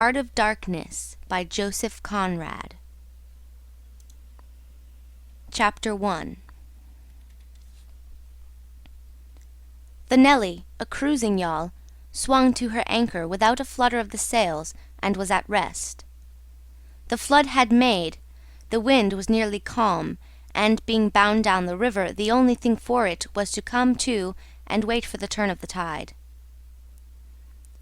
Art of Darkness by Joseph Conrad. Chapter 1. The Nelly, a cruising yawl, swung to her anchor without a flutter of the sails, and was at rest. The flood had made, the wind was nearly calm, and being bound down the river, the only thing for it was to come to and wait for the turn of the tide.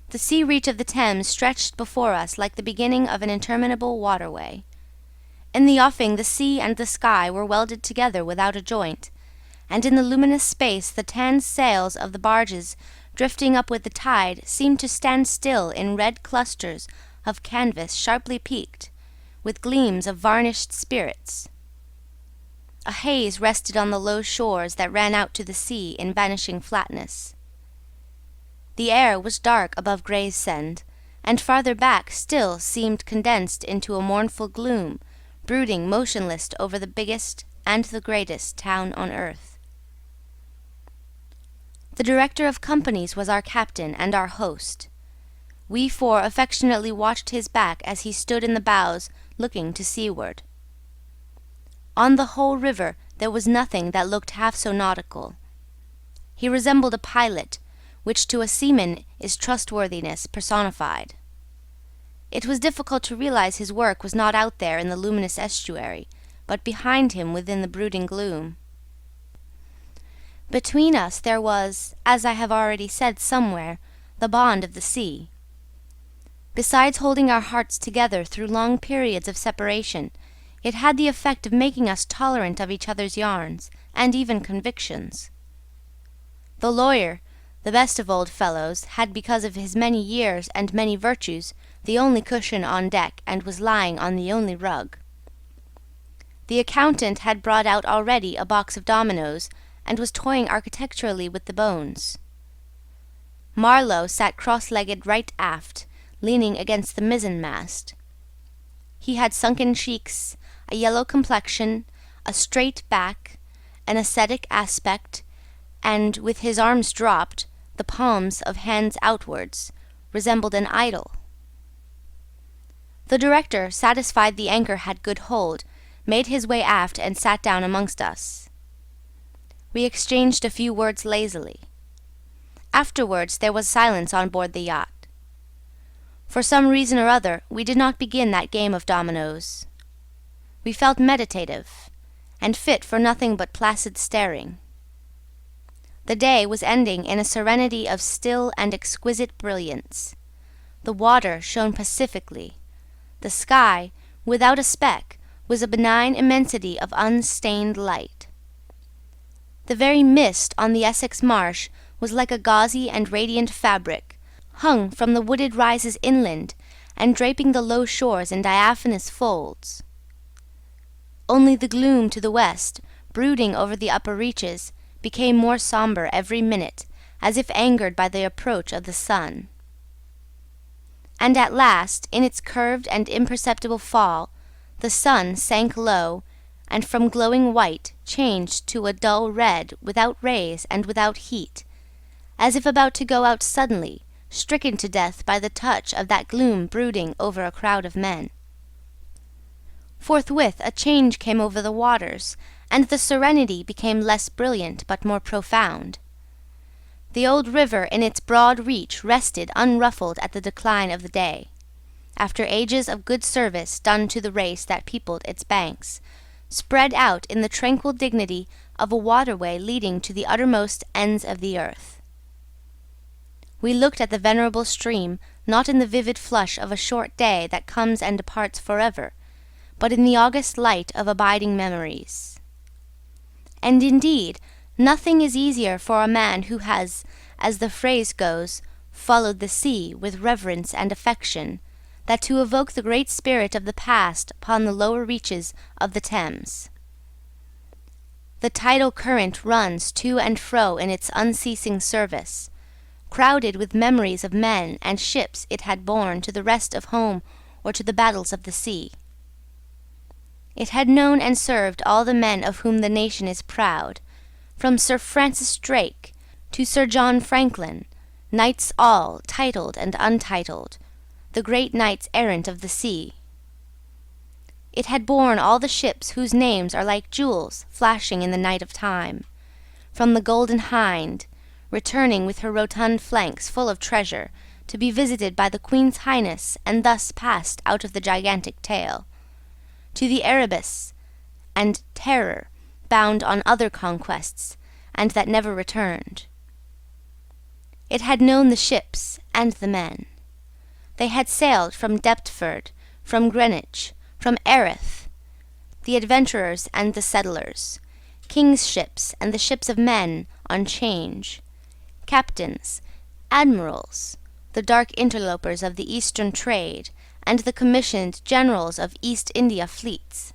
The sea reach of the Thames stretched before us like the beginning of an interminable waterway. In the offing the sea and the sky were welded together without a joint, and in the luminous space the tanned sails of the barges drifting up with the tide seemed to stand still in red clusters of canvas sharply peaked, with gleams of varnished spirits. A haze rested on the low shores that ran out to the sea in vanishing flatness. The air was dark above Gravesend, and farther back still seemed condensed into a mournful gloom, brooding motionless over the biggest and the greatest town on earth. The director of companies was our captain and our host. We four affectionately watched his back as he stood in the bows looking to seaward. On the whole river there was nothing that looked half so nautical. He resembled a pilot, which to a seaman is trustworthiness personified. It was difficult to realize his work was not out there in the luminous estuary, but behind him within the brooding gloom. Between us there was, as I have already said somewhere, the bond of the sea. Besides holding our hearts together through long periods of separation, it had the effect of making us tolerant of each other's yarns, and even convictions. The lawyer, the best of old fellows, had, because of his many years and many virtues, the only cushion on deck, and was lying on the only rug. The accountant had brought out already a box of dominoes, and was toying architecturally with the bones. Marlow sat cross-legged right aft, leaning against the mizzen-mast. He had sunken cheeks, a yellow complexion, a straight back, an ascetic aspect, and, with his arms dropped, the palms of hands outwards, resembled an idol. The director, satisfied the anchor had good hold, made his way aft and sat down amongst us. We exchanged a few words lazily. Afterwards there was silence on board the yacht. For some reason or other, we did not begin that game of dominoes. We felt meditative, and fit for nothing but placid staring. The day was ending in a serenity of still and exquisite brilliance. The water shone pacifically. The sky, without a speck, was a benign immensity of unstained light. The very mist on the Essex marsh was like a gauzy and radiant fabric, hung from the wooded rises inland, and draping the low shores in diaphanous folds. Only the gloom to the west, brooding over the upper reaches, became more sombre every minute, as if angered by the approach of the sun. And at last, in its curved and imperceptible fall, the sun sank low, and from glowing white changed to a dull red, without rays and without heat, as if about to go out suddenly, stricken to death by the touch of that gloom brooding over a crowd of men. Forthwith a change came over the waters, and the serenity became less brilliant but more profound. The old river in its broad reach rested unruffled at the decline of the day, after ages of good service done to the race that peopled its banks, spread out in the tranquil dignity of a waterway leading to the uttermost ends of the earth. We looked at the venerable stream, not in the vivid flush of a short day that comes and departs forever, but in the august light of abiding memories. And indeed, nothing is easier for a man who has, as the phrase goes, followed the sea with reverence and affection, than to evoke the great spirit of the past upon the lower reaches of the Thames. The tidal current runs to and fro in its unceasing service, crowded with memories of men and ships it had borne to the rest of home or to the battles of the sea. It had known and served all the men of whom the nation is proud, from Sir Francis Drake to Sir John Franklin, knights all, titled and untitled, the great knights errant of the sea. It had borne all the ships whose names are like jewels flashing in the night of time, from the Golden Hind, returning with her rotund flanks full of treasure, to be visited by the Queen's Highness, and thus passed out of the gigantic tale, to the Erebus and Terror, bound on other conquests, and that never returned. It had known the ships and the men. They had sailed from Deptford, from Greenwich, from Erith, the adventurers and the settlers, king's ships and the ships of men on change, captains, admirals, the dark interlopers of the Eastern trade, and the commissioned generals of East India fleets.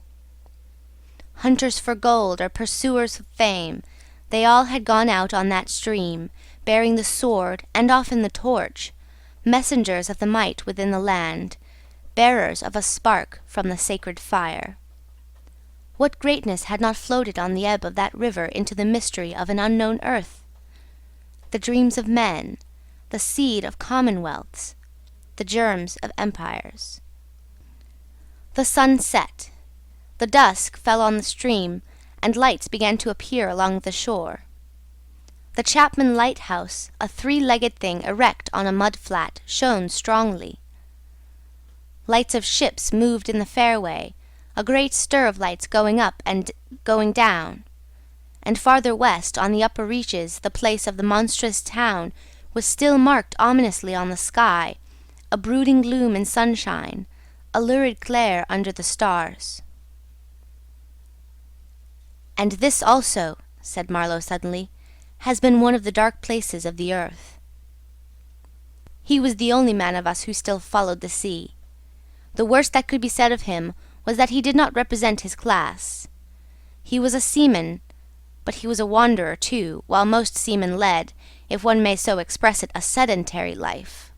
Hunters for gold or pursuers of fame, they all had gone out on that stream, bearing the sword and often the torch, messengers of the might within the land, bearers of a spark from the sacred fire. What greatness had not floated on the ebb of that river into the mystery of an unknown earth? The dreams of men, the seed of commonwealths, the germs of empires. The sun set. The dusk fell on the stream, and lights began to appear along the shore. The Chapman lighthouse, a three-legged thing erect on a mud flat, shone strongly. Lights of ships moved in the fairway, a great stir of lights going up and going down, and farther west, on the upper reaches, the place of the monstrous town was still marked ominously on the sky, a brooding gloom in sunshine, a lurid glare under the stars. "And this also," said Marlow suddenly, "has been one of the dark places of the earth." He was the only man of us who still followed the sea. The worst that could be said of him was that he did not represent his class. He was a seaman, but he was a wanderer too, while most seamen led, if one may so express it, a sedentary life.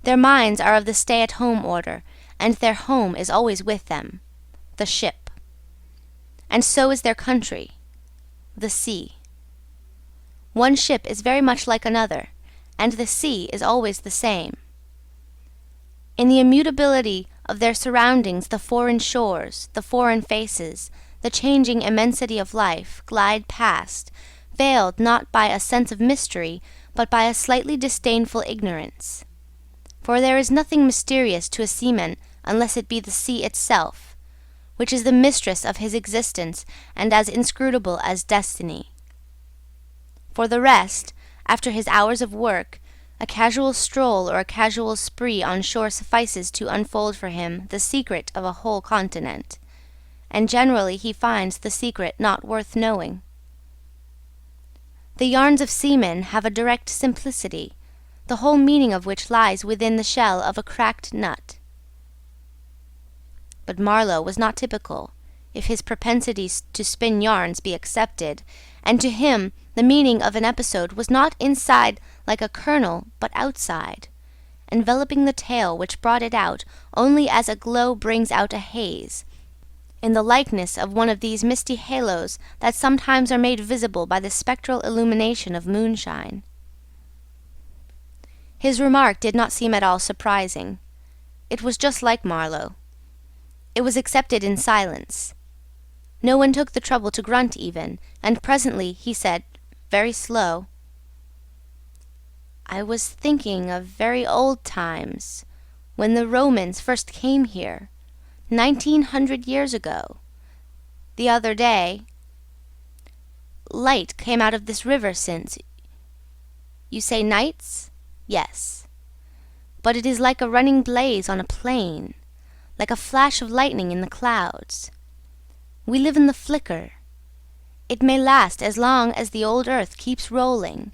Their minds are of the stay-at-home order, and their home is always with them, the ship. And so is their country, the sea. One ship is very much like another, and the sea is always the same. In the immutability of their surroundings, the foreign shores, the foreign faces, the changing immensity of life, glide past, veiled not by a sense of mystery, but by a slightly disdainful ignorance. For there is nothing mysterious to a seaman unless it be the sea itself, which is the mistress of his existence and as inscrutable as destiny. For the rest, after his hours of work, a casual stroll or a casual spree on shore suffices to unfold for him the secret of a whole continent, and generally he finds the secret not worth knowing. The yarns of seamen have a direct simplicity, the whole meaning of which lies within the shell of a cracked nut. But Marlow was not typical, if his propensities to spin yarns be accepted, and to him the meaning of an episode was not inside like a kernel, but outside, enveloping the tale which brought it out only as a glow brings out a haze, in the likeness of one of these misty halos that sometimes are made visible by the spectral illumination of moonshine. His remark did not seem at all surprising. It was just like Marlow. It was accepted in silence. No one took the trouble to grunt even, and presently he said, very slow, "I was thinking of very old times, when the Romans first came here, 1900 years ago. The other day, light came out of this river since. You say nights? Yes. But it is like a running blaze on a plain, like a flash of lightning in the clouds. We live in the flicker. It may last as long as the old earth keeps rolling.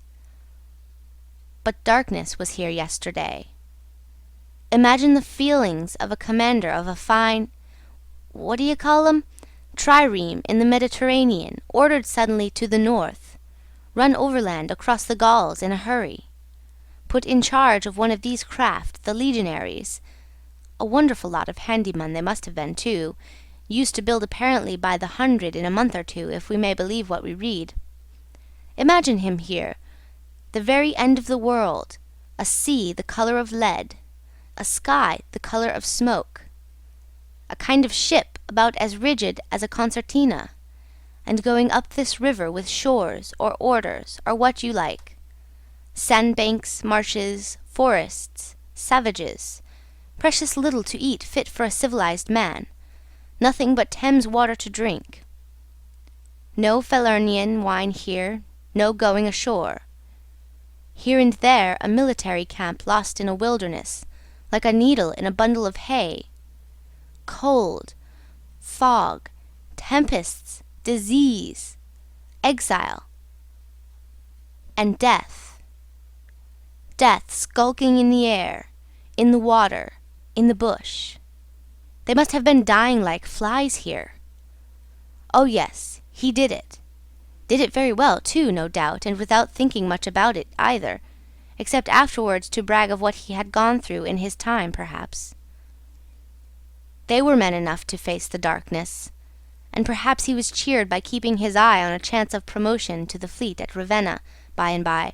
But darkness was here yesterday. Imagine the feelings of a commander of a fine, what do you call 'em, trireme in the Mediterranean, ordered suddenly to the north, run overland across the Gauls in a hurry, put in charge of one of these craft, the legionaries, a wonderful lot of handymen they must have been too, used to build apparently by the hundred in a month or two, if we may believe what we read. Imagine him here, the very end of the world, a sea the colour of lead, a sky the colour of smoke, a kind of ship about as rigid as a concertina, and going up this river with shores or orders or what you like, sandbanks, marshes, forests, savages, precious little to eat fit for a civilised man, nothing but Thames water to drink. No Falernian wine here, no going ashore. Here and there a military camp lost in a wilderness, like a needle in a bundle of hay. Cold, fog, tempests, disease, exile, and death. Death skulking in the air, in the water, in the bush. They must have been dying like flies here. Oh yes, he did it. Did it very well, too, no doubt, and without thinking much about it, either, except afterwards to brag of what he had gone through in his time, perhaps. They were men enough to face the darkness, and perhaps he was cheered by keeping his eye on a chance of promotion to the fleet at Ravenna, by and by,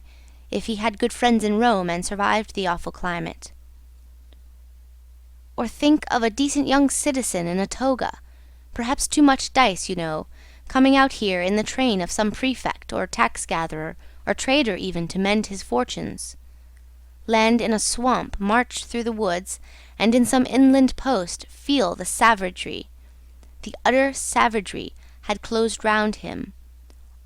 if he had good friends in Rome and survived the awful climate. Or think of a decent young citizen in a toga, perhaps too much dice, you know, coming out here in the train of some prefect or tax-gatherer or trader even to mend his fortunes. Land in a swamp, march through the woods, and in some inland post feel the savagery. The utter savagery had closed round him.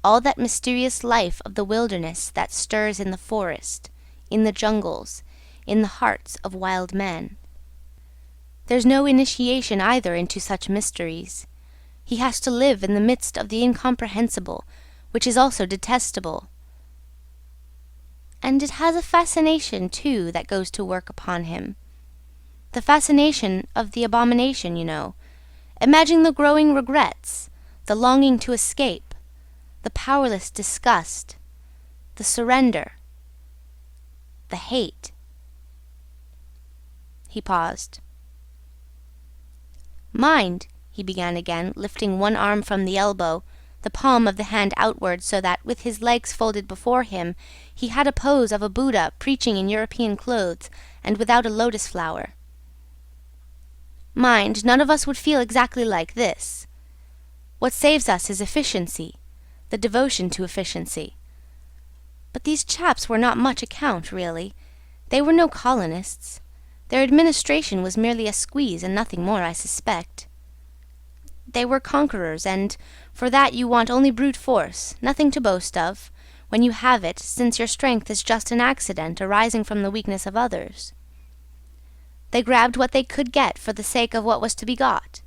All that mysterious life of the wilderness that stirs in the forest, in the jungles, in the hearts of wild men. There's no initiation either into such mysteries. He has to live in the midst of the incomprehensible, which is also detestable. And it has a fascination, too, that goes to work upon him. The fascination of the abomination, you know. Imagine the growing regrets, the longing to escape, the powerless disgust, the surrender, the hate. He paused. Mind, he began again, lifting one arm from the elbow, the palm of the hand outward, so that, with his legs folded before him, he had a pose of a Buddha preaching in European clothes and without a lotus flower. Mind, none of us would feel exactly like this. What saves us is efficiency, the devotion to efficiency. But these chaps were not much account, really. They were no colonists. Their administration was merely a squeeze and nothing more, I suspect. They were conquerors, and for that you want only brute force, nothing to boast of, when you have it, since your strength is just an accident arising from the weakness of others. They grabbed what they could get for the sake of what was to be got.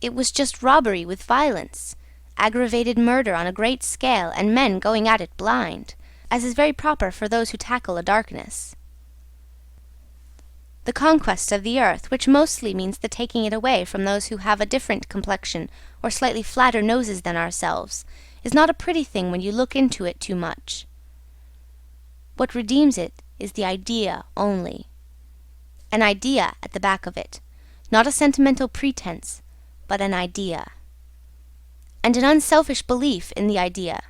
It was just robbery with violence, aggravated murder on a great scale, and men going at it blind, as is very proper for those who tackle a darkness. The conquest of the earth, which mostly means the taking it away from those who have a different complexion or slightly flatter noses than ourselves, is not a pretty thing when you look into it too much. What redeems it is the idea only. An idea at the back of it, not a sentimental pretense, but an idea. And an unselfish belief in the idea,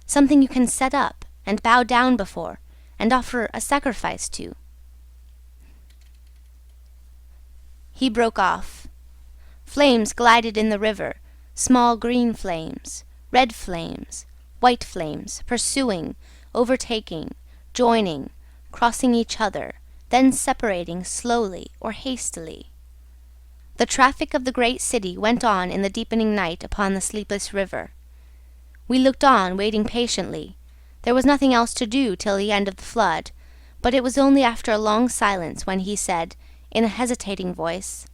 something you can set up and bow down before and offer a sacrifice to. He broke off. Flames glided in the river, small green flames, red flames, white flames, pursuing, overtaking, joining, crossing each other, then separating slowly or hastily. The traffic of the great city went on in the deepening night upon the sleepless river. We looked on, waiting patiently. There was nothing else to do till the end of the flood, but it was only after a long silence when he said, in a hesitating voice,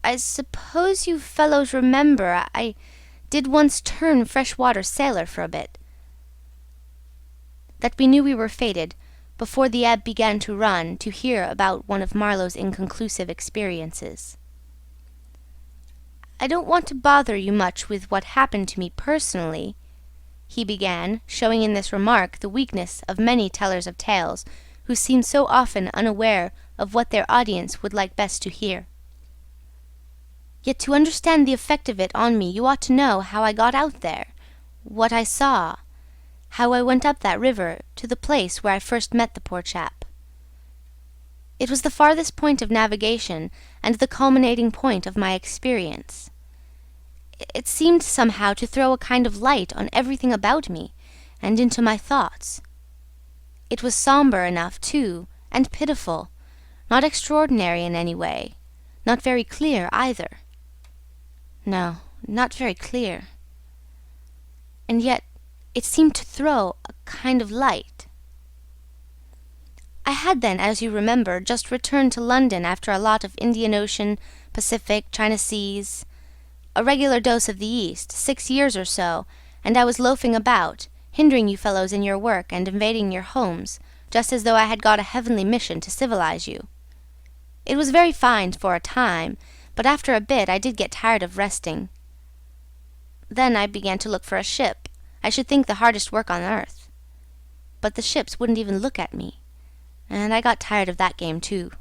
I suppose you fellows remember I did once turn freshwater sailor for a bit. That we knew we were fated, before the ebb began to run, to hear about one of Marlow's inconclusive experiences. I don't want to bother you much with what happened to me personally, he began, showing in this remark the weakness of many tellers of tales, who seem so often unaware of what their audience would like best to hear. Yet to understand the effect of it on me, you ought to know how I got out there, what I saw, how I went up that river to the place where I first met the poor chap. It was the farthest point of navigation and the culminating point of my experience. It seemed somehow to throw a kind of light on everything about me and into my thoughts. It was sombre enough, too, and pitiful, not extraordinary in any way, not very clear either. No, not very clear. And yet it seemed to throw a kind of light. I had then, as you remember, just returned to London after a lot of Indian Ocean, Pacific, China Seas, a regular dose of the East, 6 years or so, and I was loafing about, hindering you fellows in your work and invading your homes, just as though I had got a heavenly mission to civilize you. It was very fine for a time, but after a bit I did get tired of resting. Then I began to look for a ship. I should think the hardest work on earth. But the ships wouldn't even look at me, and I got tired of that game too.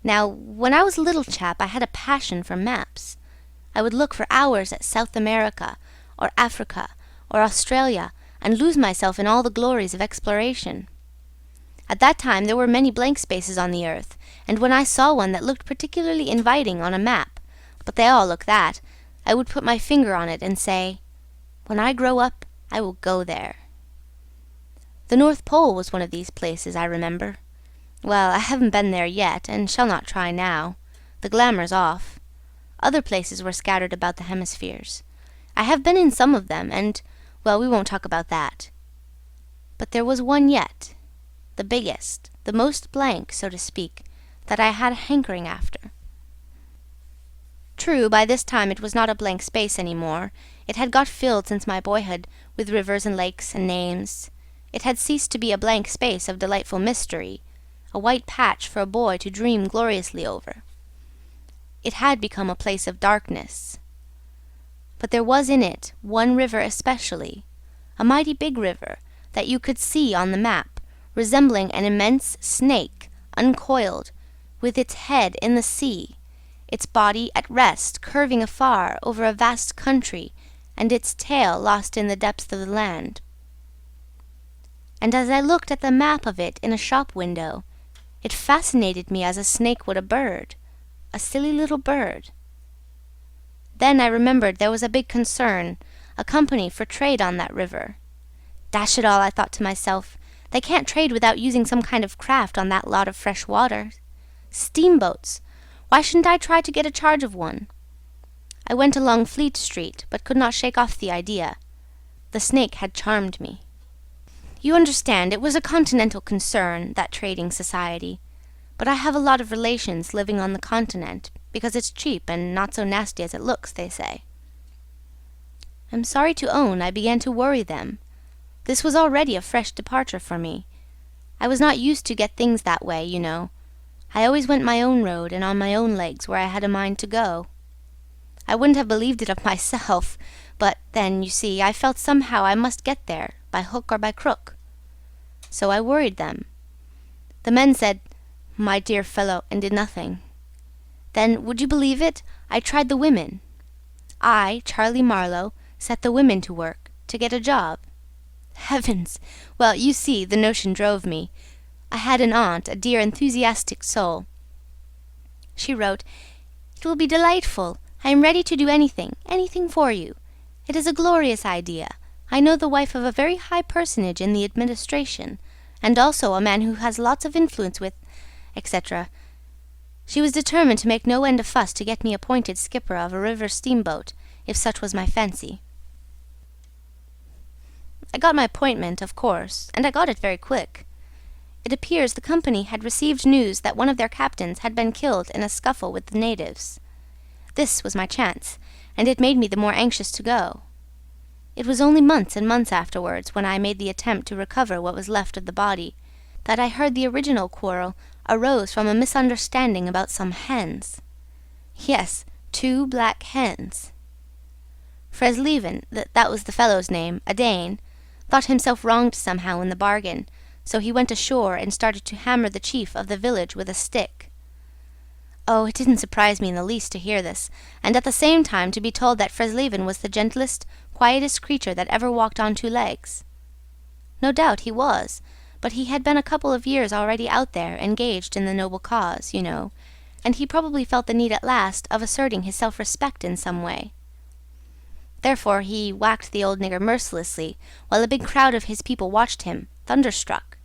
Now, when I was a little chap, I had a passion for maps. I would look for hours at South America, or Africa, or Australia, and lose myself in all the glories of exploration. At that time there were many blank spaces on the earth, and when I saw one that looked particularly inviting on a map, but they all look that, I would put my finger on it and say, "When I grow up, I will go there." The North Pole was one of these places, I remember. Well, I haven't been there yet, and shall not try now. The glamour's off. Other places were scattered about the hemispheres. I have been in some of them, and, well, we won't talk about that. But there was one yet, the biggest, the most blank, so to speak, that I had a hankering after. True, by this time it was not a blank space any more. It had got filled since my boyhood with rivers and lakes and names. It had ceased to be a blank space of delightful mystery, a white patch for a boy to dream gloriously over. It had become a place of darkness. But there was in it one river especially, a mighty big river that you could see on the map, resembling an immense snake, uncoiled, with its head in the sea, its body at rest curving afar over a vast country, and its tail lost in the depths of the land. And as I looked at the map of it in a shop window, it fascinated me as a snake would a bird, a silly little bird. Then I remembered there was a big concern, a company for trade on that river. Dash it all, I thought to myself, they can't trade without using some kind of craft on that lot of fresh water. Steamboats! Why shouldn't I try to get a charge of one? I went along Fleet Street, but could not shake off the idea. The snake had charmed me. You understand, it was a continental concern, that trading society. But I have a lot of relations living on the continent, because it's cheap and not so nasty as it looks, they say. I'm sorry to own I began to worry them. This was already a fresh departure for me. I was not used to get things that way, you know. I always went my own road and on my own legs where I had a mind to go. I wouldn't have believed it of myself, but then, you see, I felt somehow I must get there, by hook or by crook. So I worried them. The men said, "My dear fellow," and did nothing. Then, would you believe it, I tried the women. I, Charlie Marlow, set the women to work, to get a job. Heavens! Well, you see, the notion drove me. I had an aunt, a dear enthusiastic soul. She wrote, "It will be delightful. I am ready to do anything for you. It is a glorious idea. I know the wife of a very high personage in the administration, and also a man who has lots of influence with, etc." She was determined to make no end of fuss to get me appointed skipper of a river steamboat, if such was my fancy. I got my appointment, of course, and I got it very quick. It appears the company had received news that one of their captains had been killed in a scuffle with the natives. This was my chance, and it made me the more anxious to go. It was only months and months afterwards, when I made the attempt to recover what was left of the body, that I heard the original quarrel arose from a misunderstanding about some hens. Yes, 2 black hens. Fresleven, that was the fellow's name, a Dane, thought himself wronged somehow in the bargain, so he went ashore and started to hammer the chief of the village with a stick. Oh, it didn't surprise me in the least to hear this, and at the same time to be told that Fresleven was the gentlest, quietest creature that ever walked on two legs. No doubt he was, but he had been a couple of years already out there, engaged in the noble cause, you know, and he probably felt the need at last of asserting his self-respect in some way. Therefore he whacked the old nigger mercilessly, while a big crowd of his people watched him, thunderstruck,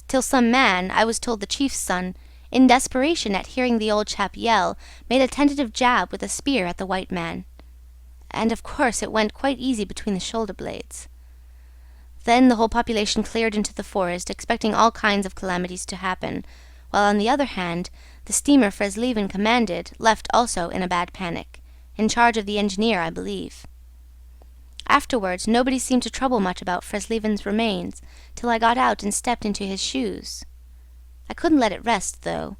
till some man, I was told the chief's son, in desperation at hearing the old chap yell, made a tentative jab with a spear at the white man. And of course it went quite easy between the shoulder blades. Then the whole population cleared into the forest, expecting all kinds of calamities to happen, while on the other hand, the steamer Fresleven commanded left also in a bad panic, in charge of the engineer, I believe. Afterwards nobody seemed to trouble much about Fresleven's remains, till I got out and stepped into his shoes. I couldn't let it rest, though.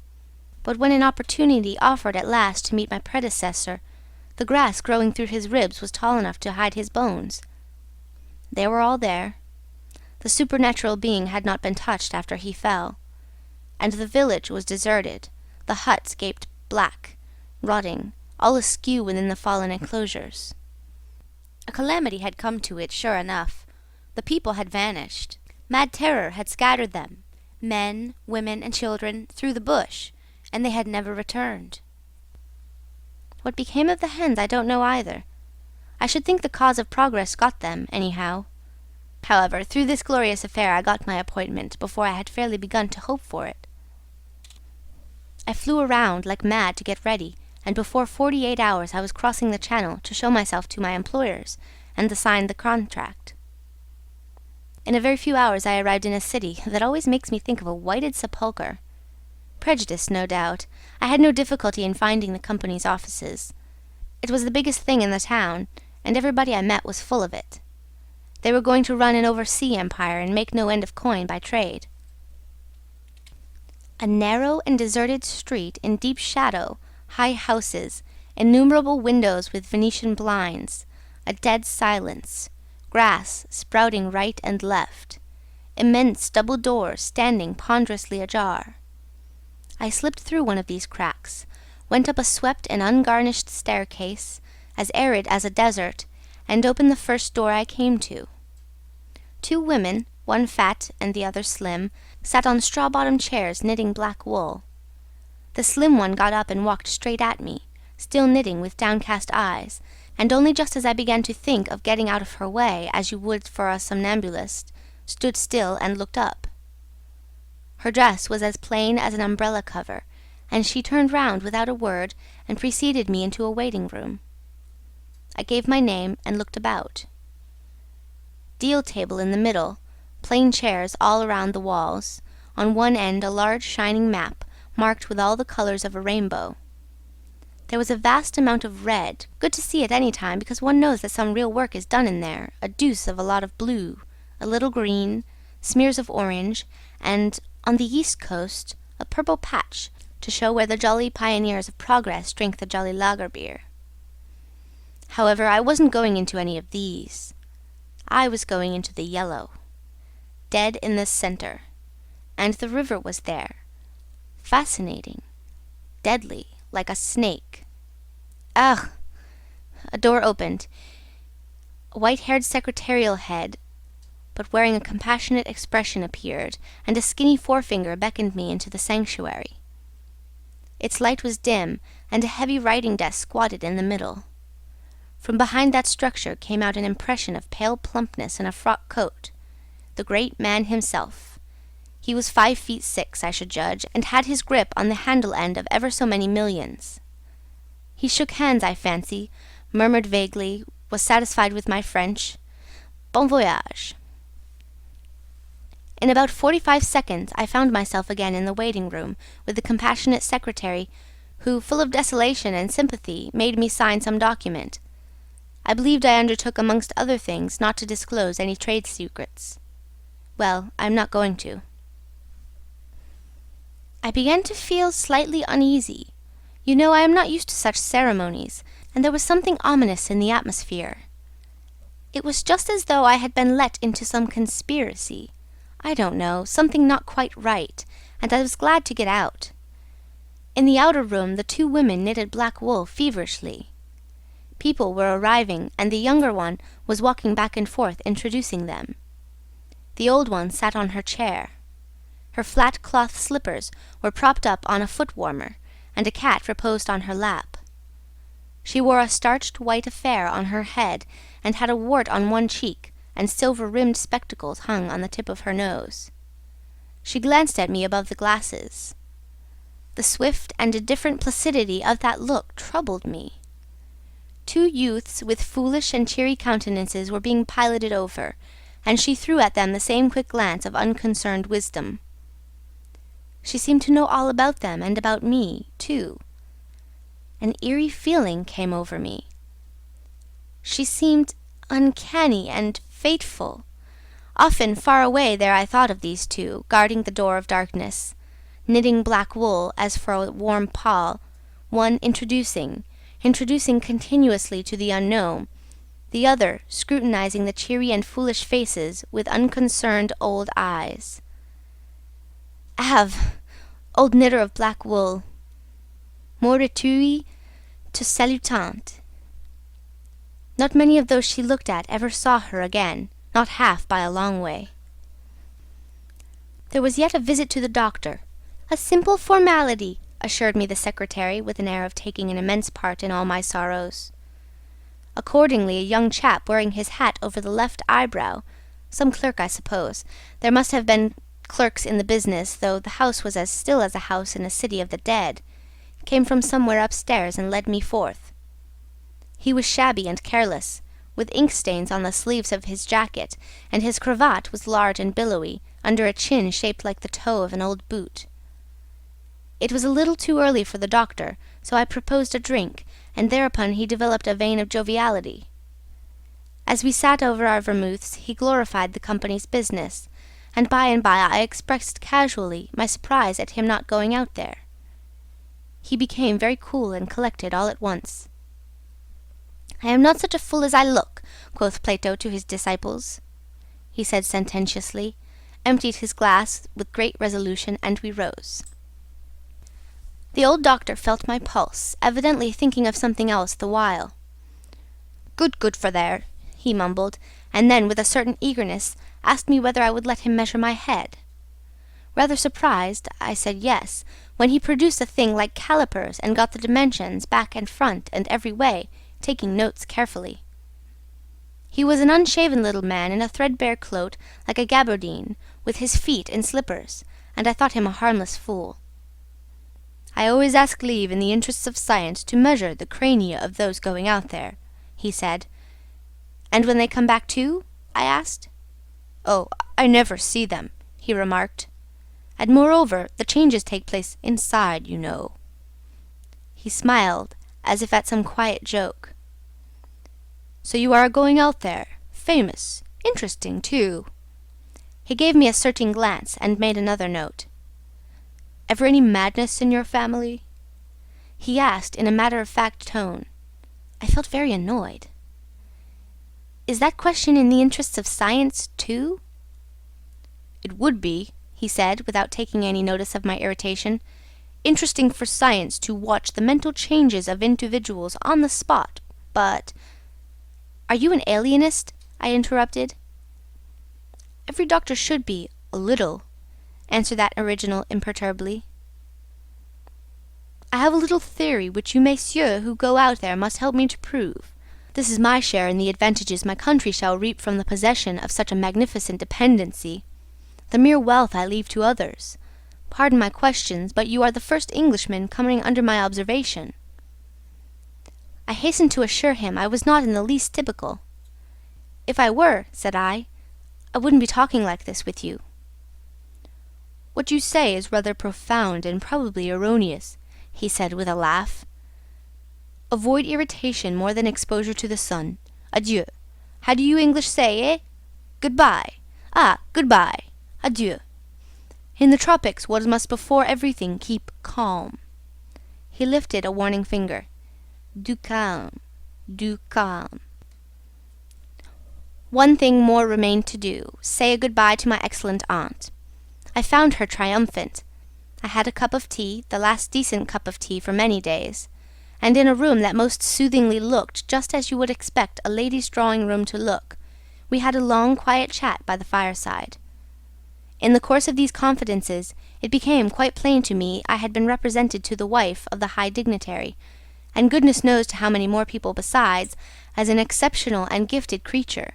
But when an opportunity offered at last to meet my predecessor, the grass growing through his ribs was tall enough to hide his bones. They were all there. The supernatural being had not been touched after he fell, and the village was deserted, the huts gaped black, rotting, all askew within the fallen enclosures. A calamity had come to it, sure enough. The people had vanished. Mad terror had scattered them, men, women, and children, through the bush, and they had never returned. What became of the hens I don't know either. I should think the cause of progress got them, anyhow. However, through this glorious affair I got my appointment before I had fairly begun to hope for it. I flew around like mad to get ready, and before 48 hours I was crossing the channel to show myself to my employers and to sign the contract. In a very few hours I arrived in a city that always makes me think of a whited sepulchre. Prejudice, no doubt. I had no difficulty in finding the company's offices. It was the biggest thing in the town, and everybody I met was full of it. They were going to run an oversea empire and make no end of coin by trade. A narrow and deserted street in deep shadow, high houses, innumerable windows with Venetian blinds, a dead silence, grass sprouting right and left, immense double doors standing ponderously ajar. I slipped through one of these cracks, went up a swept and ungarnished staircase, as arid as a desert, and opened the first door I came to. Two women, one fat and the other slim, sat on straw-bottomed chairs knitting black wool. The slim one got up and walked straight at me, still knitting with downcast eyes, and only just as I began to think of getting out of her way, as you would for a somnambulist, stood still and looked up. Her dress was as plain as an umbrella cover, and she turned round without a word and preceded me into a waiting-room. I gave my name and looked about. Deal table in the middle, plain chairs all around the walls, on one end a large shining map marked with all the colours of a rainbow. There was a vast amount of red, good to see at any time because one knows that some real work is done in there, a deuce of a lot of blue, a little green, smears of orange, and, on the east coast, a purple patch to show where the jolly pioneers of progress drink the jolly lager beer. However, I wasn't going into any of these. I was going into the yellow, dead in the centre, and the river was there, fascinating, deadly, like a snake. Ugh! A door opened. A white-haired secretarial head, but wearing a compassionate expression, appeared, and a skinny forefinger beckoned me into the sanctuary. Its light was dim, and a heavy writing desk squatted in the middle. From behind that structure came out an impression of pale plumpness in a frock coat, the great man himself. He was 5'6", I should judge, and had his grip on the handle end of ever so many millions. He shook hands, I fancy, murmured vaguely, was satisfied with my French. Bon voyage. In about 45 seconds I found myself again in the waiting-room with the compassionate secretary, who, full of desolation and sympathy, made me sign some document. I believed I undertook amongst other things not to disclose any trade secrets. Well, I am not going to. I began to feel slightly uneasy. You know, I am not used to such ceremonies, and there was something ominous in the atmosphere. It was just as though I had been let into some conspiracy. I don't know, something not quite right, and I was glad to get out. In the outer room the two women knitted black wool feverishly. People were arriving, and the younger one was walking back and forth introducing them. The old one sat on her chair. Her flat cloth slippers were propped up on a foot-warmer, and a cat reposed on her lap. She wore a starched white affair on her head, and had a wart on one cheek, and silver-rimmed spectacles hung on the tip of her nose. She glanced at me above the glasses. The swift and indifferent placidity of that look troubled me. Two youths with foolish and cheery countenances were being piloted over, and she threw at them the same quick glance of unconcerned wisdom. She seemed to know all about them and about me, too. An eerie feeling came over me. She seemed uncanny and fateful. Often far away there I thought of these two, guarding the door of darkness, knitting black wool as for a warm pall, one introducing continuously to the unknown, the other scrutinizing the cheery and foolish faces with unconcerned old eyes. Ave, old knitter of black wool, morituri te salutant. Not many of those she looked at ever saw her again, not half by a long way. There was yet a visit to the doctor. A simple formality, assured me the secretary, with an air of taking an immense part in all my sorrows. Accordingly, a young chap wearing his hat over the left eyebrow, some clerk, I suppose, there must have been clerks in the business, though the house was as still as a house in a city of the dead, came from somewhere upstairs and led me forth. He was shabby and careless, with ink-stains on the sleeves of his jacket, and his cravat was large and billowy, under a chin shaped like the toe of an old boot. It was a little too early for the doctor, so I proposed a drink, and thereupon he developed a vein of joviality. As we sat over our vermouths, he glorified the company's business, and by I expressed casually my surprise at him not going out there. He became very cool and collected all at once. "I am not such a fool as I look," quoth Plato to his disciples. He said sententiously, emptied his glass with great resolution, and we rose. The old doctor felt my pulse, evidently thinking of something else the while. Good for there," he mumbled, and then, with a certain eagerness, asked me whether I would let him measure my head. Rather surprised, I said yes, when he produced a thing like calipers and got the dimensions, back and front, and every way, taking notes carefully. He was an unshaven little man in a threadbare cloak like a gabardine, with his feet in slippers, and I thought him a harmless fool. "I always ask leave in the interests of science to measure the crania of those going out there," he said. "And when they come back too?" I asked. "Oh, I never see them," he remarked. "And moreover, the changes take place inside, you know." He smiled, as if at some quiet joke. "So you are going out there? Famous. Interesting, too." He gave me a searching glance, and made another note. "Ever any madness in your family?" he asked in a matter-of-fact tone. I felt very annoyed. "Is that question in the interests of science, too?" "It would be," he said, without taking any notice of my irritation, "interesting for science to watch the mental changes of individuals on the spot, but—" "Are you an alienist?" I interrupted. "Every doctor should be, a little," answered that original imperturbably. "I have a little theory which you messieurs who go out there must help me to prove. This is my share in the advantages my country shall reap from the possession of such a magnificent dependency. The mere wealth I leave to others. Pardon my questions, but you are the first Englishman coming under my observation." I hastened to assure him I was not in the least typical. "If I were," said I wouldn't be talking like this with you." "What you say is rather profound and probably erroneous," he said with a laugh. "Avoid irritation more than exposure to the sun. Adieu. How do you English say, eh? Goodbye. Ah, goodbye. Adieu. In the tropics one must before everything keep calm." He lifted a warning finger. "Du calme, du calme." One thing more remained to do, say a goodbye to my excellent aunt. I found her triumphant. I had a cup of tea, the last decent cup of tea for many days, and in a room that most soothingly looked just as you would expect a lady's drawing-room to look, we had a long, quiet chat by the fireside. In the course of these confidences, it became quite plain to me I had been represented to the wife of the high dignitary, and goodness knows to how many more people besides, as an exceptional and gifted creature,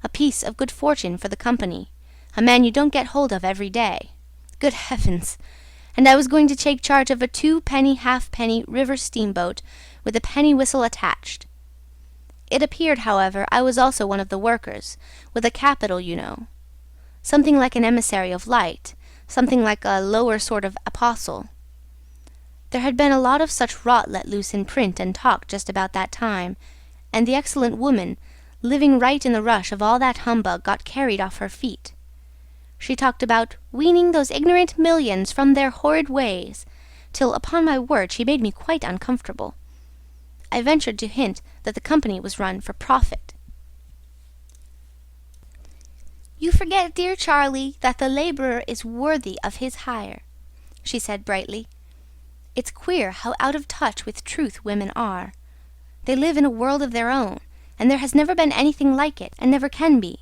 a piece of good fortune for the company, a man you don't get hold of every day. Good heavens! And I was going to take charge of a 2-penny halfpenny river steamboat with a penny whistle attached. It appeared, however, I was also one of the workers, with a capital, you know. Something like an emissary of light, something like a lower sort of apostle. There had been a lot of such rot let loose in print and talk just about that time, and the excellent woman, living right in the rush of all that humbug, got carried off her feet. She talked about weaning those ignorant millions from their horrid ways, till, upon my word, she made me quite uncomfortable. I ventured to hint that the company was run for profit. "You forget, dear Charlie, that the labourer is worthy of his hire," she said brightly. "It's queer how out of touch with truth women are. They live in a world of their own, and there has never been anything like it, and never can be.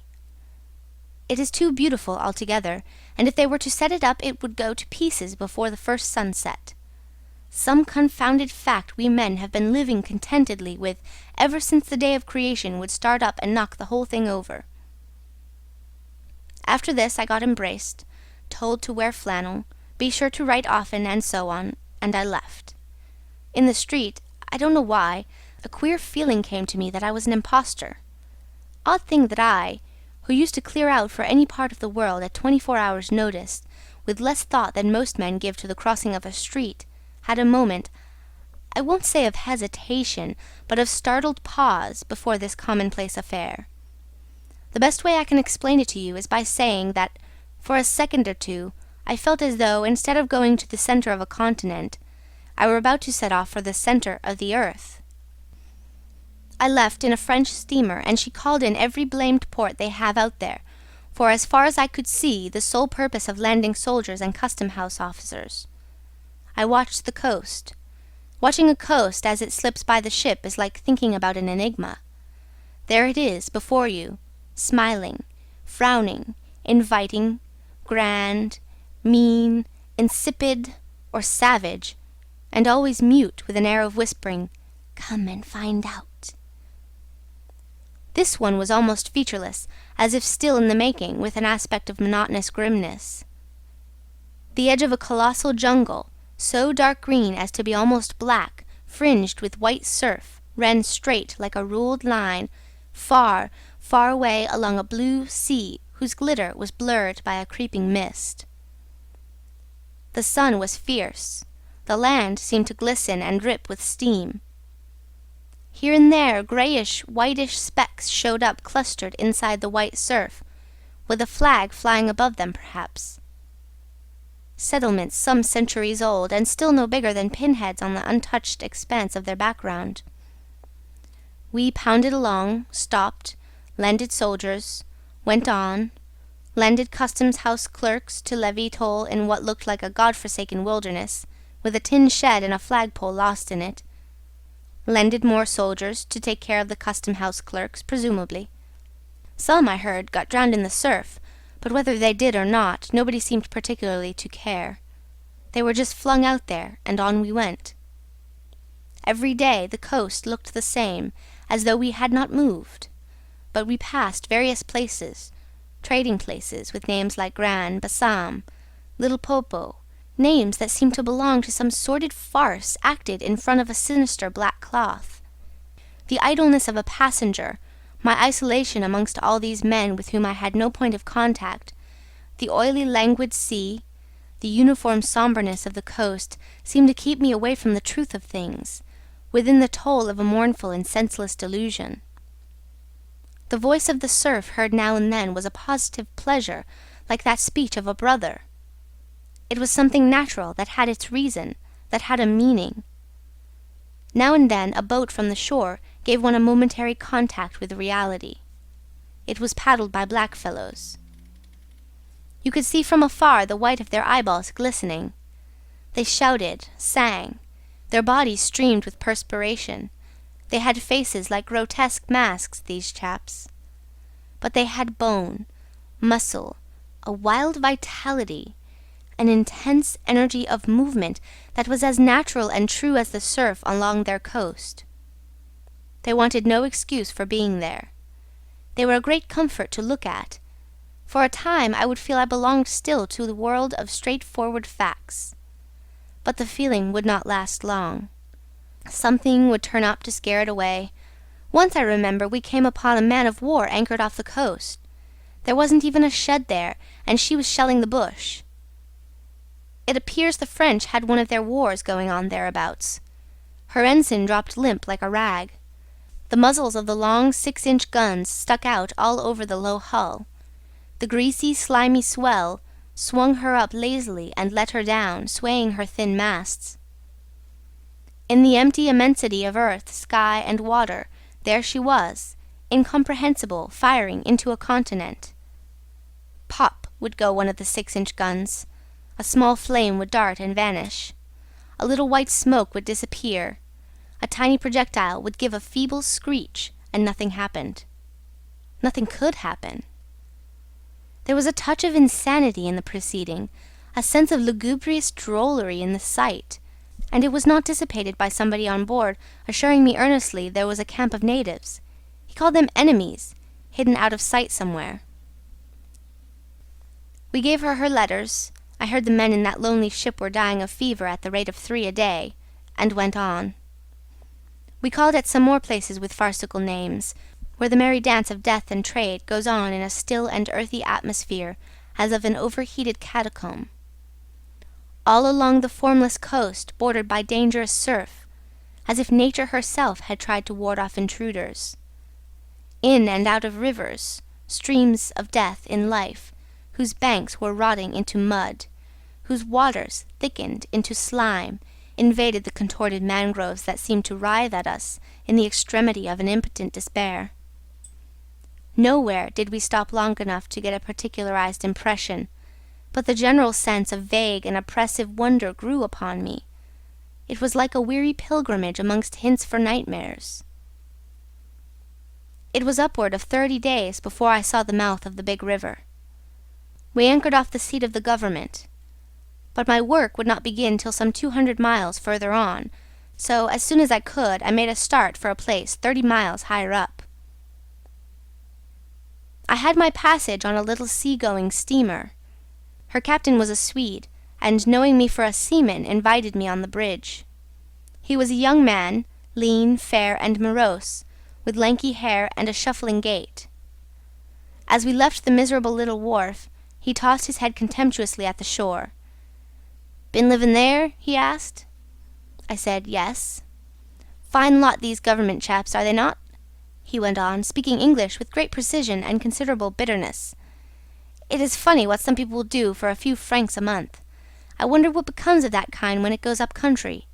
It is too beautiful altogether, and if they were to set it up it would go to pieces before the first sunset. Some confounded fact we men have been living contentedly with ever since the day of creation would start up and knock the whole thing over." After this I got embraced, told to wear flannel, be sure to write often, and so on, and I left. In the street, I don't know why, a queer feeling came to me that I was an impostor. Odd thing that I, who used to clear out for any part of the world at 24 hours' notice, with less thought than most men give to the crossing of a street, had a moment, I won't say of hesitation, but of startled pause before this commonplace affair. The best way I can explain it to you is by saying that, for a second or two, I felt as though, instead of going to the centre of a continent, I were about to set off for the centre of the earth. I left in a French steamer, and she called in every blamed port they have out there, for as far as I could see, the sole purpose of landing soldiers and custom-house officers. I watched the coast. Watching a coast as it slips by the ship is like thinking about an enigma. There it is, before you, smiling, frowning, inviting, grand, mean, insipid, or savage, and always mute with an air of whispering, "Come and find out." This one was almost featureless, as if still in the making, with an aspect of monotonous grimness. The edge of a colossal jungle, so dark green as to be almost black, fringed with white surf, ran straight like a ruled line, far, far away along a blue sea whose glitter was blurred by a creeping mist. The sun was fierce. The land seemed to glisten and drip with steam. Here and there greyish, whitish specks showed up clustered inside the white surf, with a flag flying above them perhaps. Settlements some centuries old, and still no bigger than pinheads on the untouched expanse of their background. We pounded along, stopped, landed soldiers, went on, landed customs-house clerks to levy toll in what looked like a god-forsaken wilderness, with a tin shed and a flagpole lost in it, landed more soldiers to take care of the custom-house clerks, presumably. Some, I heard, got drowned in the surf, but whether they did or not, nobody seemed particularly to care. They were just flung out there, and on we went. Every day the coast looked the same, as though we had not moved, but we passed various places, trading places with names like Gran, Bassam, Little Popo, names that seemed to belong to some sordid farce acted in front of a sinister black cloth. The idleness of a passenger, my isolation amongst all these men with whom I had no point of contact, the oily languid sea, the uniform sombreness of the coast seemed to keep me away from the truth of things, within the toll of a mournful and senseless delusion. The voice of the surf heard now and then was a positive pleasure, like that speech of a brother. It was something natural, that had its reason, that had a meaning. Now and then a boat from the shore gave one a momentary contact with reality. It was paddled by blackfellows. You could see from afar the white of their eyeballs glistening. They shouted, sang. Their bodies streamed with perspiration. They had faces like grotesque masks, these chaps. But they had bone, muscle, a wild vitality, an intense energy of movement that was as natural and true as the surf along their coast. They wanted no excuse for being there. They were a great comfort to look at. For a time I would feel I belonged still to the world of straightforward facts. But the feeling would not last long. Something would turn up to scare it away. Once, I remember, we came upon a man-of-war anchored off the coast. There wasn't even a shed there, and she was shelling the bush. It appears the French had one of their wars going on thereabouts. Her ensign dropped limp like a rag. The muzzles of the long 6-inch guns stuck out all over the low hull. The greasy, slimy swell swung her up lazily and let her down, swaying her thin masts. In the empty immensity of earth, sky, and water, there she was, incomprehensible, firing into a continent. Pop would go one of the 6-inch guns. A small flame would dart and vanish. A little white smoke would disappear. A tiny projectile would give a feeble screech, and nothing happened. Nothing could happen. There was a touch of insanity in the proceeding, a sense of lugubrious drollery in the sight, and it was not dissipated by somebody on board assuring me earnestly there was a camp of natives. He called them enemies, hidden out of sight somewhere. We gave her her letters. I heard the men in that lonely ship were dying of fever at the rate of 3 a day, and went on. We called at some more places with farcical names, where the merry dance of death and trade goes on in a still and earthy atmosphere as of an overheated catacomb. All along the formless coast, bordered by dangerous surf, as if nature herself had tried to ward off intruders. In and out of rivers, streams of death in life, whose banks were rotting into mud, whose waters, thickened into slime, invaded the contorted mangroves that seemed to writhe at us in the extremity of an impotent despair. Nowhere did we stop long enough to get a particularized impression, but the general sense of vague and oppressive wonder grew upon me. It was like a weary pilgrimage amongst hints for nightmares. It was upward of 30 days before I saw the mouth of the big river. We anchored off the seat of the government, but my work would not begin till some 200 miles further on, so as soon as I could I made a start for a place 30 miles higher up. I had my passage on a little sea-going steamer. Her captain was a Swede, and knowing me for a seaman, invited me on the bridge. He was a young man, lean, fair, and morose, with lanky hair and a shuffling gait. As we left the miserable little wharf, he tossed his head contemptuously at the shore. "Been living there?" he asked. I said, "Yes." "Fine lot these government chaps, are they not?" he went on, speaking English with great precision and considerable bitterness. "It is funny what some people will do for a few francs a month. I wonder what becomes of that kind when it goes up country."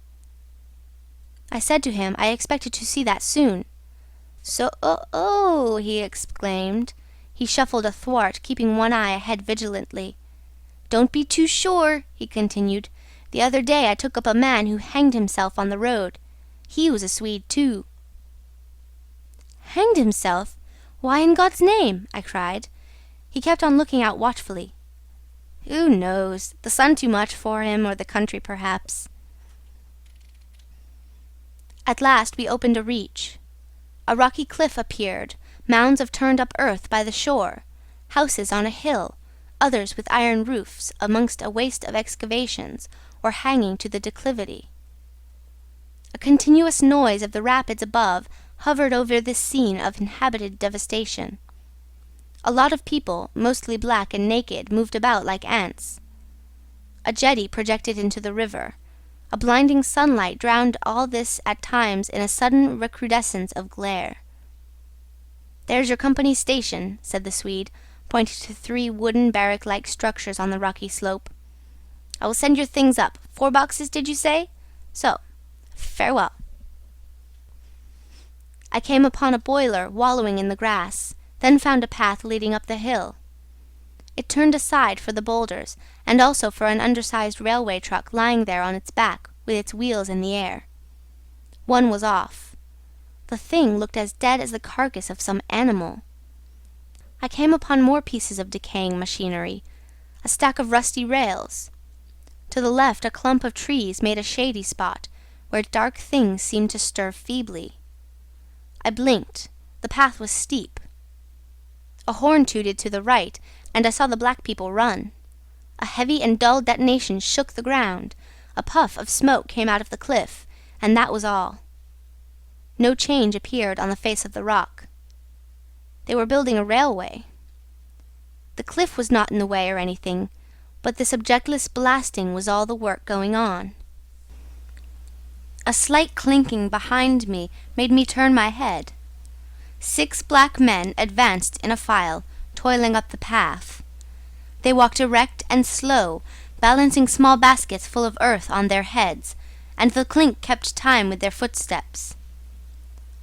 I said to him I expected to see that soon. "So, oh," he exclaimed. He shuffled athwart, keeping one eye ahead vigilantly. "Don't be too sure," he continued. "The other day I took up a man who hanged himself on the road. He was a Swede too." "Hanged himself? Why, in God's name?" I cried. He kept on looking out watchfully. "Who knows? The sun too much for him, or the country perhaps." At last we opened a reach. A rocky cliff appeared, mounds of turned-up earth by the shore, houses on a hill, others with iron roofs amongst a waste of excavations, or hanging to the declivity. A continuous noise of the rapids above hovered over this scene of inhabited devastation. A lot of people, mostly black and naked, moved about like ants. A jetty projected into the river. A blinding sunlight drowned all this at times in a sudden recrudescence of glare. "There's your company's station," said the Swede, pointing to 3 wooden barrack-like structures on the rocky slope. "I will send your things up. 4 boxes, did you say? So, farewell." I came upon a boiler wallowing in the grass, then found a path leading up the hill. It turned aside for the boulders, and also for an undersized railway truck lying there on its back, with its wheels in the air. One was off. The thing looked as dead as the carcass of some animal. I came upon more pieces of decaying machinery, a stack of rusty rails. To the left, a clump of trees made a shady spot, where dark things seemed to stir feebly. I blinked. The path was steep. A horn tooted to the right, and I saw the black people run. A heavy and dull detonation shook the ground. A puff of smoke came out of the cliff, and that was all. No change appeared on the face of the rock. They were building a railway. The cliff was not in the way or anything, but this objectless blasting was all the work going on. A slight clinking behind me made me turn my head. 6 black men advanced in a file, toiling up the path. They walked erect and slow, balancing small baskets full of earth on their heads, and the clink kept time with their footsteps.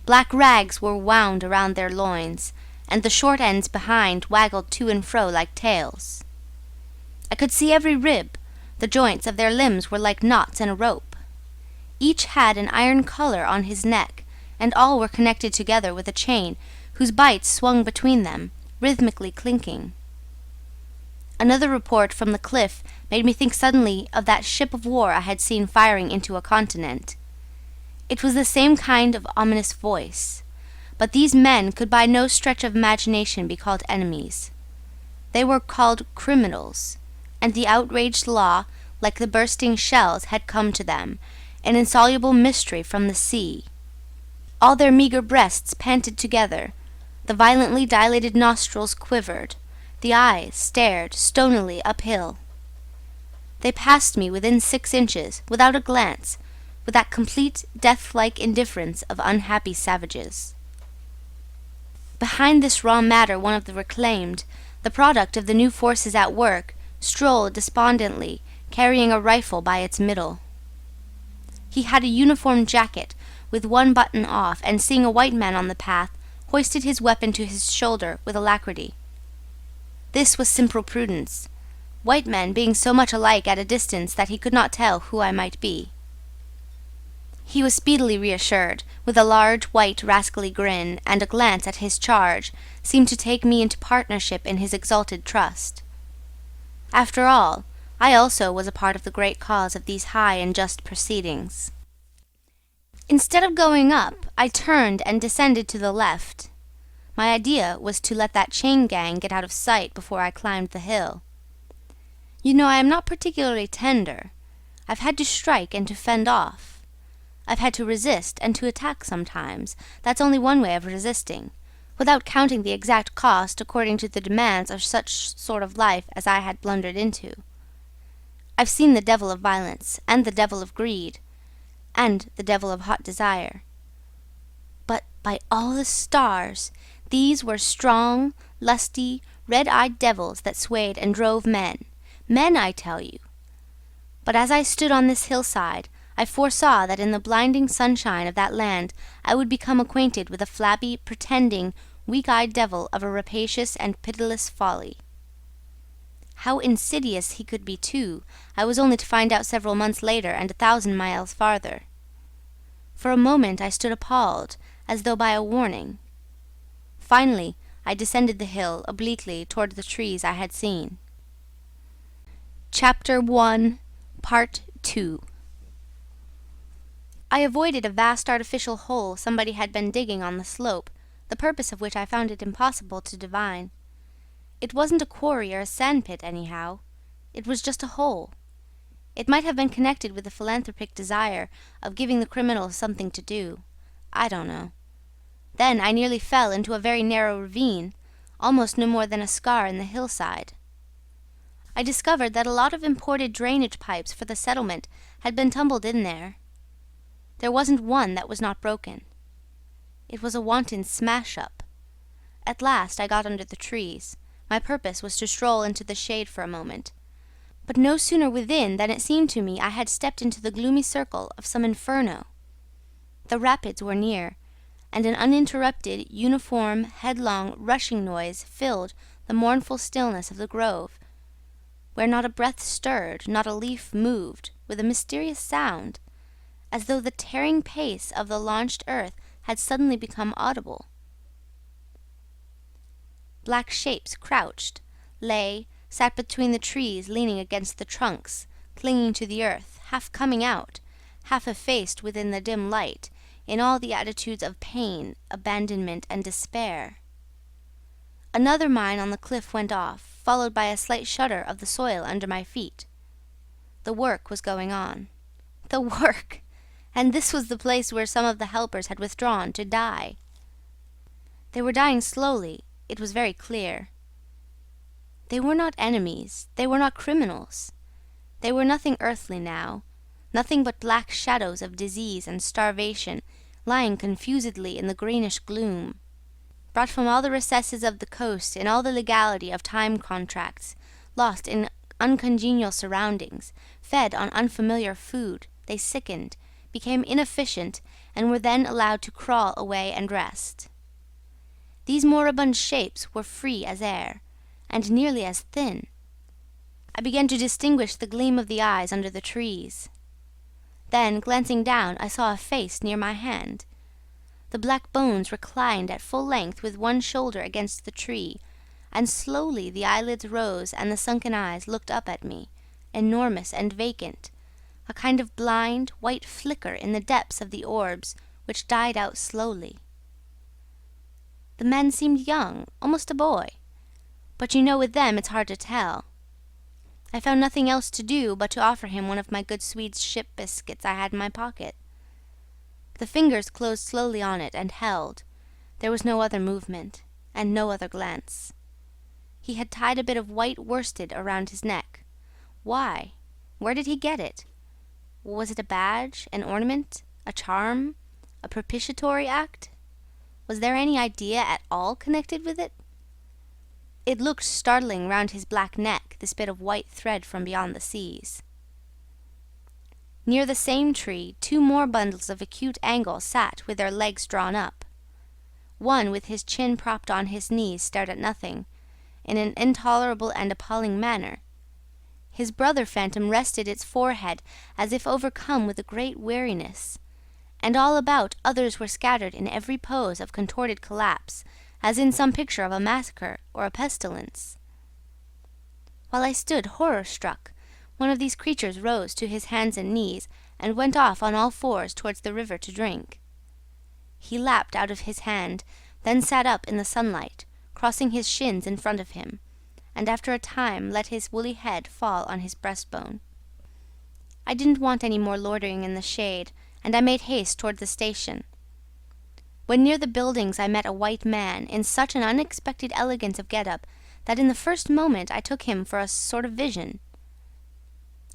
Black rags were wound around their loins, and the short ends behind waggled to and fro like tails. I could see every rib. The joints of their limbs were like knots in a rope. Each had an iron collar on his neck, and all were connected together with a chain whose bites swung between them, rhythmically clinking. Another report from the cliff made me think suddenly of that ship of war I had seen firing into a continent. It was the same kind of ominous voice, but these men could by no stretch of imagination be called enemies. They were called criminals, and the outraged law, like the bursting shells, had come to them, an insoluble mystery from the sea. All their meagre breasts panted together, the violently dilated nostrils quivered, the eyes stared stonily uphill. They passed me within 6 inches, without a glance, with that complete, death-like indifference of unhappy savages. Behind this raw matter one of the reclaimed, the product of the new forces at work, strolled despondently, carrying a rifle by its middle. He had a uniform jacket, with one button off, and seeing a white man on the path, hoisted his weapon to his shoulder with alacrity. This was simple prudence, white men being so much alike at a distance that he could not tell who I might be. He was speedily reassured, with a large, white, rascally grin, and a glance at his charge seemed to take me into partnership in his exalted trust. After all, I also was a part of the great cause of these high and just proceedings. Instead of going up, I turned and descended to the left. My idea was to let that chain gang get out of sight before I climbed the hill. You know, I am not particularly tender. I've had to strike and to fend off. I've had to resist and to attack sometimes. That's only one way of resisting, without counting the exact cost according to the demands of such sort of life as I had blundered into. I've seen the devil of violence, and the devil of greed, and the devil of hot desire. But by all the stars, these were strong, lusty, red-eyed devils that swayed and drove men, I tell you. But as I stood on this hillside, I foresaw that in the blinding sunshine of that land I would become acquainted with a flabby, pretending, weak-eyed devil of a rapacious and pitiless folly. How insidious he could be, too, I was only to find out several months later and 1,000 miles farther. For a moment I stood appalled, as though by a warning. Finally, I descended the hill obliquely toward the trees I had seen. Chapter 1, Part 2. I avoided a vast artificial hole somebody had been digging on the slope, the purpose of which I found it impossible to divine. It wasn't a quarry or a sandpit, anyhow. It was just a hole. It might have been connected with the philanthropic desire of giving the criminals something to do. I don't know. Then I nearly fell into a very narrow ravine, almost no more than a scar in the hillside. I discovered that a lot of imported drainage pipes for the settlement had been tumbled in there. There wasn't one that was not broken. It was a wanton smash-up. At last I got under the trees. My purpose was to stroll into the shade for a moment. But no sooner within than it seemed to me I had stepped into the gloomy circle of some inferno. The rapids were near, and an uninterrupted, uniform, headlong, rushing noise filled the mournful stillness of the grove, where not a breath stirred, not a leaf moved, with a mysterious sound, as though the tearing pace of the launched earth had suddenly become audible. Black shapes crouched, lay, sat between the trees, leaning against the trunks, clinging to the earth, half coming out, half effaced within the dim light, in all the attitudes of pain, abandonment, and despair. Another mine on the cliff went off, followed by a slight shudder of the soil under my feet. The work was going on. The work! And this was the place where some of the helpers had withdrawn to die. They were dying slowly, it was very clear. They were not enemies, they were not criminals. They were nothing earthly now, nothing but black shadows of disease and starvation lying confusedly in the greenish gloom, brought from all the recesses of the coast in all the legality of time contracts, lost in uncongenial surroundings, fed on unfamiliar food. They sickened, became inefficient, and were then allowed to crawl away and rest. These moribund shapes were free as air, and nearly as thin. I began to distinguish the gleam of the eyes under the trees. Then, glancing down, I saw a face near my hand. The black bones reclined at full length with one shoulder against the tree, and slowly the eyelids rose and the sunken eyes looked up at me, enormous and vacant, a kind of blind, white flicker in the depths of the orbs, which died out slowly. The man seemed young, almost a boy, but you know with them it's hard to tell. I found nothing else to do but to offer him one of my good Swede's ship biscuits I had in my pocket. The fingers closed slowly on it and held. There was no other movement, and no other glance. He had tied a bit of white worsted around his neck. Why? Where did he get it? Was it a badge, an ornament, a charm, a propitiatory act? Was there any idea at all connected with it? It looked startling round his black neck, this bit of white thread from beyond the seas. Near the same tree, 2 more bundles of acute angle sat with their legs drawn up. One, with his chin propped on his knees, stared at nothing, in an intolerable and appalling manner. His brother phantom rested its forehead as if overcome with a great weariness, and all about others were scattered in every pose of contorted collapse, as in some picture of a massacre or a pestilence. While I stood horror-struck, one of these creatures rose to his hands and knees and went off on all fours towards the river to drink. He lapped out of his hand, then sat up in the sunlight, crossing his shins in front of him, and after a time let his woolly head fall on his breastbone. I didn't want any more loitering in the shade, and I made haste toward the station. When near the buildings I met a white man, in such an unexpected elegance of get-up that in the first moment I took him for a sort of vision.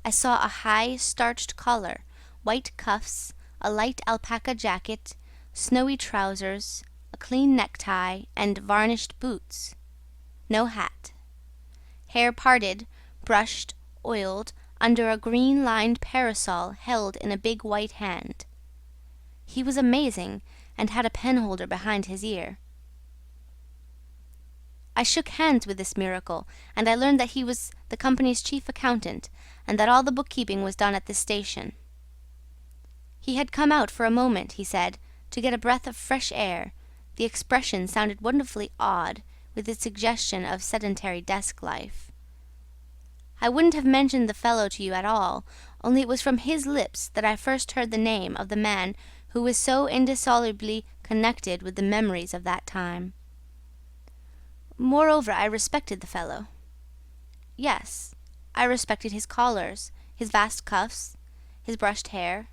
I saw a high, starched collar, white cuffs, a light alpaca jacket, snowy trousers, a clean necktie, and varnished boots. No hat. Hair parted, brushed, oiled, under a green-lined parasol held in a big white hand. He was amazing, and had a penholder behind his ear. I shook hands with this miracle, and I learned that he was the company's chief accountant, and that all the bookkeeping was done at this station. He had come out for a moment, he said, to get a breath of fresh air. The expression sounded wonderfully odd, with its suggestion of sedentary desk life. I wouldn't have mentioned the fellow to you at all, only it was from his lips that I first heard the name of the man who was so indissolubly connected with the memories of that time. Moreover, I respected the fellow. Yes, I respected his collars, his vast cuffs, his brushed hair.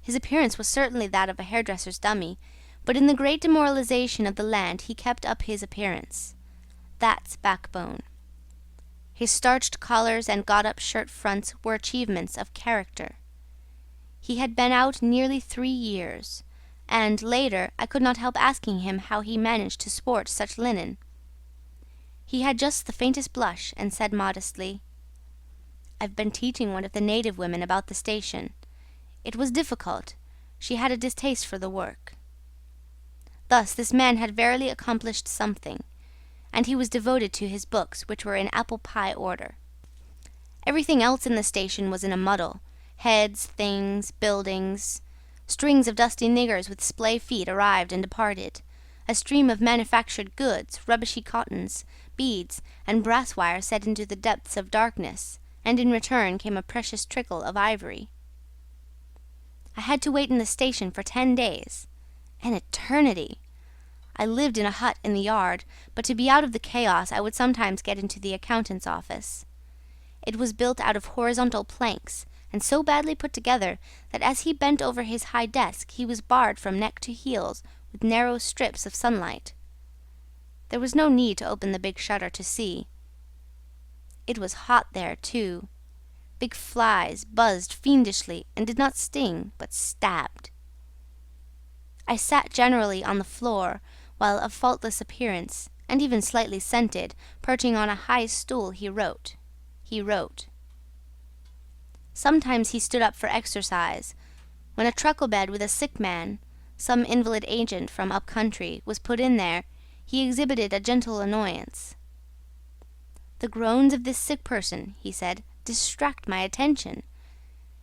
His appearance was certainly that of a hairdresser's dummy, but in the great demoralization of the land he kept up his appearance. That's backbone. His starched collars and got-up shirt fronts were achievements of character. He had been out nearly 3 years, and, later, I could not help asking him how he managed to sport such linen. He had just the faintest blush, and said modestly, "I've been teaching one of the native women about the station. It was difficult. She had a distaste for the work." Thus this man had verily accomplished something, and he was devoted to his books, which were in apple pie order. Everything else in the station was in a muddle: heads, things, buildings. Strings of dusty niggers with splay feet arrived and departed. A stream of manufactured goods, rubbishy cottons, beads, and brass wire set into the depths of darkness, and in return came a precious trickle of ivory. I had to wait in the station for 10 days. An eternity! I lived in a hut in the yard, but to be out of the chaos I would sometimes get into the accountant's office. It was built out of horizontal planks, and so badly put together that as he bent over his high desk he was barred from neck to heels with narrow strips of sunlight. There was no need to open the big shutter to see. It was hot there, too. Big flies buzzed fiendishly and did not sting, but stabbed. I sat generally on the floor, while of faultless appearance, and even slightly scented, perching on a high stool, he wrote. Sometimes he stood up for exercise. When a truckle bed with a sick man, some invalid agent from up country, was put in there, he exhibited a gentle annoyance. "The groans of this sick person," he said, "distract my attention,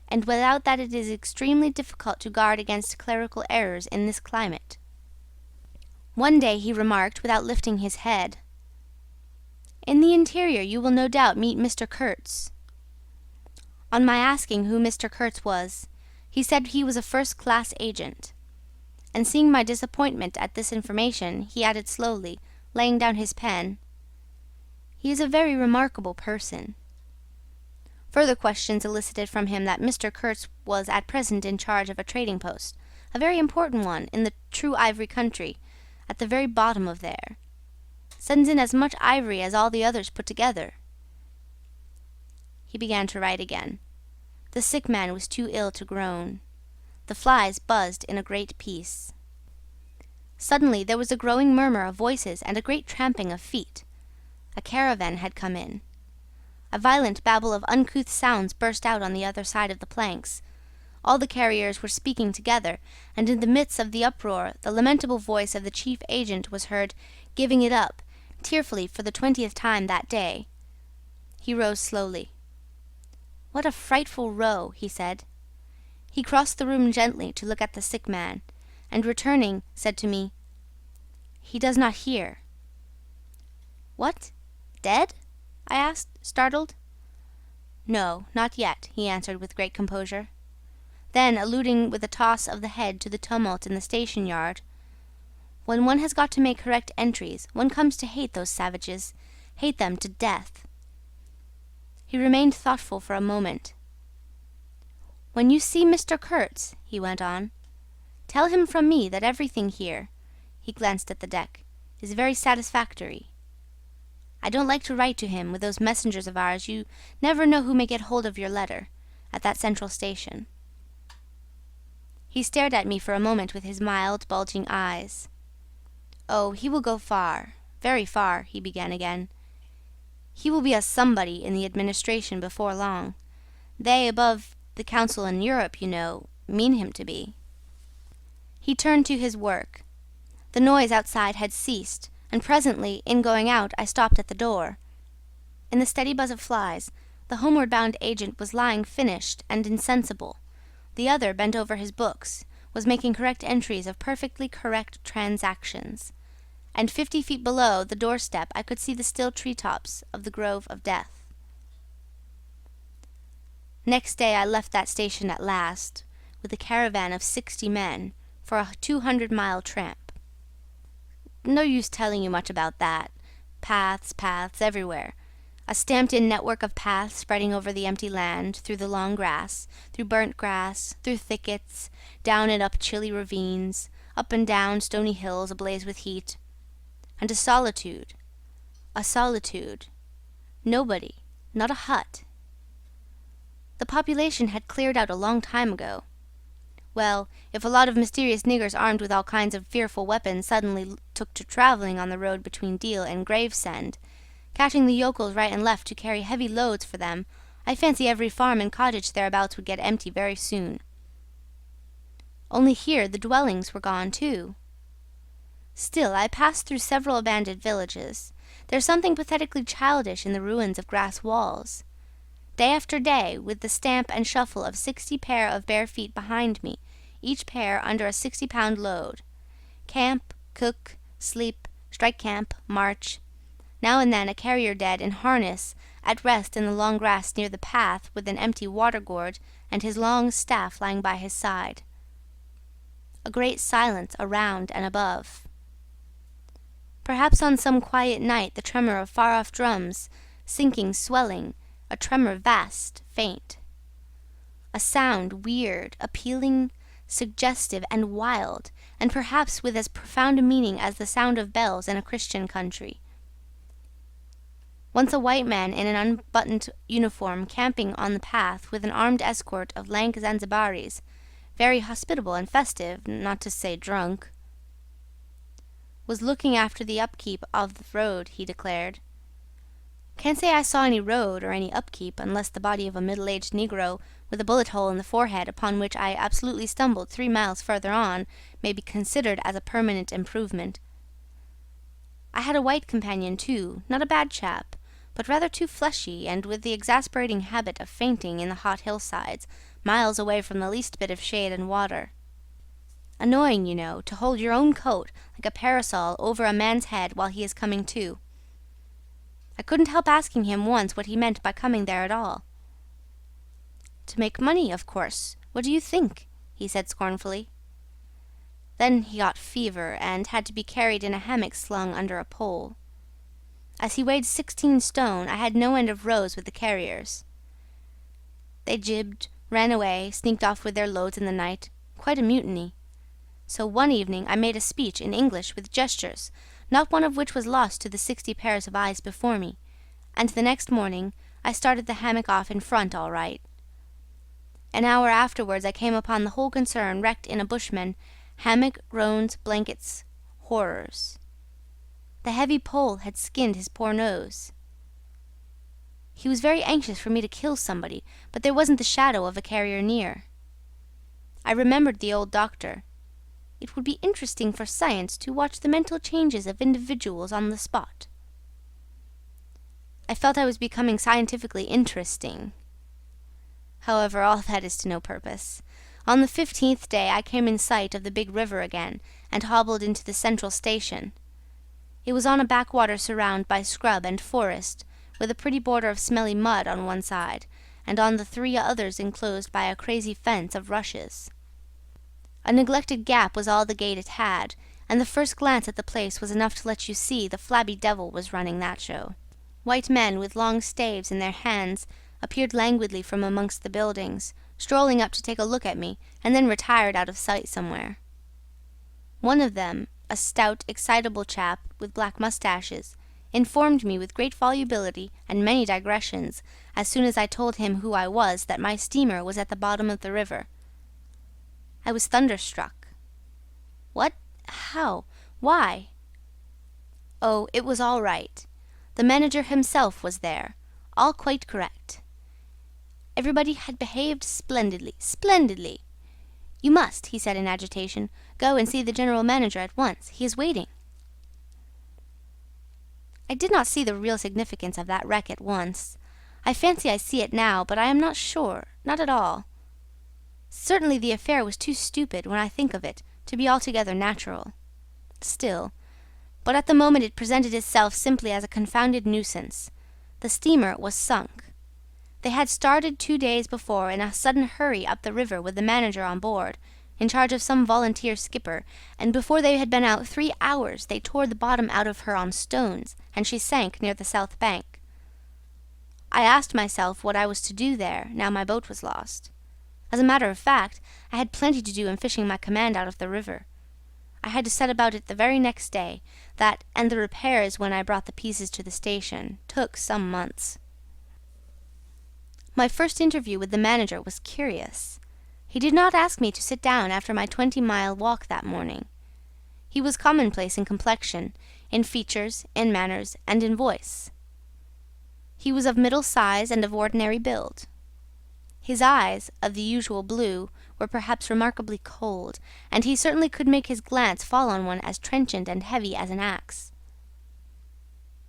and without that it is extremely difficult to guard against clerical errors in this climate." One day he remarked, without lifting his head, "In the interior you will no doubt meet Mr. Kurtz." On my asking who Mr. Kurtz was, he said he was a first-class agent; and seeing my disappointment at this information, he added slowly, laying down his pen, "He is a very remarkable person." Further questions elicited from him that Mr. Kurtz was at present in charge of a trading post, a very important one, in the true ivory country, at the very bottom of there. Sends in as much ivory as all the others put together. He began to write again. The sick man was too ill to groan. The flies buzzed in a great peace. Suddenly there was a growing murmur of voices and a great tramping of feet. A caravan had come in. A violent babble of uncouth sounds burst out on the other side of the planks. All the carriers were speaking together, and in the midst of the uproar the lamentable voice of the chief agent was heard, giving it up, tearfully for the 20th time that day. He rose slowly. "What a frightful row," he said. He crossed the room gently to look at the sick man, and returning, said to me, "He does not hear." "What? Dead?" I asked, startled. "No, not yet," he answered with great composure. Then, alluding with a toss of the head to the tumult in the station yard, "When one has got to make correct entries, one comes to hate those savages, hate them to death." He remained thoughtful for a moment. "When you see Mr. Kurtz," he went on, "tell him from me that everything here," he glanced at the deck, "is very satisfactory. I don't like to write to him with those messengers of ours, you never know who may get hold of your letter, at that central station." He stared at me for a moment with his mild, bulging eyes. "Oh, he will go far, very far," he began again. "He will be a somebody in the administration before long. They, above the council in Europe, you know, mean him to be." He turned to his work. The noise outside had ceased, and presently, in going out, I stopped at the door. In the steady buzz of flies, the homeward-bound agent was lying finished and insensible. The other, bent over his books, was making correct entries of perfectly correct transactions. And 50 feet below the doorstep I could see the still tree-tops of the Grove of Death. Next day I left that station at last, with a caravan of 60 men, for a 200-mile tramp. No use telling you much about that. Paths everywhere. A stamped-in network of paths spreading over the empty land, through the long grass, through burnt grass, through thickets, down and up chilly ravines, up and down stony hills ablaze with heat. And a solitude. Nobody, not a hut. The population had cleared out a long time ago. Well, if a lot of mysterious niggers armed with all kinds of fearful weapons suddenly took to travelling on the road between Deal and Gravesend, catching the yokels right and left to carry heavy loads for them, I fancy every farm and cottage thereabouts would get empty very soon. Only here the dwellings were gone too. Still, I passed through several abandoned villages. There's something pathetically childish in the ruins of grass walls. Day after day, with the stamp and shuffle of 60 pair of bare feet behind me, each pair under a 60-pound load. Camp, cook, sleep, strike camp, march. Now and then a carrier dead in harness, at rest in the long grass near the path, with an empty water-gourd and his long staff lying by his side. A great silence around and above. Perhaps on some quiet night the tremor of far-off drums, sinking, swelling, a tremor vast, faint. A sound weird, appealing, suggestive, and wild, and perhaps with as profound a meaning as the sound of bells in a Christian country. Once a white man in an unbuttoned uniform, camping on the path with an armed escort of lank Zanzibaris, very hospitable and festive, not to say drunk, was looking after the upkeep of the road, he declared. Can't say I saw any road or any upkeep, unless the body of a middle-aged Negro with a bullet hole in the forehead, upon which I absolutely stumbled 3 miles further on, may be considered as a permanent improvement. I had a white companion too, not a bad chap, but rather too fleshy, and with the exasperating habit of fainting in the hot hillsides, miles away from the least bit of shade and water. Annoying, you know, to hold your own coat like a parasol over a man's head while he is coming to. I couldn't help asking him once what he meant by coming there at all. To make money, of course. What do you think? He said scornfully. Then he got fever, and had to be carried in a hammock slung under a pole. As he weighed 16 stone, I had no end of rows with the carriers. They jibbed, ran away, sneaked off with their loads in the night, quite a mutiny. So one evening I made a speech in English with gestures, not one of which was lost to the 60 pairs of eyes before me, and the next morning I started the hammock off in front all right. An hour afterwards I came upon the whole concern wrecked in a bushman, hammock, groans, blankets, horrors. The heavy pole had skinned his poor nose. He was very anxious for me to kill somebody, but there wasn't the shadow of a carrier near. I remembered the old doctor. It would be interesting for science to watch the mental changes of individuals on the spot. I felt I was becoming scientifically interesting. However, all that is to no purpose. On the 15th day I came in sight of the big river again, and hobbled into the central station. It was on a backwater surrounded by scrub and forest, with a pretty border of smelly mud on one side, and on the 3 others enclosed by a crazy fence of rushes. A neglected gap was all the gate it had, and the first glance at the place was enough to let you see the flabby devil was running that show. White men with long staves in their hands appeared languidly from amongst the buildings, strolling up to take a look at me, and then retired out of sight somewhere. One of them, a stout, excitable chap with black moustaches, informed me with great volubility and many digressions, as soon as I told him who I was, that my steamer was at the bottom of the river. I was thunderstruck. What? How? Why? Oh, it was all right. The manager himself was there, all quite correct. Everybody had behaved splendidly, splendidly. You must, he said in agitation, go and see the general manager at once. He is waiting. I did not see the real significance of that wreck at once. I fancy I see it now, but I am not sure, not at all. Certainly the affair was too stupid, when I think of it, to be altogether natural. Still, but at the moment it presented itself simply as a confounded nuisance. The steamer was sunk. They had started 2 days before in a sudden hurry up the river with the manager on board, in charge of some volunteer skipper, and before they had been out 3 hours they tore the bottom out of her on stones, and she sank near the south bank. I asked myself what I was to do there, now my boat was lost. As a matter of fact, I had plenty to do in fishing my command out of the river. I had to set about it the very next day. That, and the repairs when I brought the pieces to the station, took some months. My first interview with the manager was curious. He did not ask me to sit down after my 20-mile walk that morning. He was commonplace in complexion, in features, in manners, and in voice. He was of middle size and of ordinary build. His eyes, of the usual blue, were perhaps remarkably cold, and he certainly could make his glance fall on one as trenchant and heavy as an axe.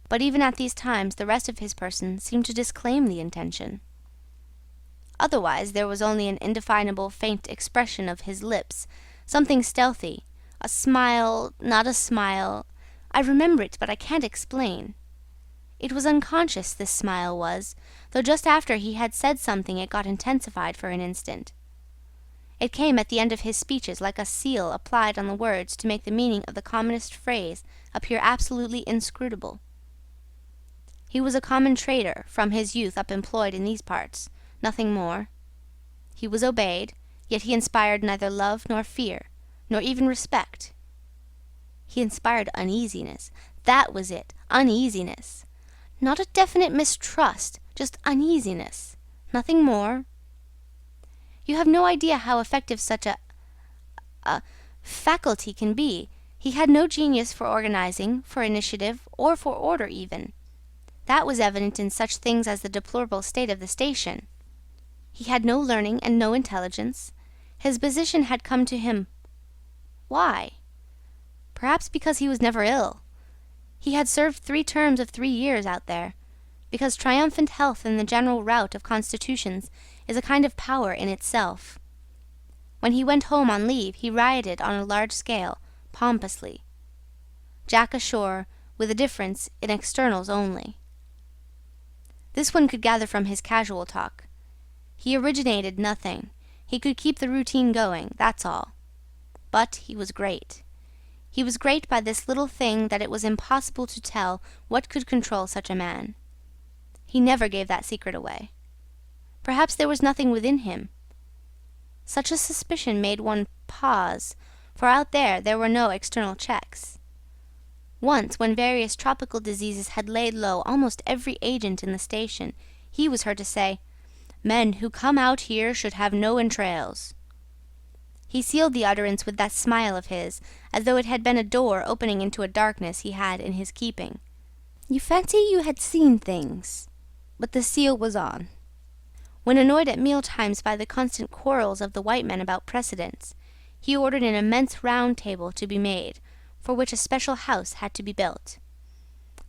But even at these times the rest of his person seemed to disclaim the intention. Otherwise there was only an indefinable faint expression of his lips, something stealthy, a smile, not a smile. I remember it, but I can't explain. It was unconscious, this smile was, though just after he had said something it got intensified for an instant. It came at the end of his speeches like a seal applied on the words to make the meaning of the commonest phrase appear absolutely inscrutable. He was a common trader, from his youth up employed in these parts, nothing more. He was obeyed, yet he inspired neither love nor fear, nor even respect. He inspired uneasiness. That was it, uneasiness. Not a definite mistrust, just uneasiness, nothing more. You have no idea how effective such a faculty can be. He had no genius for organizing, for initiative, or for order even. That was evident in such things as the deplorable state of the station. He had no learning and no intelligence. His position had come to him. Why? Perhaps because he was never ill. He had served 3 terms of 3 years out there, because triumphant health in the general rout of constitutions is a kind of power in itself. When he went home on leave he rioted on a large scale, pompously. Jack ashore, with a difference in externals only. This one could gather from his casual talk. He originated nothing. He could keep the routine going, that's all. But he was great. He was great by this little thing that it was impossible to tell what could control such a man. He never gave that secret away. Perhaps there was nothing within him. Such a suspicion made one pause, for out there were no external checks. Once, when various tropical diseases had laid low almost every agent in the station, he was heard to say, "Men who come out here should have no entrails." He sealed the utterance with that smile of his, as though it had been a door opening into a darkness he had in his keeping. You fancy you had seen things, but the seal was on. When annoyed at meal-times by the constant quarrels of the white men about precedence, he ordered an immense round table to be made, for which a special house had to be built.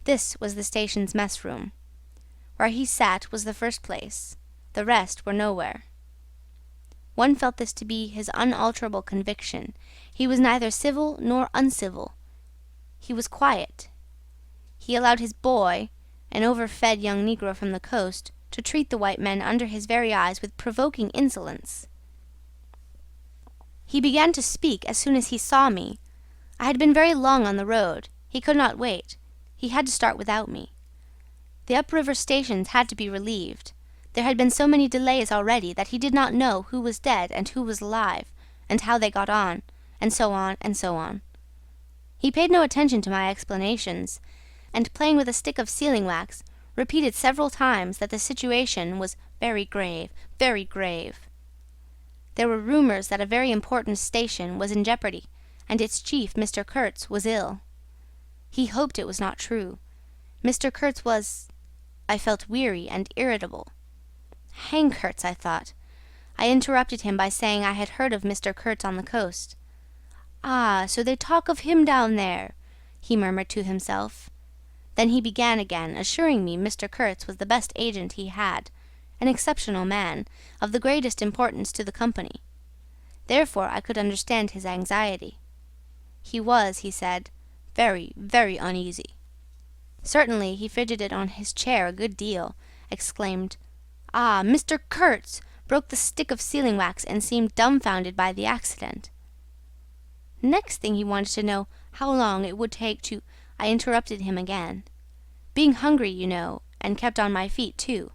This was the station's mess-room. Where he sat was the first place. The rest were nowhere. One felt this to be his unalterable conviction. He was neither civil nor uncivil. He was quiet. He allowed his boy, an overfed young negro from the coast, to treat the white men under his very eyes with provoking insolence. He began to speak as soon as he saw me. I had been very long on the road. He could not wait. He had to start without me. The upriver stations had to be relieved. There had been so many delays already that he did not know who was dead and who was alive, and how they got on, and so on, and so on. He paid no attention to my explanations, and playing with a stick of sealing-wax, repeated several times that the situation was very grave, very grave. There were rumours that a very important station was in jeopardy, and its chief, Mr. Kurtz, was ill. He hoped it was not true. Mr. Kurtz was... I felt weary and irritable. Hang Kurtz, I thought. I interrupted him by saying I had heard of Mr. Kurtz on the coast. "Ah, so they talk of him down there," he murmured to himself. Then he began again, assuring me Mr. Kurtz was the best agent he had, an exceptional man, of the greatest importance to the company. Therefore I could understand his anxiety. He was, he said, very, very uneasy. Certainly he fidgeted on his chair a good deal, exclaimed, "Ah, Mr. Kurtz!" broke the stick of sealing-wax and seemed dumbfounded by the accident. Next thing he wanted to know how long it would take to... I interrupted him again. Being hungry, you know, and kept on my feet too.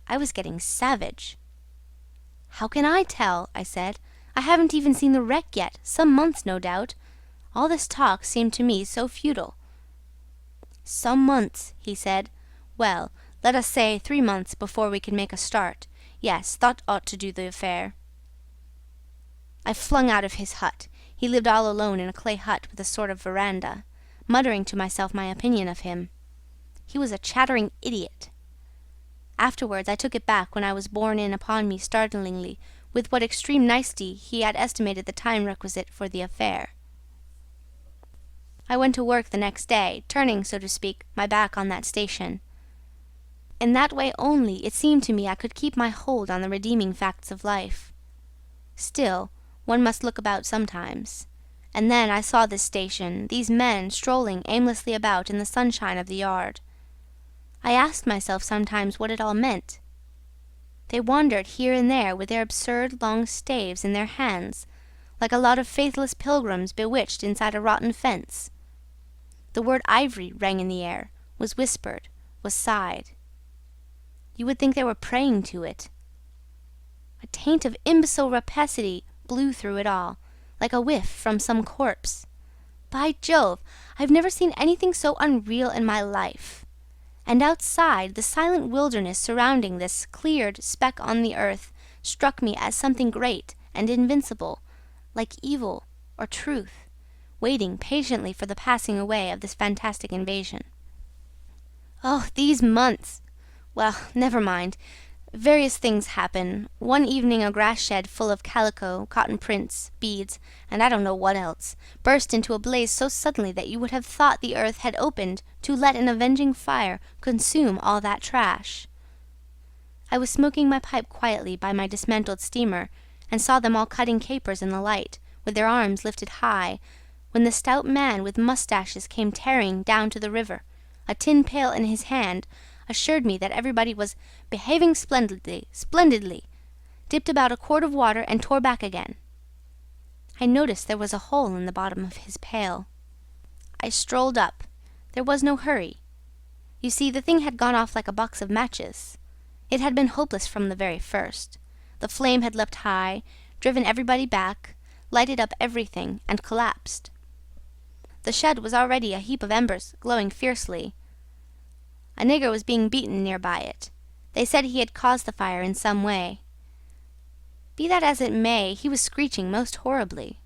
I was getting savage. "How can I tell?" I said. "I haven't even seen the wreck yet, some months no doubt. All this talk seemed to me so futile." "Some months," he said. "Well, let us say 3 months before we can make a start. Yes, that ought to do the affair." I flung out of his hut. He lived all alone in a clay hut with a sort of veranda, muttering to myself my opinion of him. He was a chattering idiot. Afterwards I took it back when I was borne in upon me startlingly with what extreme nicety he had estimated the time requisite for the affair. I went to work the next day, turning, so to speak, my back on that station. In that way only, it seemed to me, I could keep my hold on the redeeming facts of life. Still, one must look about sometimes. And then I saw this station, these men strolling aimlessly about in the sunshine of the yard. I asked myself sometimes what it all meant. They wandered here and there with their absurd long staves in their hands, like a lot of faithless pilgrims bewitched inside a rotten fence. The word ivory rang in the air, was whispered, was sighed. You would think they were praying to it. A taint of imbecile rapacity blew through it all, like a whiff from some corpse. By Jove, I've never seen anything so unreal in my life. And outside, the silent wilderness surrounding this cleared speck on the earth struck me as something great and invincible, like evil or truth, waiting patiently for the passing away of this fantastic invasion. Oh, these months! Well, never mind. Various things happen. One evening a grass shed full of calico, cotton prints, beads, and I don't know what else, burst into a blaze so suddenly that you would have thought the earth had opened to let an avenging fire consume all that trash. I was smoking my pipe quietly by my dismantled steamer, and saw them all cutting capers in the light, with their arms lifted high, when the stout man with moustaches came tearing down to the river, a tin pail in his hand, assured me that everybody was behaving splendidly, dipped about a quart of water and tore back again. I noticed there was a hole in the bottom of his pail. I strolled up. There was no hurry. You see, the thing had gone off like a box of matches. It had been hopeless from the very first. The flame had leapt high, driven everybody back, lighted up everything, and collapsed. The shed was already a heap of embers, glowing fiercely. A nigger was being beaten near by it. They said he had caused the fire in some way. Be that as it may, he was screeching most horribly.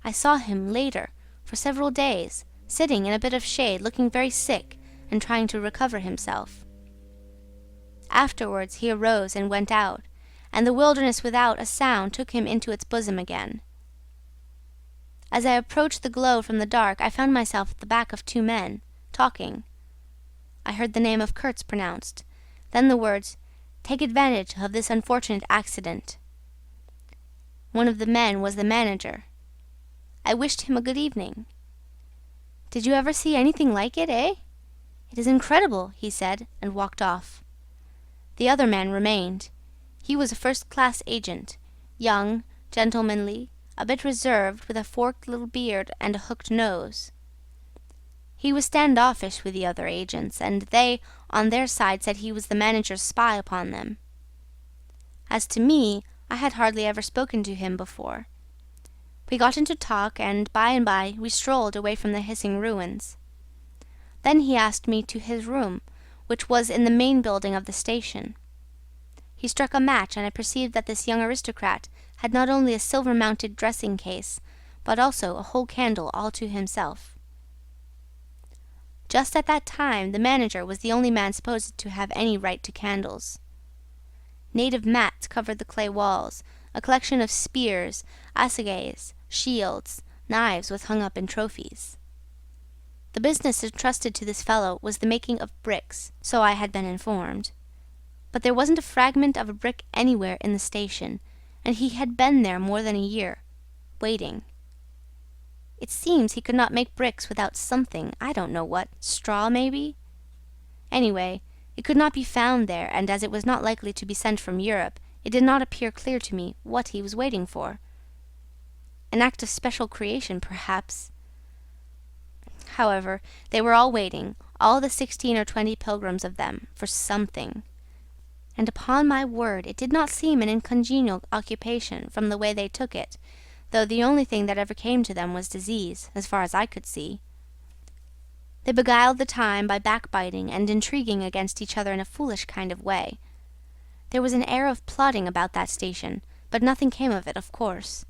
I saw him later, for several days, sitting in a bit of shade, looking very sick and trying to recover himself. Afterwards he arose and went out, and the wilderness without a sound took him into its bosom again. As I approached the glow from the dark, I found myself at the back of two men, talking. I heard the name of Kurtz pronounced, then the words, "Take advantage of this unfortunate accident." One of the men was the manager. I wished him a good evening. "Did you ever see anything like it, eh? It is incredible," he said, and walked off. The other man remained. He was a first-class agent, young, gentlemanly, a bit reserved, with a forked little beard and a hooked nose. He was standoffish with the other agents, and they, on their side, said he was the manager's spy upon them. As to me, I had hardly ever spoken to him before. We got into talk, and by we strolled away from the hissing ruins. Then he asked me to his room, which was in the main building of the station. He struck a match, and I perceived that this young aristocrat had not only a silver-mounted dressing-case, but also a whole candle all to himself. Just at that time, the manager was the only man supposed to have any right to candles. Native mats covered the clay walls, a collection of spears, assegais, shields, knives was hung up in trophies. The business entrusted to this fellow was the making of bricks, so I had been informed. But there wasn't a fragment of a brick anywhere in the station, and he had been there more than a year, waiting. It seems he could not make bricks without something, I don't know what, straw maybe? Anyway, it could not be found there, and as it was not likely to be sent from Europe, it did not appear clear to me what he was waiting for. An act of special creation, perhaps. However, they were all waiting, all the 16 or 20 pilgrims of them, for something. And upon my word, it did not seem an uncongenial occupation from the way they took it, though the only thing that ever came to them was disease, as far as I could see. They beguiled the time by backbiting and intriguing against each other in a foolish kind of way. There was an air of plotting about that station, but nothing came of it, of course.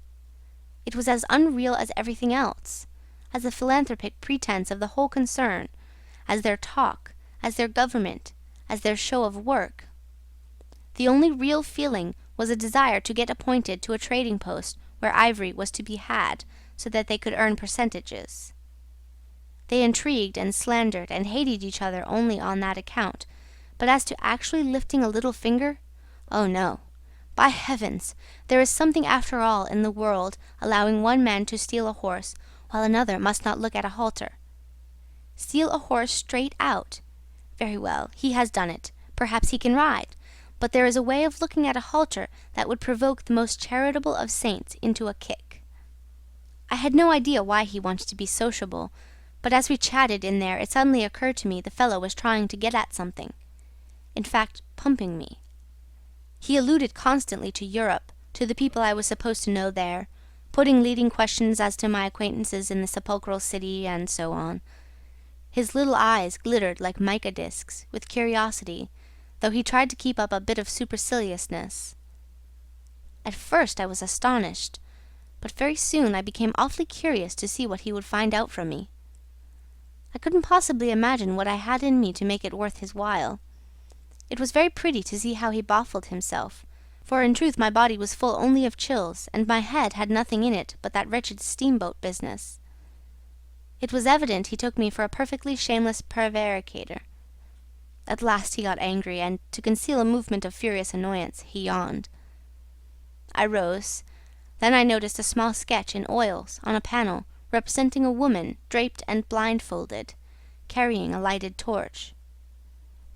It was as unreal as everything else, as the philanthropic pretense of the whole concern, as their talk, as their government, as their show of work. The only real feeling was a desire to get appointed to a trading post where ivory was to be had, so that they could earn percentages. They intrigued and slandered and hated each other only on that account, but as to actually lifting a little finger, oh no! By heavens, there is something after all in the world allowing one man to steal a horse while another must not look at a halter. Steal a horse straight out. Very well, he has done it. Perhaps he can ride. But there is a way of looking at a halter that would provoke the most charitable of saints into a kick. I had no idea why he wanted to be sociable, but as we chatted in there it suddenly occurred to me the fellow was trying to get at something. In fact, pumping me. He alluded constantly to Europe, to the people I was supposed to know there, putting leading questions as to my acquaintances in the sepulchral city, and so on. His little eyes glittered like mica discs with curiosity, though he tried to keep up a bit of superciliousness. At first I was astonished, but very soon I became awfully curious to see what he would find out from me. I couldn't possibly imagine what I had in me to make it worth his while. It was very pretty to see how he baffled himself, for in truth my body was full only of chills, and my head had nothing in it but that wretched steamboat business. It was evident he took me for a perfectly shameless prevaricator. At last he got angry, and, to conceal a movement of furious annoyance, he yawned. I rose. Then I noticed a small sketch in oils on a panel representing a woman draped and blindfolded, carrying a lighted torch.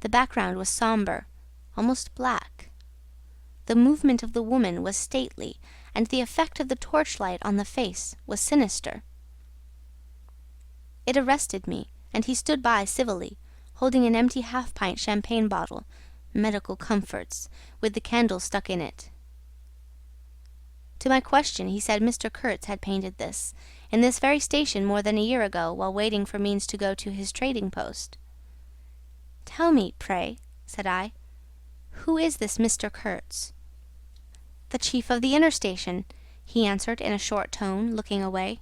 The background was sombre, almost black. The movement of the woman was stately, and the effect of the torchlight on the face was sinister. It arrested me, and he stood by civilly, holding an empty half-pint champagne bottle, medical comforts, with the candle stuck in it. To my question he said Mr. Kurtz had painted this, in this very station more than a year ago, while waiting for means to go to his trading post. "Tell me, pray," said I, "who is this Mr. Kurtz?" "The chief of the inner station," he answered in a short tone, looking away.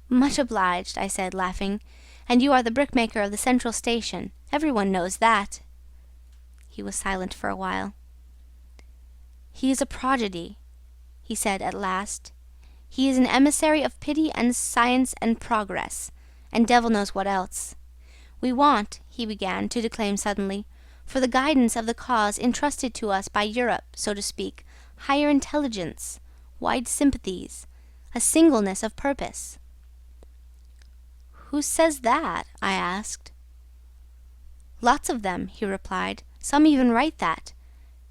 "Much obliged," I said, laughing. "And you are the brickmaker of the central station. Everyone knows that." He was silent for a while. "He is a prodigy," he said at last. "He is an emissary of pity and science and progress, and devil knows what else. We want," he began to declaim suddenly, "for the guidance of the cause entrusted to us by Europe, so to speak, higher intelligence, wide sympathies, a singleness of purpose." "Who says that?" I asked. "Lots of them," he replied. "Some even write that.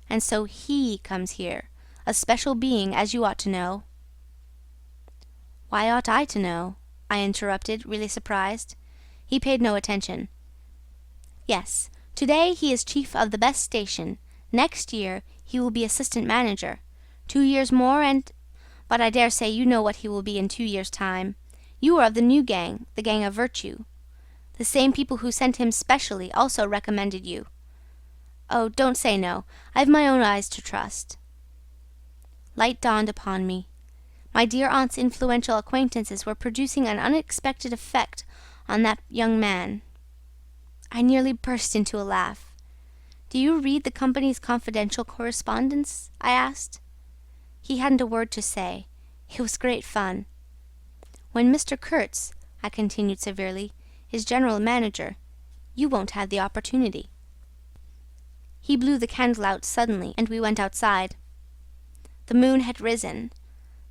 And so he comes here, a special being, as you ought to know." "Why ought I to know?" I interrupted, really surprised. He paid no attention. "Yes, today he is chief of the best station. Next year he will be assistant manager. 2 years more and... But I dare say you know what he will be in 2 years' time. You are of the new gang, the gang of virtue. The same people who sent him specially also recommended you. Oh, don't say no. I've my own eyes to trust." Light dawned upon me. My dear aunt's influential acquaintances were producing an unexpected effect on that young man. I nearly burst into a laugh. "Do you read the company's confidential correspondence?" I asked. He hadn't a word to say. It was great fun. "When Mr. Kurtz," I continued severely, "is general manager, you won't have the opportunity." He blew the candle out suddenly, and we went outside. The moon had risen.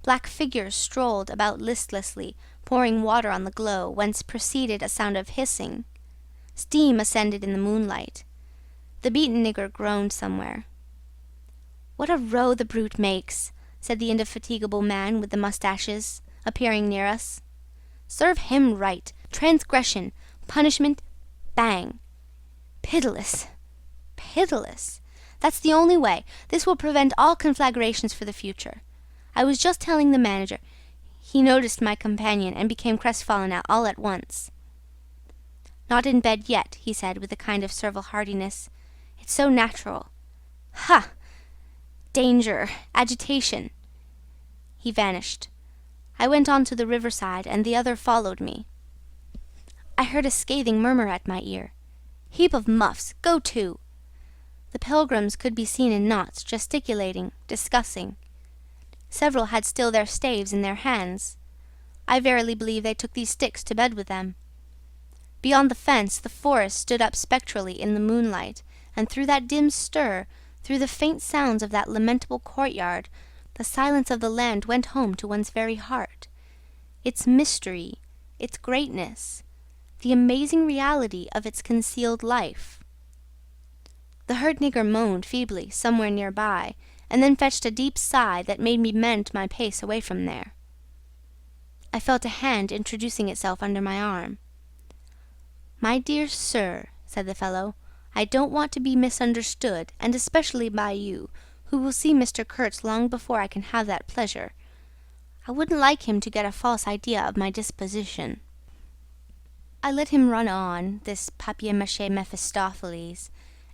Black figures strolled about listlessly, pouring water on the glow, whence proceeded a sound of hissing. Steam ascended in the moonlight. The beaten nigger groaned somewhere. "What a row the brute makes!" said the indefatigable man with the moustaches, appearing near us. "Serve him right. Transgression, punishment, bang. Pitiless, pitiless. That's the only way. This will prevent all conflagrations for the future. I was just telling the manager..." He noticed my companion and became crestfallen all at once. "Not in bed yet," he said with a kind of servile heartiness. "It's so natural. Ha! Danger, agitation." He vanished. I went on to the riverside, and the other followed me. I heard a scathing murmur at my ear. "Heap of muffs! Go to!" The pilgrims could be seen in knots, gesticulating, discussing. Several had still their staves in their hands. I verily believe they took these sticks to bed with them. Beyond the fence the forest stood up spectrally in the moonlight, and through that dim stir, through the faint sounds of that lamentable courtyard, the silence of the land went home to one's very heart. Its mystery, its greatness, the amazing reality of its concealed life. The herd nigger moaned feebly somewhere near by, and then fetched a deep sigh that made me mend my pace away from there. I felt a hand introducing itself under my arm. "My dear sir," said the fellow, "I don't want to be misunderstood, and especially by you, who will see Mr. Kurtz long before I can have that pleasure. I wouldn't like him to get a false idea of my disposition." I let him run on, this papier-mâché Mephistopheles,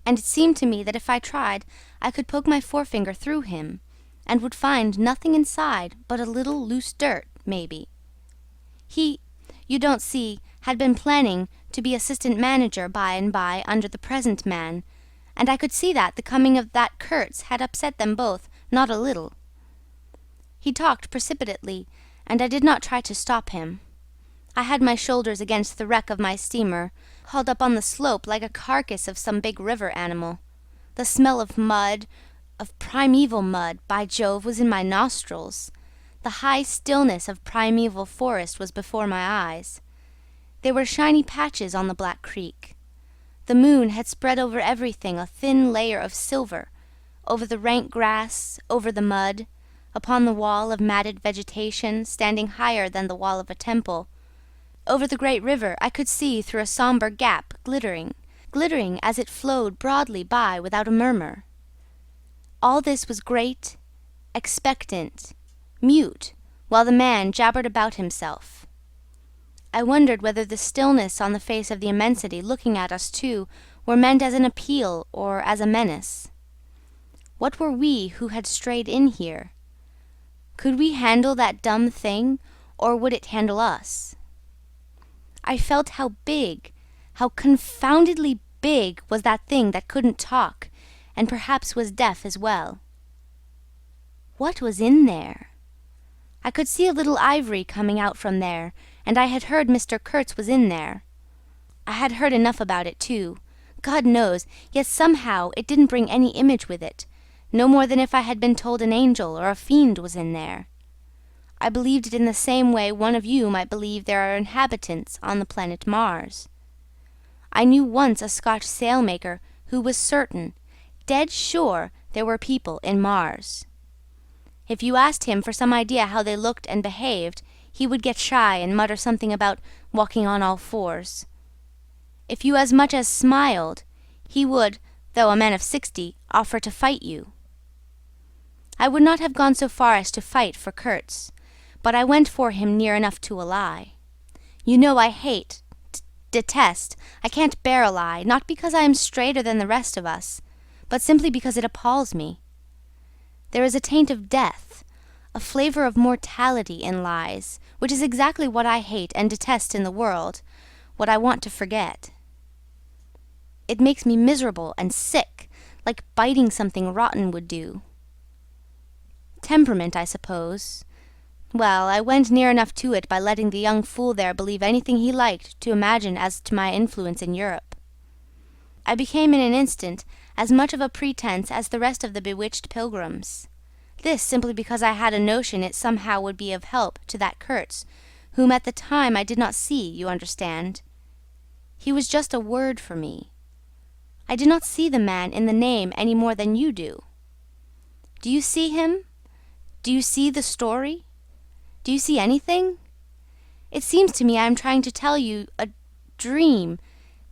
and it seemed to me that if I tried I could poke my forefinger through him, and would find nothing inside but a little loose dirt, maybe. He, you don't see, had been planning to be assistant manager by and by under the present man, and I could see that the coming of that Kurtz had upset them both not a little. He talked precipitately, and I did not try to stop him. I had my shoulders against the wreck of my steamer, hauled up on the slope like a carcass of some big river animal. The smell of mud, of primeval mud, by Jove, was in my nostrils. The high stillness of primeval forest was before my eyes. There were shiny patches on the black creek. The moon had spread over everything a thin layer of silver, over the rank grass, over the mud, upon the wall of matted vegetation standing higher than the wall of a temple. Over the great river I could see through a sombre gap, glittering as it flowed broadly by without a murmur. All this was great, expectant, mute, while the man jabbered about himself. I wondered whether the stillness on the face of the immensity looking at us two were meant as an appeal or as a menace. What were we who had strayed in here? Could we handle that dumb thing, or would it handle us? I felt how big, how confoundedly big was that thing that couldn't talk, and perhaps was deaf as well. What was in there? I could see a little ivory coming out from there, and I had heard Mr. Kurtz was in there. I had heard enough about it too, God knows, yet somehow it didn't bring any image with it, no more than if I had been told an angel or a fiend was in there. I believed it in the same way one of you might believe there are inhabitants on the planet Mars. I knew once a Scotch sailmaker who was certain, dead sure, there were people in Mars. If you asked him for some idea how they looked and behaved, he would get shy and mutter something about walking on all fours. If you as much as smiled, he would, though a man of 60, offer to fight you. I would not have gone so far as to fight for Kurtz, but I went for him near enough to a lie. You know I hate, detest, I can't bear a lie, not because I am straighter than the rest of us, but simply because it appalls me. There is a taint of death, a flavour of mortality in lies, which is exactly what I hate and detest in the world, what I want to forget. It makes me miserable and sick, like biting something rotten would do. Temperament, I suppose. Well, I went near enough to it by letting the young fool there believe anything he liked to imagine as to my influence in Europe. I became in an instant as much of a pretence as the rest of the bewitched pilgrims. This simply because I had a notion it somehow would be of help to that Kurtz, whom at the time I did not see, you understand. He was just a word for me. I did not see the man in the name any more than you do. Do you see him? Do you see the story? Do you see anything? It seems to me I am trying to tell you a dream,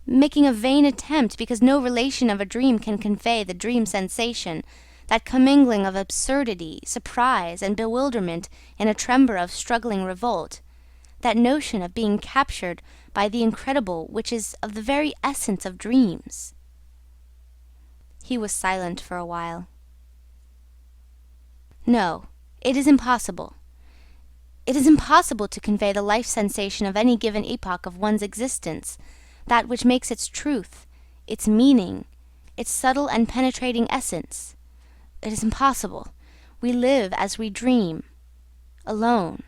making a vain attempt because no relation of a dream can convey the dream sensation, that commingling of absurdity, surprise, and bewilderment in a tremor of struggling revolt, that notion of being captured by the incredible which is of the very essence of dreams. He was silent for a while. No, it is impossible. It is impossible to convey the life sensation of any given epoch of one's existence, that which makes its truth, its meaning, its subtle and penetrating essence. It is impossible. We live as we dream, alone.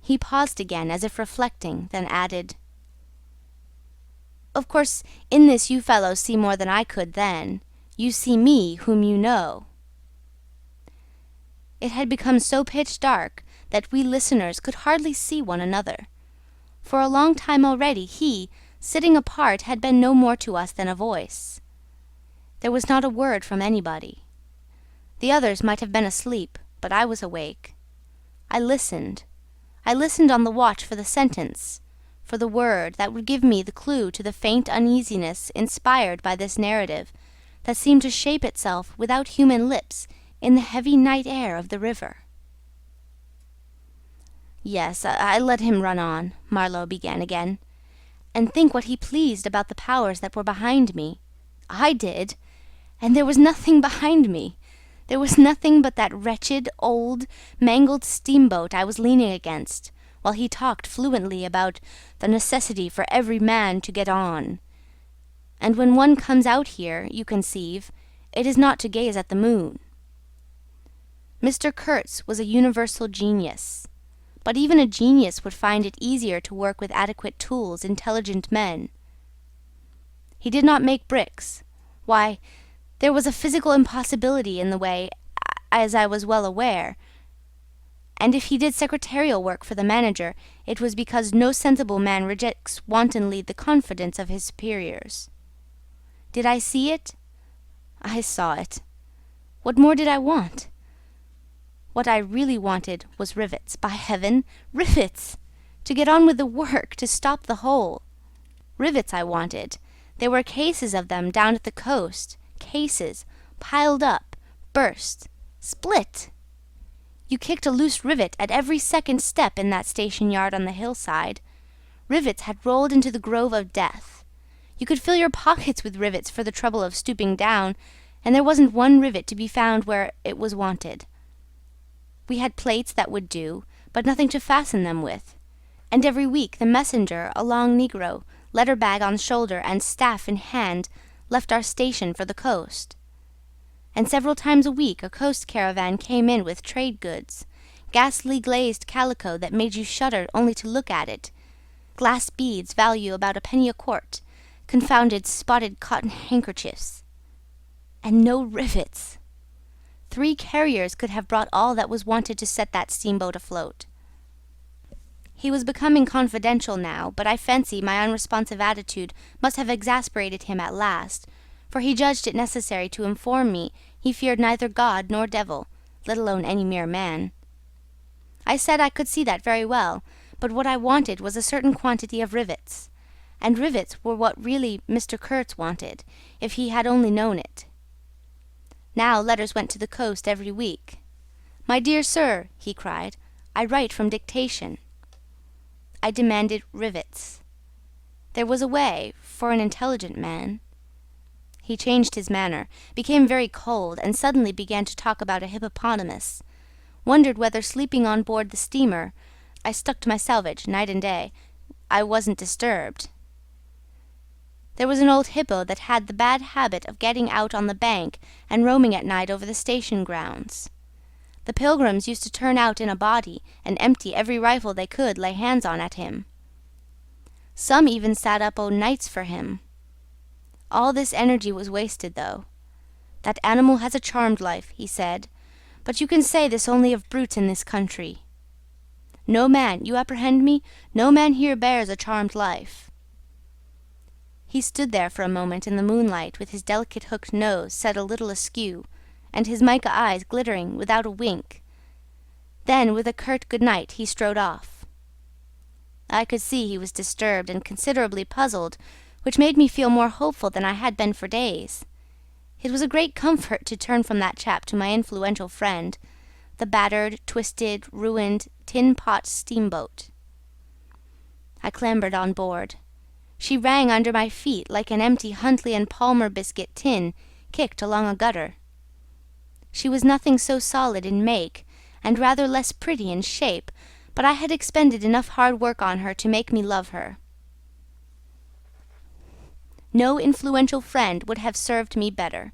He paused again, as if reflecting, then added, "Of course, in this you fellows see more than I could then. You see me, whom you know." It had become so pitch dark that we listeners could hardly see one another. For a long time already he, sitting apart, had been no more to us than a voice. There was not a word from anybody. The others might have been asleep, but I was awake. I listened on the watch for the sentence, for the word that would give me the clue to the faint uneasiness inspired by this narrative that seemed to shape itself without human lips in the heavy night air of the river. "Yes, I let him run on," Marlow began again, "and think what he pleased about the powers that were behind me. I did, and there was nothing behind me. There was nothing but that wretched, old, mangled steamboat I was leaning against, while he talked fluently about the necessity for every man to get on. And when one comes out here, you conceive, it is not to gaze at the moon." Mr. Kurtz was a universal genius, but even a genius would find it easier to work with adequate tools intelligent men. He did not make bricks. Why, there was a physical impossibility in the way, as I was well aware, and if he did secretarial work for the manager, it was because no sensible man rejects wantonly the confidence of his superiors. Did I see it? I saw it. What more did I want? What I really wanted was rivets, by heaven, rivets! To get on with the work, to stop the hole. Rivets I wanted. There were cases of them down at the coast, cases, piled up, burst, split. You kicked a loose rivet at every second step in that station yard on the hillside. Rivets had rolled into the grove of death. You could fill your pockets with rivets for the trouble of stooping down, and there wasn't one rivet to be found where it was wanted. We had plates that would do, but nothing to fasten them with, and every week the messenger, a long negro, letter bag on shoulder and staff in hand, left our station for the coast. And several times a week a coast caravan came in with trade goods, ghastly glazed calico that made you shudder only to look at it, glass beads value about a penny a quart, confounded spotted cotton handkerchiefs. And no rivets! 3 carriers could have brought all that was wanted to set that steamboat afloat. He was becoming confidential now, but I fancy my unresponsive attitude must have exasperated him at last, for he judged it necessary to inform me he feared neither God nor devil, let alone any mere man. I said I could see that very well, but what I wanted was a certain quantity of rivets, and rivets were what really Mr. Kurtz wanted, if he had only known it. Now letters went to the coast every week. "My dear sir," he cried, "I write from dictation." I demanded rivets. There was a way, for an intelligent man. He changed his manner, became very cold, and suddenly began to talk about a hippopotamus. Wondered whether sleeping on board the steamer, I stuck to my salvage night and day, I wasn't disturbed. There was an old hippo that had the bad habit of getting out on the bank and roaming at night over the station grounds. The pilgrims used to turn out in a body and empty every rifle they could lay hands on at him. Some even sat up o' nights for him. All this energy was wasted, though. "That animal has a charmed life," he said, "but you can say this only of brutes in this country. No man, you apprehend me, no man here bears a charmed life." He stood there for a moment in the moonlight with his delicate hooked nose set a little askew, and his mica eyes glittering without a wink. Then, with a curt good night, he strode off. I could see he was disturbed and considerably puzzled, which made me feel more hopeful than I had been for days. It was a great comfort to turn from that chap to my influential friend, the battered, twisted, ruined, tin-pot steamboat. I clambered on board. She rang under my feet like an empty Huntley and Palmer biscuit tin kicked along a gutter. She was nothing so solid in make, and rather less pretty in shape, but I had expended enough hard work on her to make me love her. No influential friend would have served me better.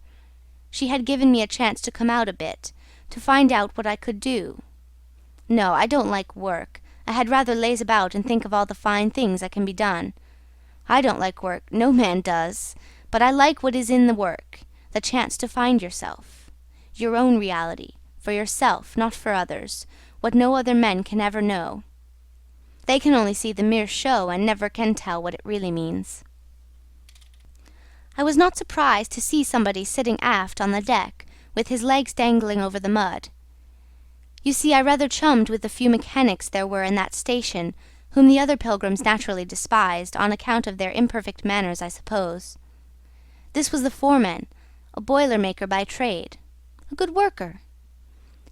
She had given me a chance to come out a bit, to find out what I could do. No, I don't like work. I had rather laze about and think of all the fine things that can be done. I don't like work, no man does, but I like what is in the work, the chance to find yourself, your own reality, for yourself, not for others, what no other men can ever know. They can only see the mere show and never can tell what it really means. I was not surprised to see somebody sitting aft on the deck, with his legs dangling over the mud. You see, I rather chummed with the few mechanics there were in that station, whom the other pilgrims naturally despised, on account of their imperfect manners, I suppose. This was the foreman, a boiler-maker by trade, a good worker.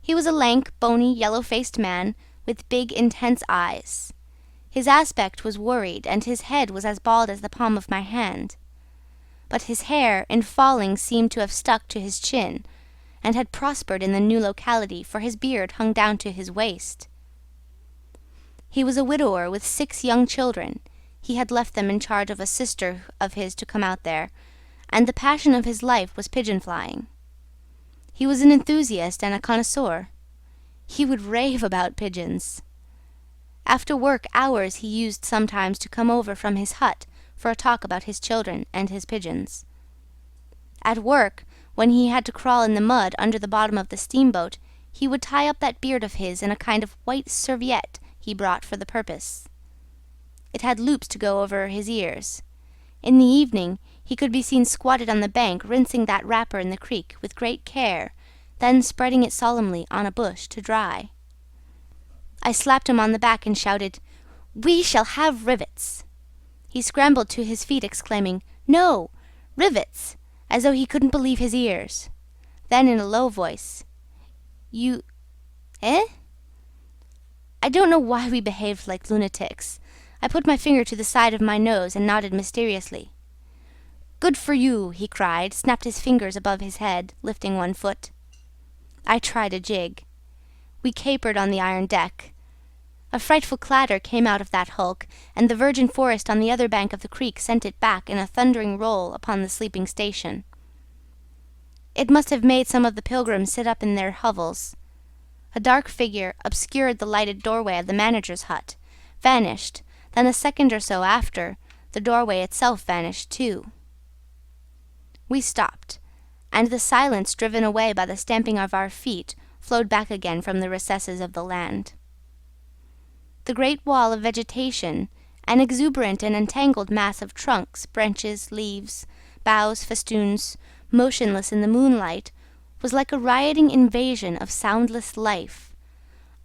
He was a lank, bony, yellow-faced man, with big, intense eyes. His aspect was worried, and his head was as bald as the palm of my hand. But his hair, in falling, seemed to have stuck to his chin, and had prospered in the new locality, for his beard hung down to his waist. He was a widower with 6 young children. He had left them in charge of a sister of his to come out there, and the passion of his life was pigeon-flying. He was an enthusiast and a connoisseur. He would rave about pigeons. After work hours he used sometimes to come over from his hut for a talk about his children and his pigeons. At work, when he had to crawl in the mud under the bottom of the steamboat, he would tie up that beard of his in a kind of white serviette he brought for the purpose. It had loops to go over his ears. In the evening he could be seen squatted on the bank, rinsing that wrapper in the creek with great care, then spreading it solemnly on a bush to dry. I slapped him on the back and shouted, "We shall have rivets!" He scrambled to his feet, exclaiming, "No, rivets!" as though he couldn't believe his ears. Then, in a low voice, "You... eh?" I don't know why we behaved like lunatics. I put my finger to the side of my nose and nodded mysteriously. "Good for you!" he cried, snapped his fingers above his head, lifting one foot. I tried a jig. We capered on the iron deck. A frightful clatter came out of that hulk, and the virgin forest on the other bank of the creek sent it back in a thundering roll upon the sleeping station. It must have made some of the pilgrims sit up in their hovels. A dark figure obscured the lighted doorway of the manager's hut, vanished, then a second or so after, the doorway itself vanished too. We stopped, and the silence driven away by the stamping of our feet flowed back again from the recesses of the land. The great wall of vegetation, an exuberant and entangled mass of trunks, branches, leaves, boughs, festoons, motionless in the moonlight, was like a rioting invasion of soundless life,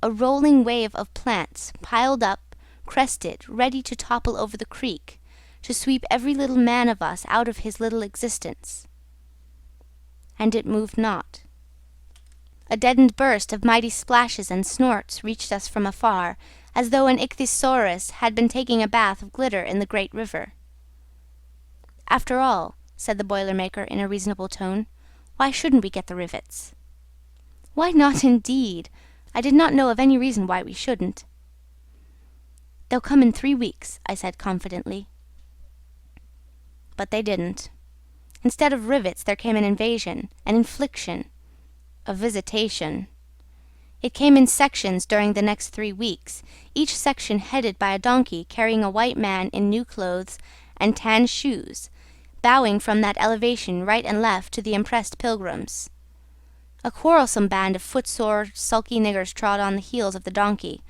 a rolling wave of plants, piled up, crested, ready to topple over the creek, to sweep every little man of us out of his little existence. And it moved not. A deadened burst of mighty splashes and snorts reached us from afar, as though an ichthyosaurus had been taking a bath of glitter in the great river. "After all," said the boiler-maker in a reasonable tone, "why shouldn't we get the rivets?" "Why not, indeed? I did not know of any reason why we shouldn't." "They'll come in 3 weeks," I said confidently. But they didn't. Instead of rivets there came an invasion, an infliction, a visitation. It came in sections during the next 3 weeks, each section headed by a donkey carrying a white man in new clothes and tan shoes, bowing from that elevation right and left to the impressed pilgrims. A quarrelsome band of footsore, sulky niggers trod on the heels of the donkey.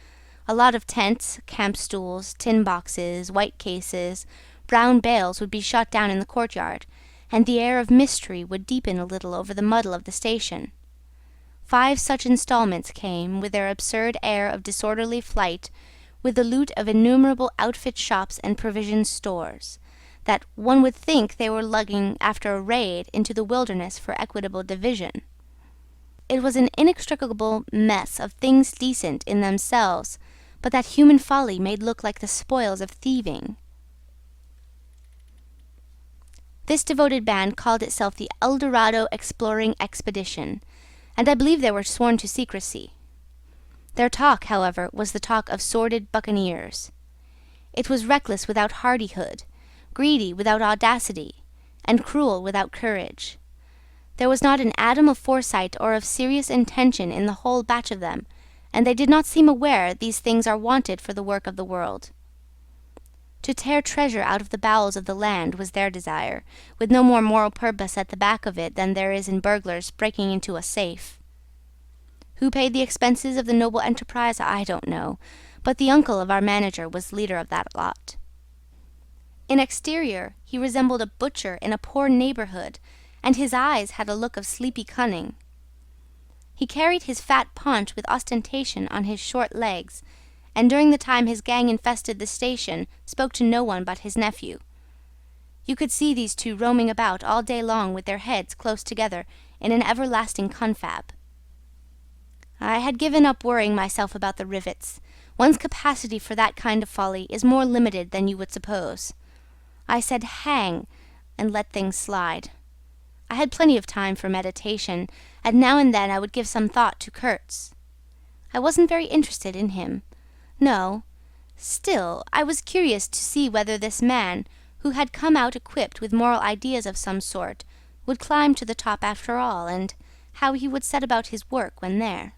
A lot of tents, camp stools, tin boxes, white cases, brown bales would be shot down in the courtyard, and the air of mystery would deepen a little over the muddle of the station. 5 such installments came, with their absurd air of disorderly flight, with the loot of innumerable outfit shops and provision stores, that one would think they were lugging after a raid into the wilderness for equitable division. It was an inextricable mess of things decent in themselves, but that human folly made look like the spoils of thieving. This devoted band called itself the El Dorado Exploring Expedition, and I believe they were sworn to secrecy. Their talk, however, was the talk of sordid buccaneers. It was reckless without hardihood, greedy without audacity, and cruel without courage. There was not an atom of foresight or of serious intention in the whole batch of them, and they did not seem aware these things are wanted for the work of the world. To tear treasure out of the bowels of the land was their desire, with no more moral purpose at the back of it than there is in burglars breaking into a safe. Who paid the expenses of the noble enterprise, I don't know, but the uncle of our manager was leader of that lot. In exterior he resembled a butcher in a poor neighbourhood, and his eyes had a look of sleepy cunning. He carried his fat paunch with ostentation on his short legs, and during the time his gang infested the station spoke to no one but his nephew. You could see these two roaming about all day long with their heads close together in an everlasting confab. I had given up worrying myself about the rivets. One's capacity for that kind of folly is more limited than you would suppose. I said hang, and let things slide. I had plenty of time for meditation, and now and then I would give some thought to Kurtz. I wasn't very interested in him. No. Still, I was curious to see whether this man, who had come out equipped with moral ideas of some sort, would climb to the top after all, and how he would set about his work when there.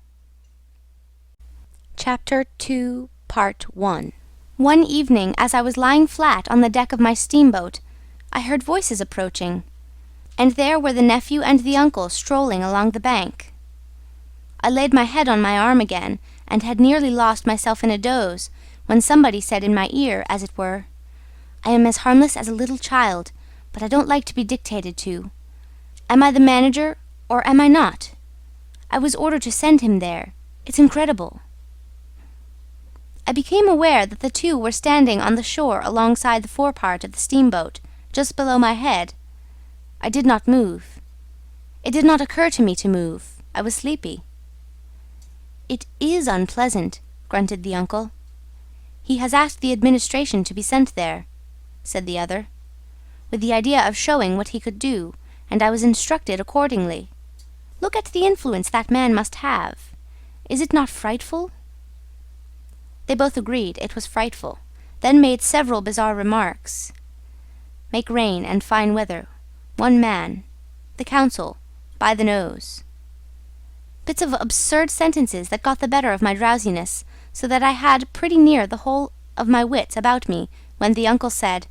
Chapter 2, Part 1. One evening, as I was lying flat on the deck of my steamboat, I heard voices approaching, and there were the nephew and the uncle strolling along the bank. I laid my head on my arm again, and had nearly lost myself in a doze, when somebody said in my ear, as it were, "I am as harmless as a little child, but I don't like to be dictated to. Am I the manager, or am I not? I was ordered to send him there. It's incredible." I became aware that the two were standing on the shore alongside the forepart of the steamboat, just below my head. I did not move. It did not occur to me to move. I was sleepy. "It is unpleasant," grunted the uncle. "He has asked the administration to be sent there," said the other, with the idea of showing what he could do, and I was instructed accordingly. Look at the influence that man must have. Is it not frightful? They both agreed it was frightful, then made several bizarre remarks. Make rain and fine weather. One man. The council. By the nose. Bits of absurd sentences that got the better of my drowsiness, so that I had pretty near the whole of my wits about me when the uncle said,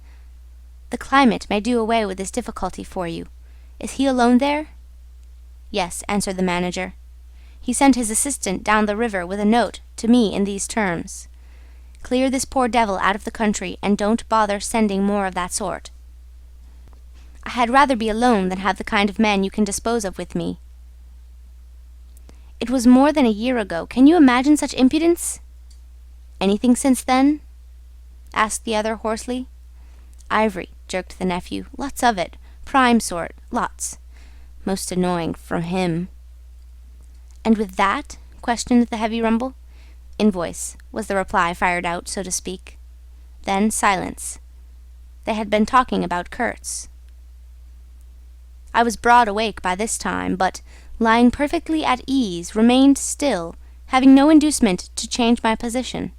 "The climate may do away with this difficulty for you. Is he alone there?" "Yes," answered the manager. He sent his assistant down the river with a note to me in these terms: "Clear this poor devil out of the country, and don't bother sending more of that sort." I had rather be alone than have the kind of men you can dispose of with me. It was more than a year ago. Can you imagine such impudence? "Anything since then?" asked the other hoarsely. "Ivory," jerked the nephew. "Lots of it. Prime sort. Lots. Most annoying from him." "And with that?" questioned the heavy rumble. "Invoice," was the reply, fired out, so to speak. Then silence. They had been talking about Kurtz. I was broad awake by this time, but, lying perfectly at ease, remained still, having no inducement to change my position.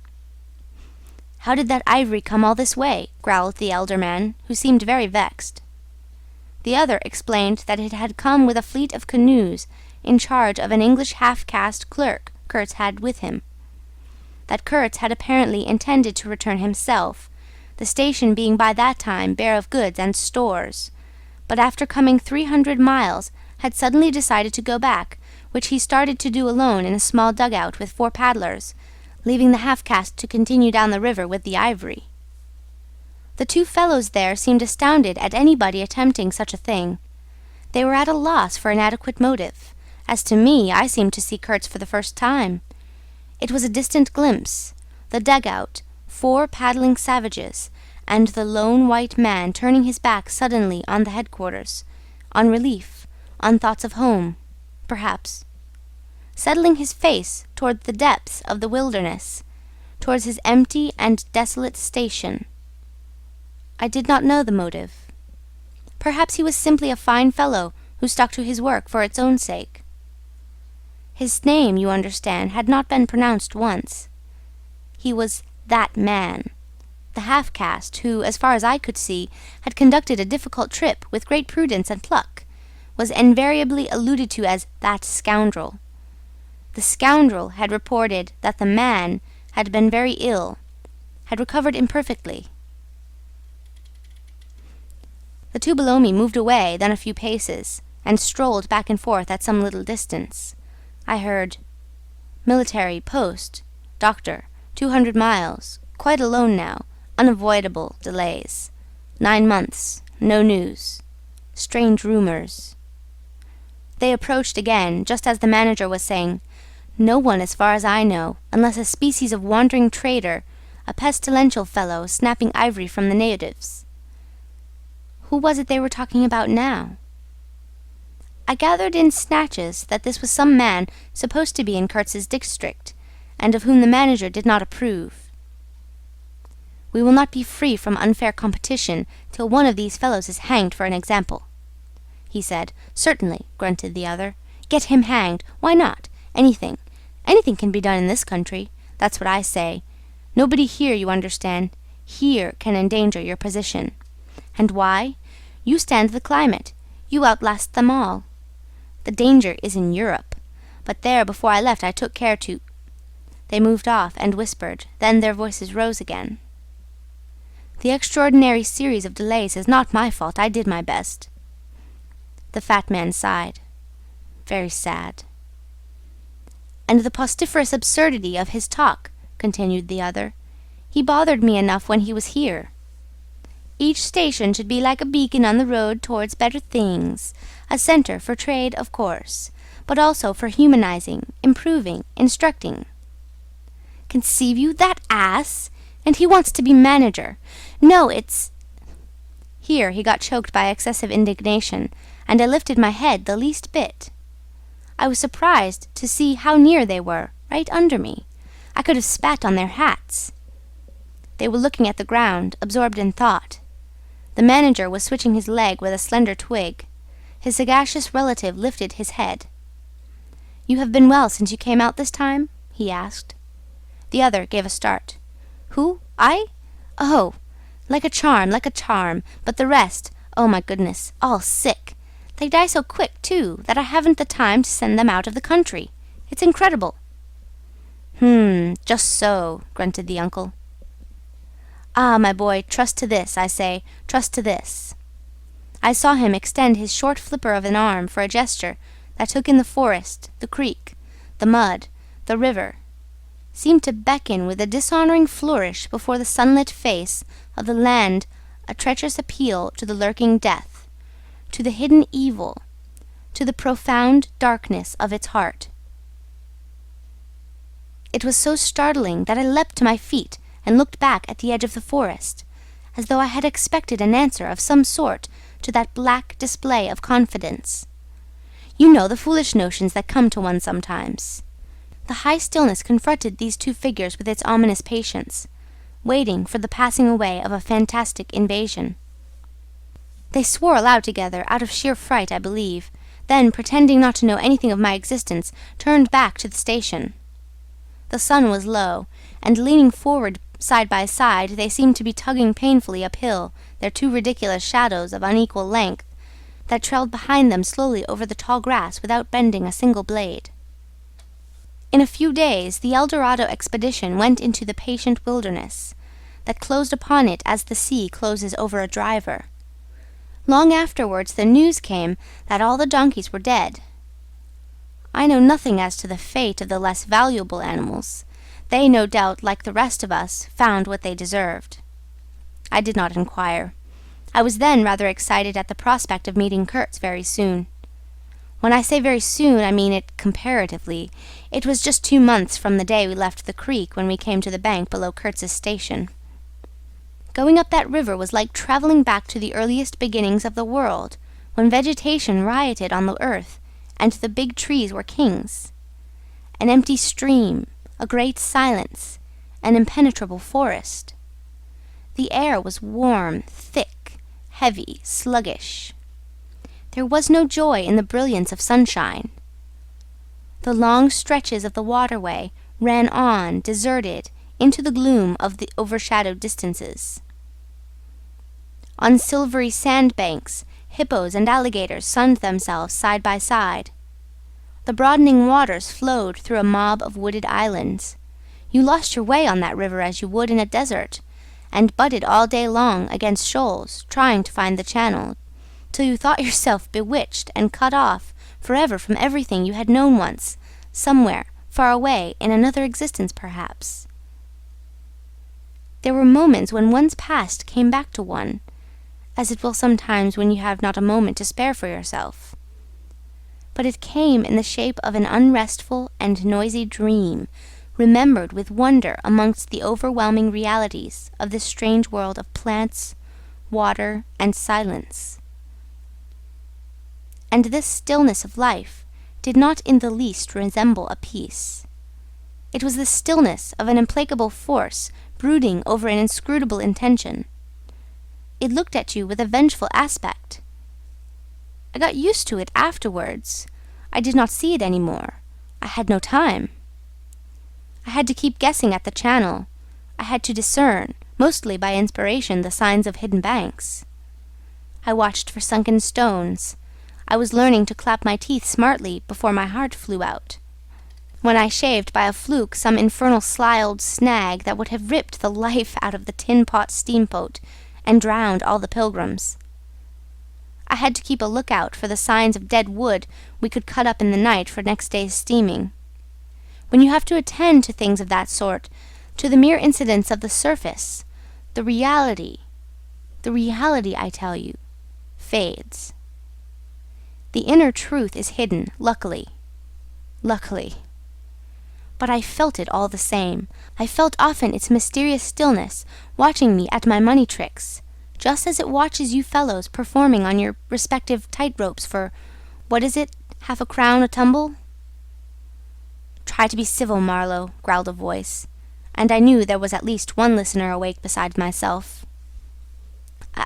"How did that ivory come all this way?" growled the elder man, who seemed very vexed. The other explained that it had come with a fleet of canoes in charge of an English half-caste clerk Kurtz had with him. That Kurtz had apparently intended to return himself, the station being by that time bare of goods and stores, but after coming 300 miles had suddenly decided to go back, which he started to do alone in a small dugout with 4 paddlers, leaving the half-caste to continue down the river with the ivory. The 2 fellows there seemed astounded at anybody attempting such a thing. They were at a loss for an adequate motive. As to me, I seemed to see Kurtz for the first time. It was a distant glimpse, the dugout, 4 paddling savages, and the lone white man turning his back suddenly on the headquarters, on relief, on thoughts of home, perhaps, settling his face toward the depths of the wilderness, towards his empty and desolate station. I did not know the motive. Perhaps he was simply a fine fellow who stuck to his work for its own sake. His name, you understand, had not been pronounced once. He was that man, the half-caste who, as far as I could see, had conducted a difficult trip with great prudence and pluck, was invariably alluded to as that scoundrel. The scoundrel had reported that the man had been very ill, had recovered imperfectly. The two below me moved away, then a few paces, and strolled back and forth at some little distance. I heard, "Military, post, doctor, 200 miles, quite alone now, unavoidable delays, 9 months, no news, strange rumours." They approached again, just as the manager was saying, "No one, as far as I know, unless a species of wandering trader, a pestilential fellow snapping ivory from the natives." Who was it they were talking about now? I gathered in snatches that this was some man supposed to be in Kurtz's district, and of whom the manager did not approve. "We will not be free from unfair competition till one of these fellows is hanged for an example," he said. "Certainly," grunted the other. "Get him hanged. Why not? Anything can be done in this country. That's what I say. Nobody here, you understand, here can endanger your position. And why? You stand the climate. You outlast them all. The danger is in Europe. But there, before I left, I took care to..." They moved off and whispered, then their voices rose again. "The extraordinary series of delays is not my fault. I did my best." The fat man sighed. "Very sad." "And the pestiferous absurdity of his talk," continued the other. "He bothered me enough when he was here. Each station should be like a beacon on the road towards better things, a centre for trade, of course, but also for humanizing, improving, instructing. Conceive you, that ass! And he wants to be manager. No, it's..." Here he got choked by excessive indignation, and I lifted my head the least bit. I was surprised to see how near they were, right under me. I could have spat on their hats. They were looking at the ground, absorbed in thought. The manager was switching his leg with a slender twig. His sagacious relative lifted his head. "You have been well since you came out this time?" he asked. The other gave a start. "Who? I? Oh, like a charm, but the rest, oh my goodness, all sick. They die so quick, too, that I haven't the time to send them out of the country. It's incredible." Just so," grunted the uncle. "Ah, my boy, trust to this, I say, trust to this." I saw him extend his short flipper of an arm for a gesture that took in the forest, the creek, the mud, the river, seemed to beckon with a dishonouring flourish before the sunlit face of the land, a treacherous appeal to the lurking death, to the hidden evil, to the profound darkness of its heart. It was so startling that I leapt to my feet and looked back at the edge of the forest, as though I had expected an answer of some sort to that black display of confidence. You know the foolish notions that come to one sometimes. The high stillness confronted these two figures with its ominous patience, waiting for the passing away of a fantastic invasion. They swore aloud together, out of sheer fright, I believe, then, pretending not to know anything of my existence, turned back to the station. The sun was low, and leaning forward side by side, they seemed to be tugging painfully uphill their two ridiculous shadows of unequal length, that trailed behind them slowly over the tall grass without bending a single blade. In a few days, the El Dorado expedition went into the patient wilderness, that closed upon it as the sea closes over a driver. Long afterwards the news came that all the donkeys were dead. I know nothing as to the fate of the less valuable animals. They, no doubt, like the rest of us, found what they deserved. I did not inquire. I was then rather excited at the prospect of meeting Kurtz very soon. When I say very soon, I mean it comparatively. It was just 2 months from the day we left the creek when we came to the bank below Kurtz's station. Going up that river was like travelling back to the earliest beginnings of the world, when vegetation rioted on the earth, and the big trees were kings. An empty stream, a great silence, an impenetrable forest. The air was warm, thick, heavy, sluggish. There was no joy in the brilliance of sunshine. The long stretches of the waterway ran on, deserted, into the gloom of the overshadowed distances. On silvery sandbanks, hippos and alligators sunned themselves side by side. The broadening waters flowed through a mob of wooded islands. You lost your way on that river as you would in a desert, and butted all day long against shoals, trying to find the channel, till you thought yourself bewitched and cut off forever from everything you had known once, somewhere far away in another existence perhaps. There were moments when one's past came back to one, as it will sometimes when you have not a moment to spare for yourself. But it came in the shape of an unrestful and noisy dream, remembered with wonder amongst the overwhelming realities of this strange world of plants, water, and silence. And this stillness of life did not in the least resemble a peace. It was the stillness of an implacable force brooding over an inscrutable intention. It looked at you with a vengeful aspect. I got used to it afterwards. I did not see it any more. I had no time. I had to keep guessing at the channel. I had to discern, mostly by inspiration, the signs of hidden banks. I watched for sunken stones. I was learning to clap my teeth smartly before my heart flew out, when I shaved by a fluke some infernal sly old snag that would have ripped the life out of the tin-pot steamboat and drowned all the pilgrims. I had to keep a lookout for the signs of dead wood we could cut up in the night for next day's steaming. When you have to attend to things of that sort, to the mere incidents of the surface, the reality, I tell you, fades. The inner truth is hidden, luckily. But I felt it all the same. I felt often its mysterious stillness watching me at my money tricks, just as it watches you fellows performing on your respective tight-ropes for, what is it, half a crown a tumble? "Try to be civil, Marlow," growled a voice, and I knew there was at least one listener awake besides myself.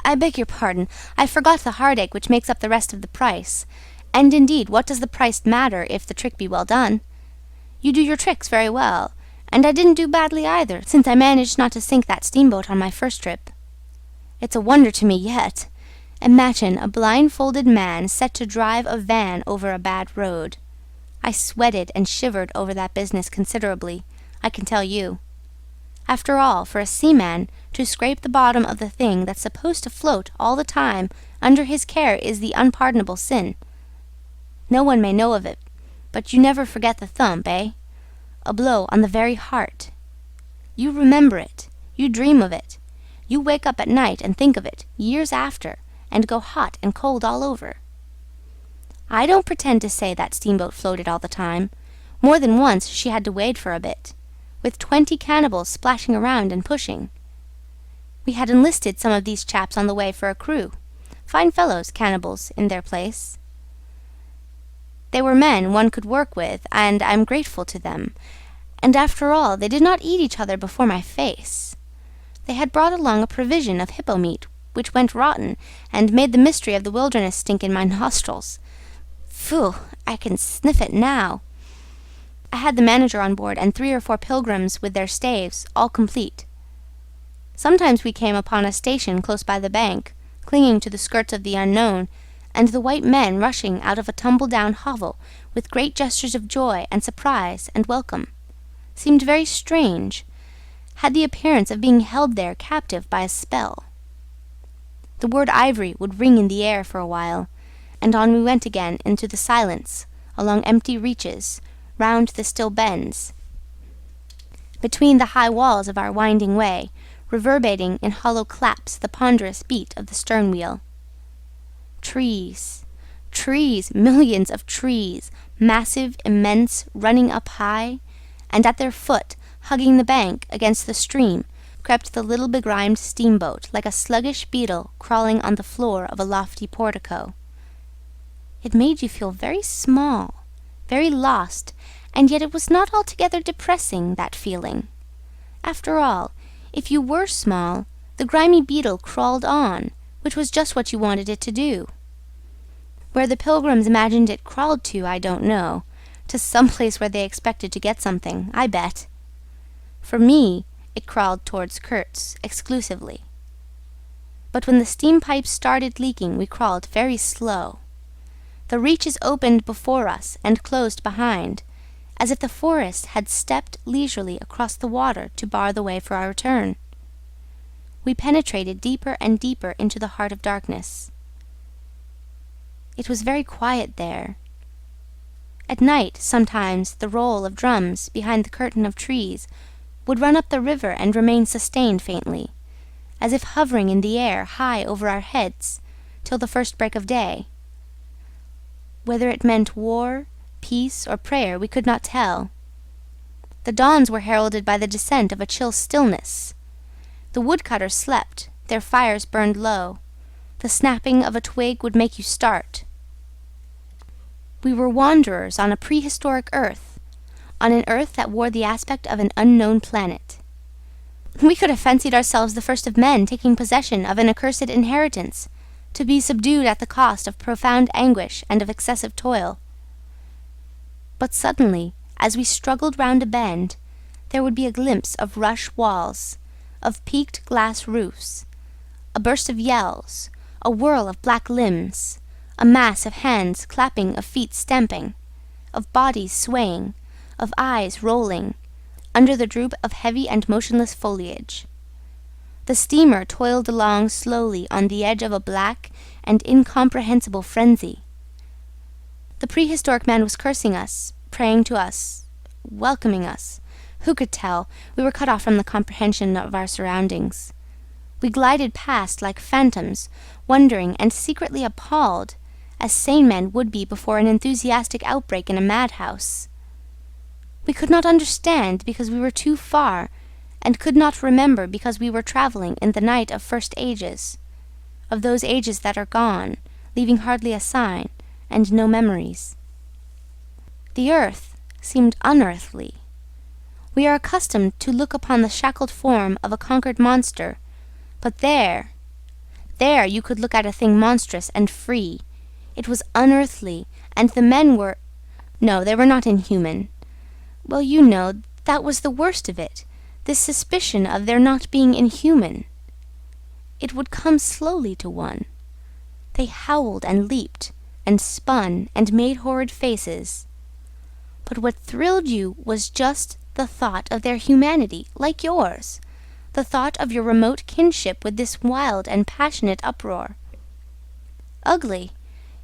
I beg your pardon, I forgot the heartache which makes up the rest of the price. And indeed, what does the price matter if the trick be well done? You do your tricks very well, and I didn't do badly either, since I managed not to sink that steamboat on my first trip. It's a wonder to me yet. Imagine a blindfolded man set to drive a van over a bad road. I sweated and shivered over that business considerably, I can tell you. After all, for a seaman to scrape the bottom of the thing that's supposed to float all the time under his care is the unpardonable sin. No one may know of it, but you never forget the thump, eh? A blow on the very heart. You remember it, you dream of it, you wake up at night and think of it, years after, and go hot and cold all over. I don't pretend to say that steamboat floated all the time. More than once she had to wade for a bit, with 20 cannibals splashing around and pushing. We had enlisted some of these chaps on the way for a crew. Fine fellows, cannibals, in their place. They were men one could work with, and I'm grateful to them. And after all, they did not eat each other before my face. They had brought along a provision of hippo meat, which went rotten, and made the mystery of the wilderness stink in my nostrils. Phew, I can sniff it now. I had the manager on board and 3 or 4 pilgrims with their staves, all complete. Sometimes we came upon a station close by the bank, clinging to the skirts of the unknown, and the white men rushing out of a tumble-down hovel with great gestures of joy and surprise and welcome. Seemed very strange, had the appearance of being held there captive by a spell. The word ivory would ring in the air for a while, and on we went again into the silence, along empty reaches, round the still bends, between the high walls of our winding way, reverberating in hollow claps the ponderous beat of the stern wheel. Trees, millions of trees, massive, immense, running up high, and at their foot, hugging the bank against the stream, crept the little begrimed steamboat, like a sluggish beetle crawling on the floor of a lofty portico. It made you feel very small, very lost, and yet it was not altogether depressing, that feeling. After all, if you were small, the grimy beetle crawled on, which was just what you wanted it to do. Where the pilgrims imagined it crawled to, I don't know. To some place where they expected to get something, I bet. For me, it crawled towards Kurtz, exclusively. But when the steam pipes started leaking, we crawled very slow. The reaches opened before us and closed behind, as if the forest had stepped leisurely across the water to bar the way for our return. We penetrated deeper and deeper into the heart of darkness. It was very quiet there. At night, sometimes, the roll of drums behind the curtain of trees would run up the river and remain sustained faintly, as if hovering in the air high over our heads, till the first break of day. Whether it meant war, peace, or prayer, we could not tell. The dawns were heralded by the descent of a chill stillness. The woodcutters slept, their fires burned low. The snapping of a twig would make you start. We were wanderers on a prehistoric earth, on an earth that wore the aspect of an unknown planet. We could have fancied ourselves the first of men taking possession of an accursed inheritance, to be subdued at the cost of profound anguish and of excessive toil. But suddenly, as we struggled round a bend, there would be a glimpse of rush walls, of peaked glass roofs, a burst of yells, a whirl of black limbs, a mass of hands clapping, of feet stamping, of bodies swaying, of eyes rolling, under the droop of heavy and motionless foliage. The steamer toiled along slowly on the edge of a black and incomprehensible frenzy. The prehistoric man was cursing us, praying to us, welcoming us. Who could tell? We were cut off from the comprehension of our surroundings. We glided past like phantoms, wondering and secretly appalled, as sane men would be before an enthusiastic outbreak in a madhouse. We could not understand because we were too far, and could not remember because we were travelling in the night of first ages, of those ages that are gone, leaving hardly a sign, and no memories. The earth seemed unearthly. We are accustomed to look upon the shackled form of a conquered monster, but there you could look at a thing monstrous and free. It was unearthly, and the men were... No, they were not inhuman. Well, you know, that was the worst of it, this suspicion of their not being inhuman. It would come slowly to one. They howled and leaped, and spun, and made horrid faces. But what thrilled you was just the thought of their humanity, like yours, the thought of your remote kinship with this wild and passionate uproar. Ugly.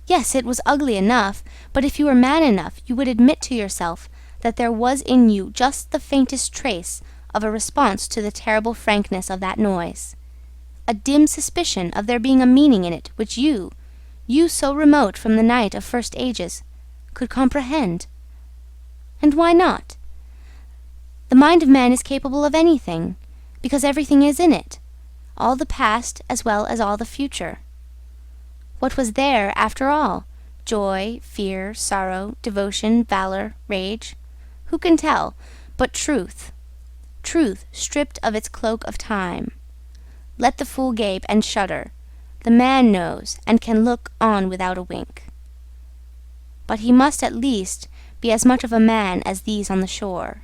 Yes, it was ugly enough, but if you were man enough, you would admit to yourself that there was in you just the faintest trace of a response to the terrible frankness of that noise, a dim suspicion of there being a meaning in it which you so remote from the night of first ages, could comprehend. And why not? The mind of man is capable of anything, because everything is in it, all the past as well as all the future. What was there, after all? Joy, fear, sorrow, devotion, valor, rage? Who can tell? But truth. Truth stripped of its cloak of time. Let the fool gape and shudder. The man knows, and can look on without a wink. But he must at least be as much of a man as these on the shore.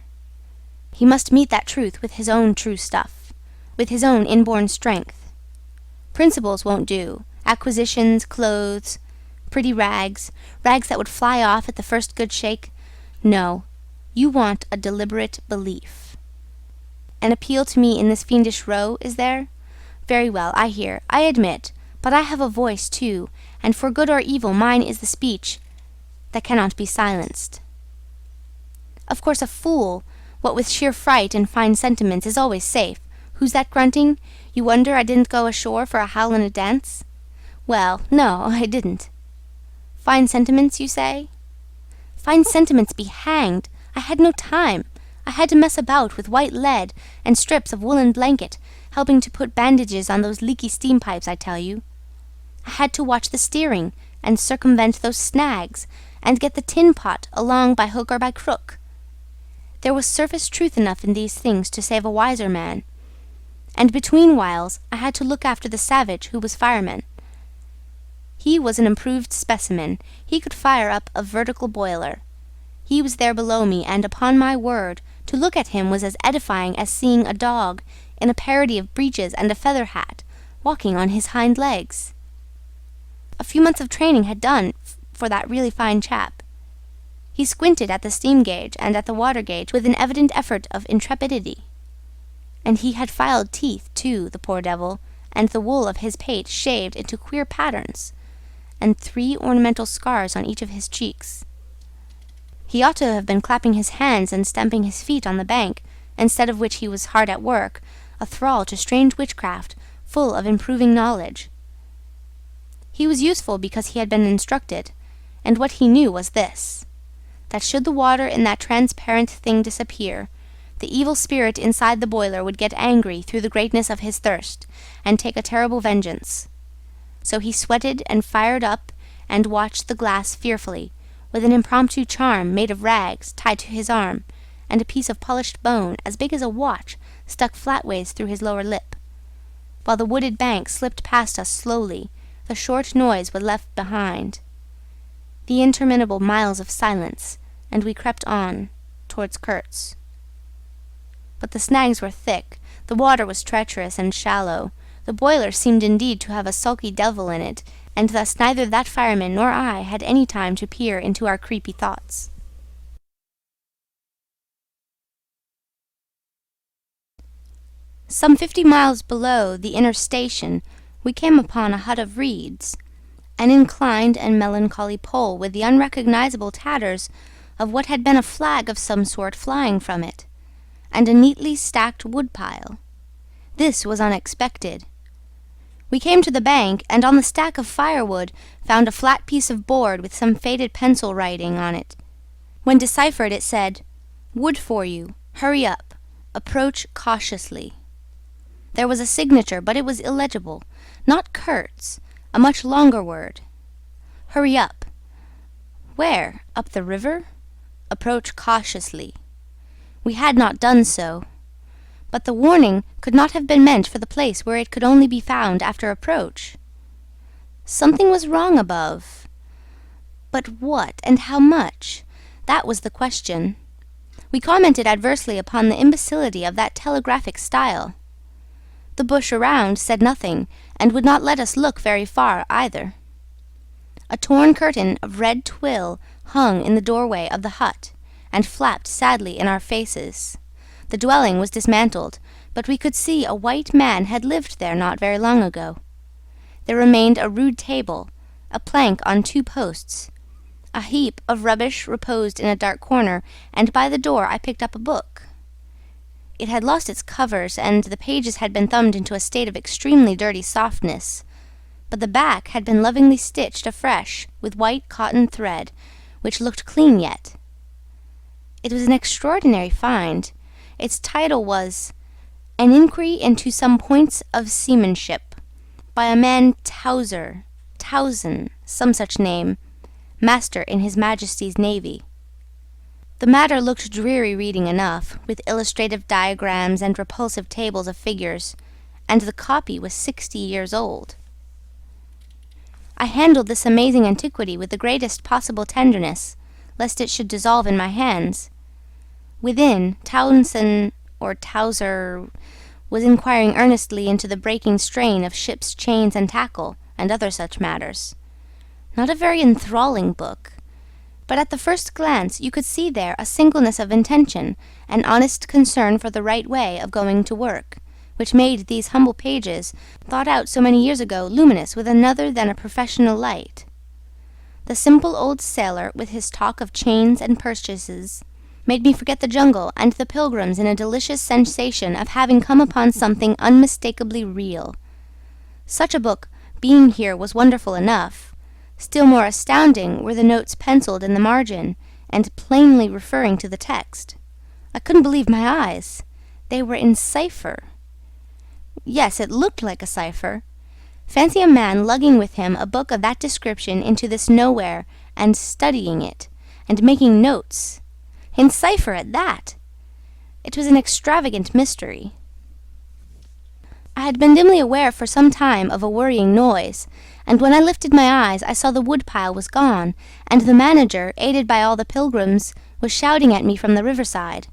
He must meet that truth with his own true stuff, with his own inborn strength. Principles won't do. Acquisitions, clothes, pretty rags that would fly off at the first good shake. No, you want a deliberate belief. An appeal to me in this fiendish row, is there? Very well, I hear, I admit, but I have a voice too, and for good or evil mine is the speech that cannot be silenced. Of course a fool, what with sheer fright and fine sentiments, is always safe. Who's that grunting? You wonder I didn't go ashore for a howl and a dance? Well, no, I didn't. Fine sentiments, you say? Fine sentiments be hanged! I had no time. I had to mess about with white lead and strips of woolen blanket, helping to put bandages on those leaky steam pipes, I tell you. I had to watch the steering, and circumvent those snags, and get the tin pot along by hook or by crook. There was surface truth enough in these things to save a wiser man. And between whiles I had to look after the savage who was fireman. He was an improved specimen. He could fire up a vertical boiler. He was there below me, and, upon my word, to look at him was as edifying as seeing a dog in a parody of breeches and a feather hat, walking on his hind legs. A few months of training had done, for that really fine chap. He squinted at the steam gauge and at the water gauge with an evident effort of intrepidity. And he had filed teeth, too, the poor devil, and the wool of his pate shaved into queer patterns, and 3 ornamental scars on each of his cheeks. He ought to have been clapping his hands and stamping his feet on the bank, instead of which he was hard at work, a thrall to strange witchcraft, full of improving knowledge. He was useful because he had been instructed, and what he knew was this, that should the water in that transparent thing disappear, the evil spirit inside the boiler would get angry through the greatness of his thirst, and take a terrible vengeance. So he sweated and fired up and watched the glass fearfully, with an impromptu charm made of rags tied to his arm, and a piece of polished bone as big as a watch stuck flatways through his lower lip. While the wooded bank slipped past us slowly, the short noise was left behind, the interminable miles of silence, and we crept on towards Kurtz. But the snags were thick, the water was treacherous and shallow, the boiler seemed indeed to have a sulky devil in it, and thus neither that fireman nor I had any time to peer into our creepy thoughts. Some 50 miles below the inner station, we came upon a hut of reeds, an inclined and melancholy pole with the unrecognizable tatters of what had been a flag of some sort flying from it, and a neatly stacked wood-pile. This was unexpected. We came to the bank, and on the stack of firewood found a flat piece of board with some faded pencil writing on it. When deciphered, it said, "Wood for you. Hurry up. Approach cautiously." There was a signature, but it was illegible. Not Kurtz, a much longer word. Hurry up. Where? Up the river? Approach cautiously. We had not done so. But the warning could not have been meant for the place where it could only be found after approach. Something was wrong above. But what, and how much? That was the question. We commented adversely upon the imbecility of that telegraphic style. The bush around said nothing, and would not let us look very far either. A torn curtain of red twill hung in the doorway of the hut, and flapped sadly in our faces. The dwelling was dismantled, but we could see a white man had lived there not very long ago. There remained a rude table, a plank on 2 posts. A heap of rubbish reposed in a dark corner, and by the door I picked up a book. It had lost its covers, and the pages had been thumbed into a state of extremely dirty softness, but the back had been lovingly stitched afresh with white cotton thread, which looked clean yet. It was an extraordinary find. Its title was An Inquiry into Some Points of Seamanship, by a man Towson, some such name, master in His Majesty's Navy. The matter looked dreary reading enough, with illustrative diagrams and repulsive tables of figures, and the copy was 60 years old. I handled this amazing antiquity with the greatest possible tenderness, lest it should dissolve in my hands. Within, Towser was inquiring earnestly into the breaking strain of ships' chains and tackle, and other such matters. Not a very enthralling book, but at the first glance you could see there a singleness of intention, an honest concern for the right way of going to work, which made these humble pages, thought out so many years ago, luminous with another than a professional light. The simple old sailor, with his talk of chains and purchases, made me forget the jungle and the pilgrims in a delicious sensation of having come upon something unmistakably real. Such a book, being here, was wonderful enough. Still more astounding were the notes penciled in the margin, and plainly referring to the text. I couldn't believe my eyes. They were in cipher. Yes, it looked like a cipher. Fancy a man lugging with him a book of that description into this nowhere, and studying it, and making notes. In cipher at that! It was an extravagant mystery. I had been dimly aware for some time of a worrying noise, and when I lifted my eyes I saw the woodpile was gone, and the manager, aided by all the pilgrims, was shouting at me from the riverside.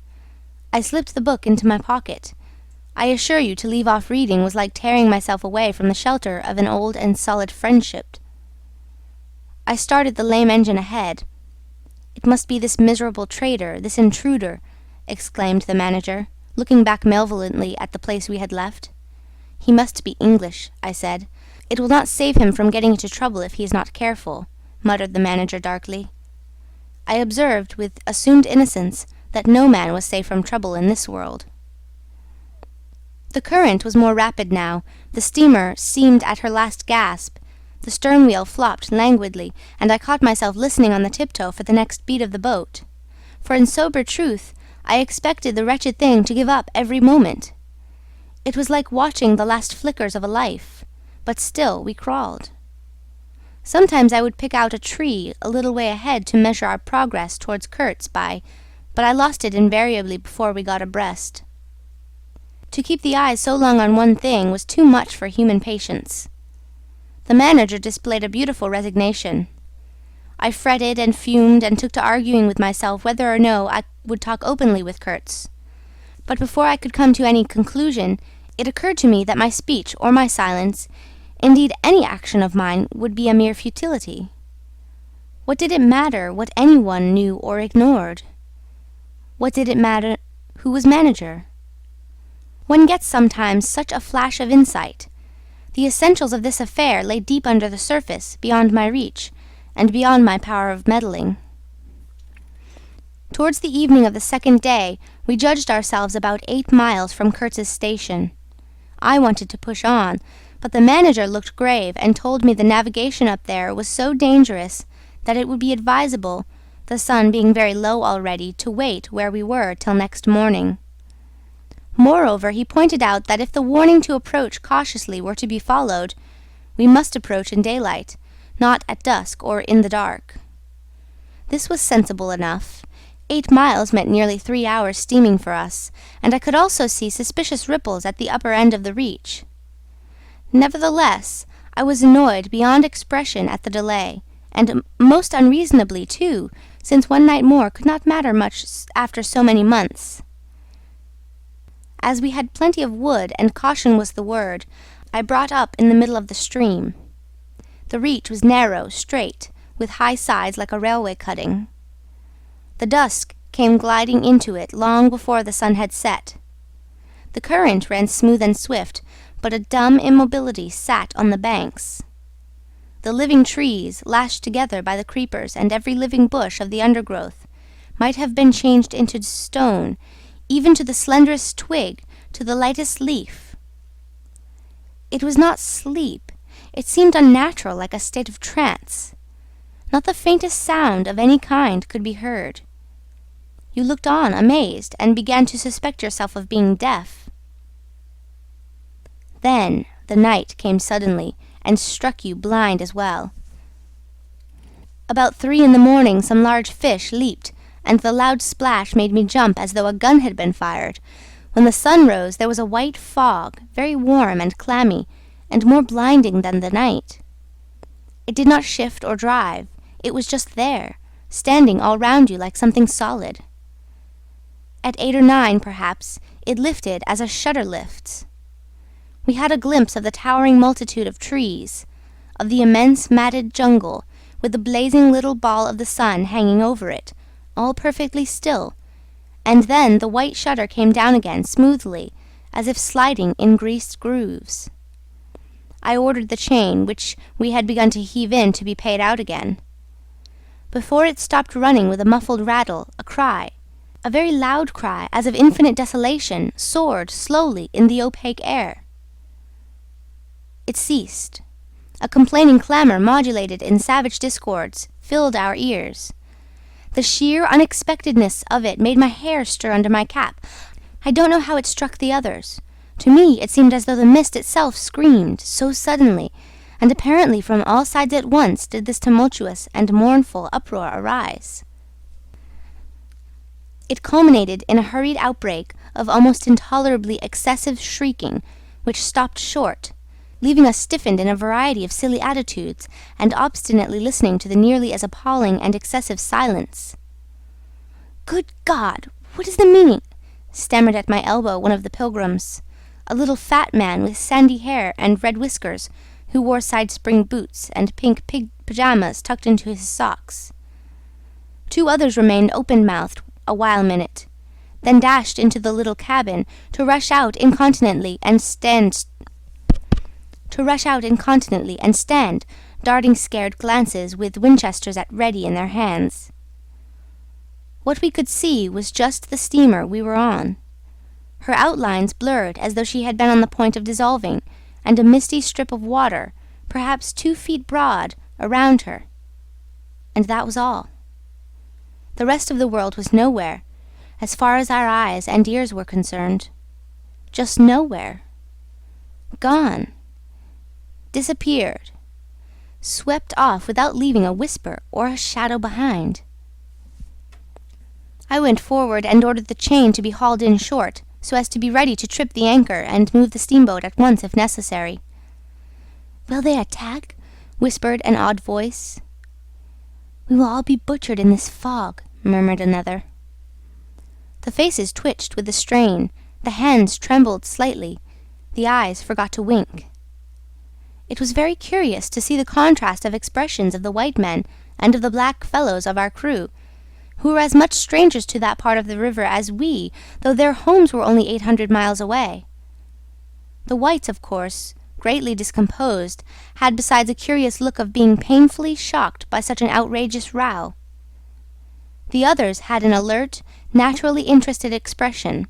I slipped the book into my pocket. I assure you, to leave off reading was like tearing myself away from the shelter of an old and solid friendship. I started the lame engine ahead. "It must be this miserable traitor, this intruder," exclaimed the manager, looking back malevolently at the place we had left. "He must be English," I said. "It will not save him from getting into trouble if he is not careful," muttered the manager darkly. I observed, with assumed innocence, that no man was safe from trouble in this world. The current was more rapid now, the steamer seemed at her last gasp, the stern wheel flopped languidly, and I caught myself listening on the tiptoe for the next beat of the boat. For in sober truth, I expected the wretched thing to give up every moment. It was like watching the last flickers of a life, but still we crawled. Sometimes I would pick out a tree a little way ahead to measure our progress towards Kurtz by, but I lost it invariably before we got abreast. To keep the eyes so long on one thing was too much for human patience. The manager displayed a beautiful resignation. I fretted and fumed and took to arguing with myself whether or no I would talk openly with Kurtz. But before I could come to any conclusion, it occurred to me that my speech or my silence, indeed any action of mine, would be a mere futility. What did it matter what anyone knew or ignored? What did it matter who was manager? One gets sometimes such a flash of insight. The essentials of this affair lay deep under the surface, beyond my reach, and beyond my power of meddling. Towards the evening of the second day, we judged ourselves about 8 miles from Kurtz's station. I wanted to push on, but the manager looked grave and told me the navigation up there was so dangerous that it would be advisable, the sun being very low already, to wait where we were till next morning. Moreover, he pointed out that if the warning to approach cautiously were to be followed, we must approach in daylight, not at dusk or in the dark. This was sensible enough. 8 miles meant nearly 3 hours steaming for us, and I could also see suspicious ripples at the upper end of the reach. Nevertheless, I was annoyed beyond expression at the delay, and most unreasonably too, since one night more could not matter much after so many months. As we had plenty of wood, and caution was the word, I brought up in the middle of the stream. The reach was narrow, straight, with high sides like a railway cutting. The dusk came gliding into it long before the sun had set. The current ran smooth and swift, but a dumb immobility sat on the banks. The living trees, lashed together by the creepers and every living bush of the undergrowth, might have been changed into stone, even to the slenderest twig, to the lightest leaf. It was not sleep. It seemed unnatural, like a state of trance. Not the faintest sound of any kind could be heard. You looked on, amazed, and began to suspect yourself of being deaf. Then the night came suddenly, and struck you blind as well. About 3 in the morning some large fish leaped, and the loud splash made me jump as though a gun had been fired. When the sun rose, there was a white fog, very warm and clammy, and more blinding than the night. It did not shift or drive. It was just there, standing all round you like something solid. At 8 or 9, perhaps, it lifted as a shutter lifts. We had a glimpse of the towering multitude of trees, of the immense matted jungle, with the blazing little ball of the sun hanging over it, all perfectly still, and then the white shutter came down again smoothly, as if sliding in greased grooves. I ordered the chain, which we had begun to heave in, to be paid out again. Before it stopped running with a muffled rattle, a cry, a very loud cry, as of infinite desolation, soared slowly in the opaque air. It ceased. A complaining clamour, modulated in savage discords, filled our ears. The sheer unexpectedness of it made my hair stir under my cap. I don't know how it struck the others. To me it seemed as though the mist itself screamed, so suddenly, and apparently from all sides at once did this tumultuous and mournful uproar arise. It culminated in a hurried outbreak of almost intolerably excessive shrieking, which stopped short, leaving us stiffened in a variety of silly attitudes, and obstinately listening to the nearly as appalling and excessive silence. "Good God! What is the meaning?" stammered at my elbow one of the pilgrims, a little fat man with sandy hair and red whiskers, who wore side-spring boots and pink pyjamas tucked into his socks. 2 others remained open-mouthed a while-minute, then dashed into the little cabin to rush out incontinently and stand, darting scared glances with Winchesters at ready in their hands. What we could see was just the steamer we were on, her outlines blurred as though she had been on the point of dissolving, and a misty strip of water, perhaps 2 feet broad, around her. And that was all. The rest of the world was nowhere, as far as our eyes and ears were concerned. Just nowhere. Gone. Disappeared. Swept off without leaving a whisper or a shadow behind. I went forward and ordered the chain to be hauled in short, so as to be ready to trip the anchor and move the steamboat at once if necessary. "Will they attack?" whispered an odd voice. "We will all be butchered in this fog," murmured another. The faces twitched with the strain, the hands trembled slightly, the eyes forgot to wink. It was very curious to see the contrast of expressions of the white men and of the black fellows of our crew, who were as much strangers to that part of the river as we, though their homes were only 800 miles away. The whites, of course, greatly discomposed, had besides a curious look of being painfully shocked by such an outrageous row. The others had an alert, naturally interested expression,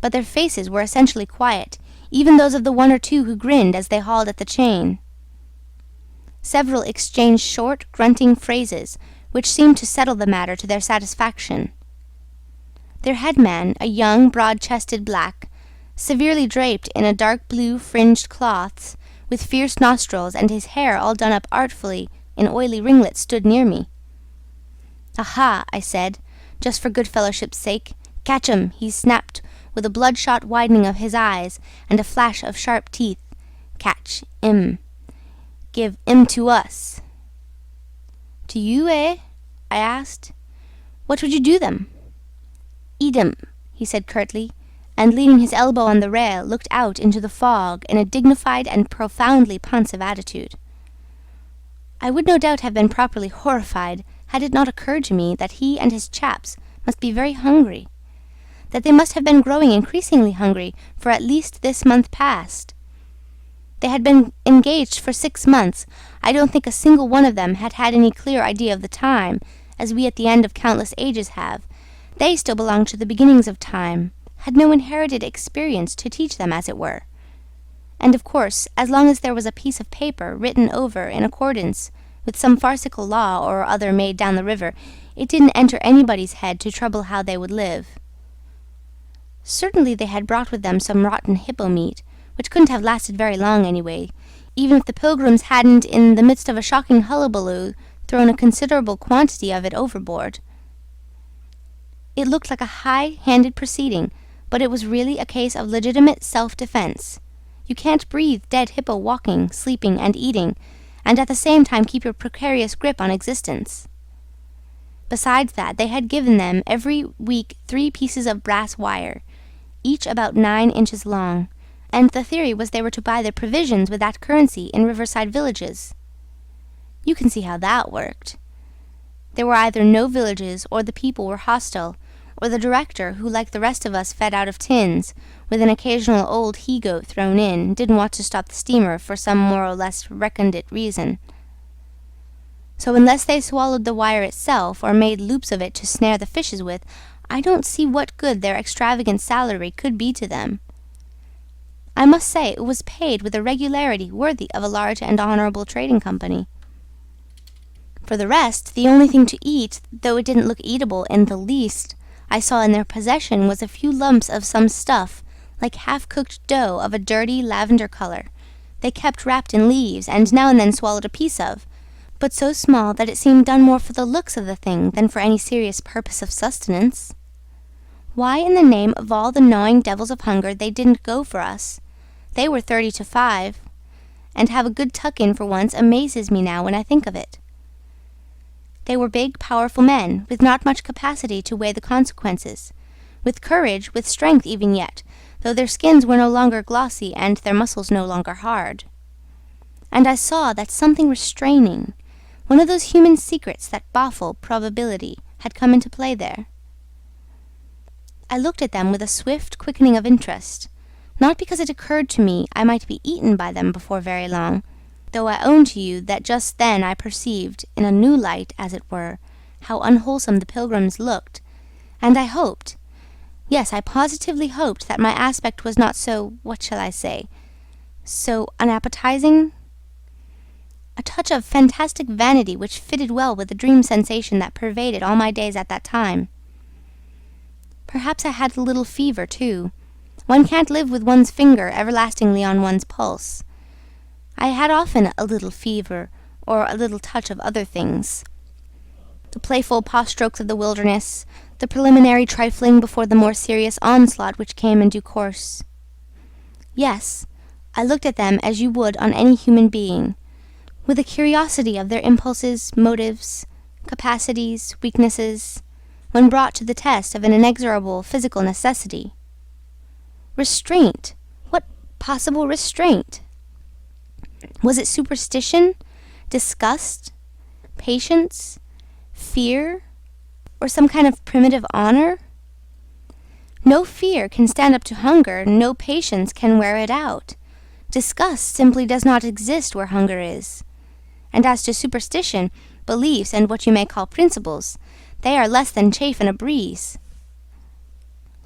but their faces were essentially quiet, even those of the 1 or 2 who grinned as they hauled at the chain. Several exchanged short, grunting phrases, which seemed to settle the matter to their satisfaction. Their headman, a young, broad-chested black, severely draped in a dark blue fringed cloths, with fierce nostrils and his hair all done up artfully in oily ringlets, stood near me. "Aha!" I said, just for good fellowship's sake. "Catch 'em!" he snapped, with a bloodshot widening of his eyes and a flash of sharp teeth. "Catch 'im. Give 'im to us." "To you, eh?" I asked. "What would you do them?" "Eat 'em," he said curtly, and leaning his elbow on the rail, looked out into the fog in a dignified and profoundly pensive attitude. I would no doubt have been properly horrified had it not occurred to me that he and his chaps must be very hungry, that they must have been growing increasingly hungry for at least this month past. They had been engaged for 6 months. I don't think a single one of them had had any clear idea of the time, as we at the end of countless ages have. They still belonged to the beginnings of time, had no inherited experience to teach them, as it were. And of course, as long as there was a piece of paper written over in accordance with some farcical law or other made down the river, it didn't enter anybody's head to trouble how they would live. Certainly they had brought with them some rotten hippo meat, which couldn't have lasted very long anyway, even if the pilgrims hadn't, in the midst of a shocking hullabaloo, thrown a considerable quantity of it overboard. It looked like a high-handed proceeding, but it was really a case of legitimate self-defense. You can't breathe dead hippo walking, sleeping, and eating, and at the same time keep your precarious grip on existence. Besides that, they had given them every week 3 pieces of brass wire, each about 9 inches long, and the theory was they were to buy their provisions with that currency in riverside villages. You can see how that worked. There were either no villages, or the people were hostile, or the director, who like the rest of us fed out of tins, with an occasional old he-goat thrown in, didn't want to stop the steamer for some more or less recondite reason. So unless they swallowed the wire itself, or made loops of it to snare the fishes with, I don't see what good their extravagant salary could be to them. I must say it was paid with a regularity worthy of a large and honourable trading company. For the rest, the only thing to eat, though it didn't look eatable in the least, I saw in their possession was a few lumps of some stuff, like half-cooked dough of a dirty lavender colour, they kept wrapped in leaves, and now and then swallowed a piece of, but so small that it seemed done more for the looks of the thing than for any serious purpose of sustenance. Why in the name of all the gnawing devils of hunger they didn't go for us? They were 30 to 5, and have a good tuck-in for once amazes me now when I think of it. They were big, powerful men, with not much capacity to weigh the consequences, with courage, with strength even yet, though their skins were no longer glossy and their muscles no longer hard. And I saw that something restraining, One of those human secrets that baffle probability had come into play there. I looked at them with a swift quickening of interest, not because it occurred to me I might be eaten by them before very long, though I own to you that just then I perceived, in a new light, as it were, how unwholesome the pilgrims looked, and I hoped, yes, I positively hoped that my aspect was not so, what shall I say, so unappetizing. A touch of fantastic vanity which fitted well with the dream sensation that pervaded all my days at that time. Perhaps I had a little fever, too. One can't live with one's finger everlastingly on one's pulse. I had often a little fever, or a little touch of other things. The playful paw-strokes of the wilderness, the preliminary trifling before the more serious onslaught which came in due course. Yes, I looked at them as you would on any human being, with a curiosity of their impulses, motives, capacities, weaknesses, when brought to the test of an inexorable physical necessity. Restraint! What possible restraint? Was it superstition, disgust, patience, fear, or some kind of primitive honor? No fear can stand up to hunger, no patience can wear it out. Disgust simply does not exist where hunger is. And as to superstition, beliefs, and what you may call principles, they are less than chaff in a breeze.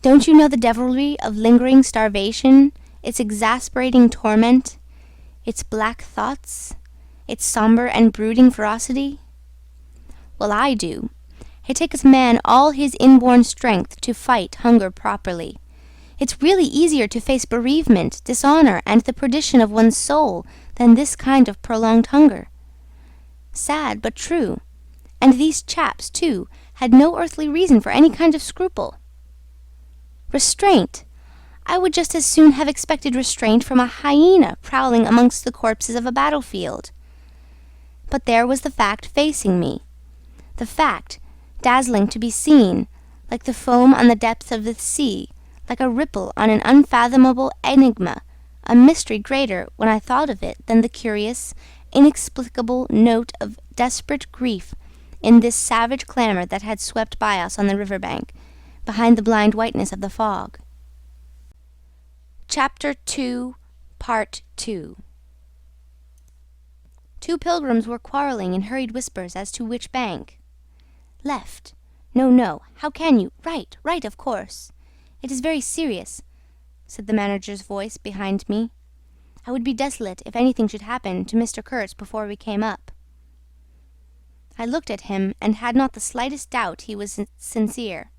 Don't you know the devilry of lingering starvation, its exasperating torment, its black thoughts, its sombre and brooding ferocity? Well, I do. It takes man all his inborn strength to fight hunger properly. It's really easier to face bereavement, dishonor, and the perdition of one's soul than this kind of prolonged hunger. Sad, but true. And these chaps, too, had no earthly reason for any kind of scruple. Restraint! I would just as soon have expected restraint from a hyena prowling amongst the corpses of a battlefield. But there was the fact facing me. The fact, dazzling to be seen, like the foam on the depths of the sea, like a ripple on an unfathomable enigma, a mystery greater, when I thought of it, than the curious, inexplicable note of desperate grief in this savage clamour that had swept by us on the river-bank, behind the blind whiteness of the fog. Chapter 2, Part 2. Two pilgrims were quarrelling in hurried whispers as to which bank. Left. No, no. How can you? Right, right, of course. It is very serious, said the manager's voice behind me. I would be desolate if anything should happen to Mr. Kurtz before we came up. I looked at him, and had not the slightest doubt he was sincere.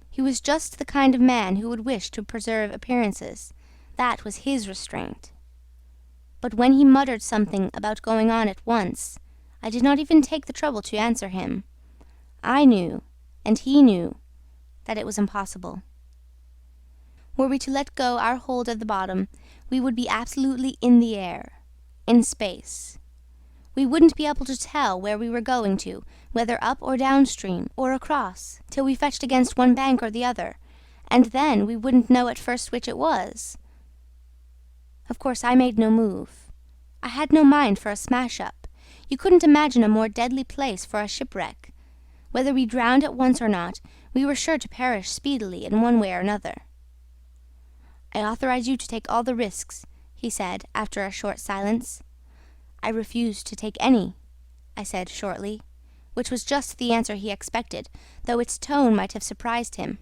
He was just the kind of man who would wish to preserve appearances. That was his restraint. But when he muttered something about going on at once, I did not even take the trouble to answer him. I knew, and he knew, that it was impossible. Were we to let go our hold at the bottom, we would be absolutely in the air, in space. We wouldn't be able to tell where we were going to, whether up or downstream, or across, till we fetched against one bank or the other, and then we wouldn't know at first which it was. Of course, I made no move. I had no mind for a smash-up. You couldn't imagine a more deadly place for a shipwreck. Whether we drowned at once or not, we were sure to perish speedily in one way or another. I authorize you to take all the risks, he said, after a short silence. I refuse to take any, I said shortly, which was just the answer he expected, though its tone might have surprised him.